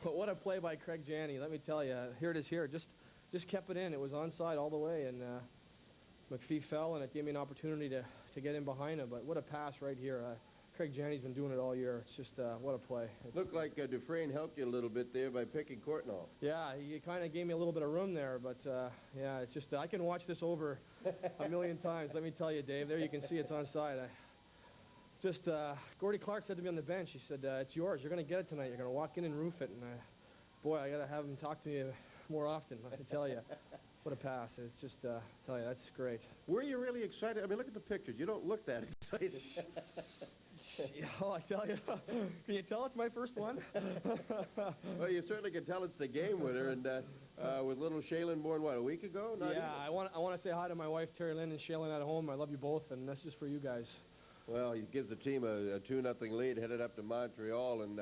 But what a play by Craig Janney. Let me tell you, here it is here. Just kept it in. It was onside all the way, and McPhee fell, and it gave me an opportunity to get in behind him. But what a pass right here. Craig Janney's been doing it all year. It's just, what a play. Looked like Dufresne helped you a little bit there by picking Courtnall. Yeah, he kind of gave me a little bit of room there, but yeah, it's just, I can watch this over a million times. Let me tell you, Dave, there you can see it's onside. Gordy Clark said to me on the bench, he said, it's yours. You're going to get it tonight. You're going to walk in and roof it. And boy, I got to have him talk to me more often, I tell you. What a pass. It's just, tell you, that's great. Were you really excited? I mean, look at the pictures. You don't look that excited. Oh, I tell you. Can you tell it's my first one? Well, you certainly can tell it's the game winner. And with little Shaylin born, what, a week ago? Not Yeah, even. I want to say hi to my wife, Terry Lynn, and Shaylin at home. I love you both, and that's just for you guys. Well, he gives the team a 2-0 lead, headed up to Montreal, and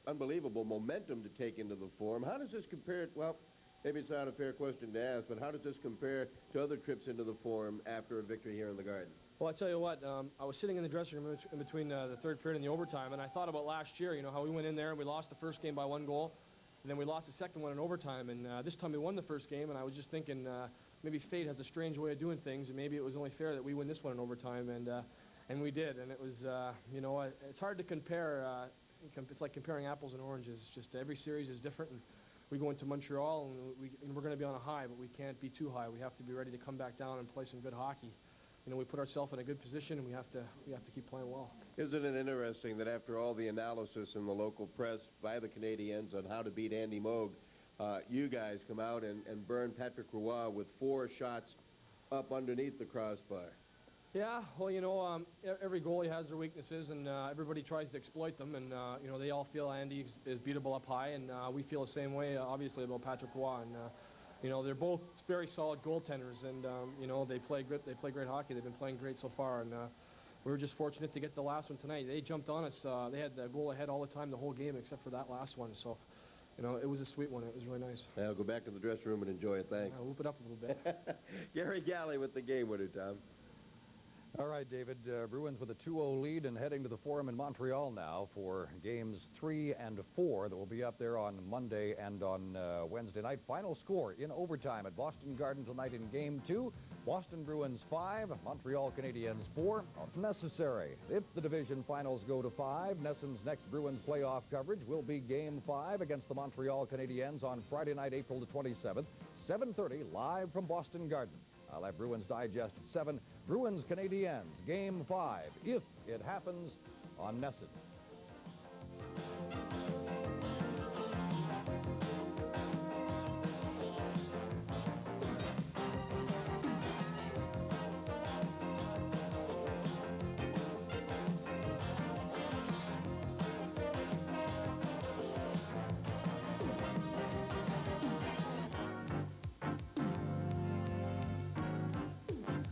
unbelievable momentum to take into the Forum. How does this compare? Well, maybe it's not a fair question to ask, but how does this compare to other trips into the Forum after a victory here in the Garden? Well, I tell you what, I was sitting in the dressing room in between the third period and the overtime, and I thought about last year, you know, how we went in there and we lost the first game by 1 goal, and then we lost the second one in overtime, and this time we won the first game, and I was just thinking maybe fate has a strange way of doing things, and maybe it was only fair that we win this one in overtime, and we did, and it was, you know, it's hard to compare. It's like comparing apples and oranges. It's just every series is different, and we go into Montreal, and we're going to be on a high, but we can't be too high. We have to be ready to come back down and play some good hockey. You know, we put ourselves in a good position, and we have to keep playing well. Isn't it interesting that after all the analysis in the local press by the Canadiens on how to beat Andy Moog, you guys come out and burn Patrick Roy with 4 shots up underneath the crossbar? Yeah, well, you know, every goalie has their weaknesses, and everybody tries to exploit them, and, you know, they all feel Andy is beatable up high, and we feel the same way, obviously, about Patrick Roy, and, you know, they're both very solid goaltenders, and, you know, they play great hockey. They've been playing great so far, and we were just fortunate to get the last one tonight. They jumped on us. They had the goal ahead all the time the whole game except for that last one, so, you know, it was a sweet one. It was really nice. Now go back to the dressing room and enjoy it. Thanks. I'll whoop it up a little bit. Gary Galley with the game winner, Tom. All right, David, Bruins with a 2-0 lead and heading to the Forum in Montreal now for games 3 and 4 that will be up there on Monday and on Wednesday night. Final score in overtime at Boston Garden tonight in Game 2. Boston Bruins 5, Montreal Canadiens 4. If necessary, if the division finals go to 5, NESN's next Bruins playoff coverage will be Game 5 against the Montreal Canadiens on Friday night, April the 27th, 7:30, live from Boston Garden. I'll have Bruins Digest at 7. Bruins Canadiens, Game 5, if it happens on NESN.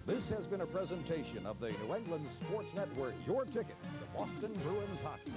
This has been a presentation of the New England Sports Network, your ticket to Boston Bruins hockey.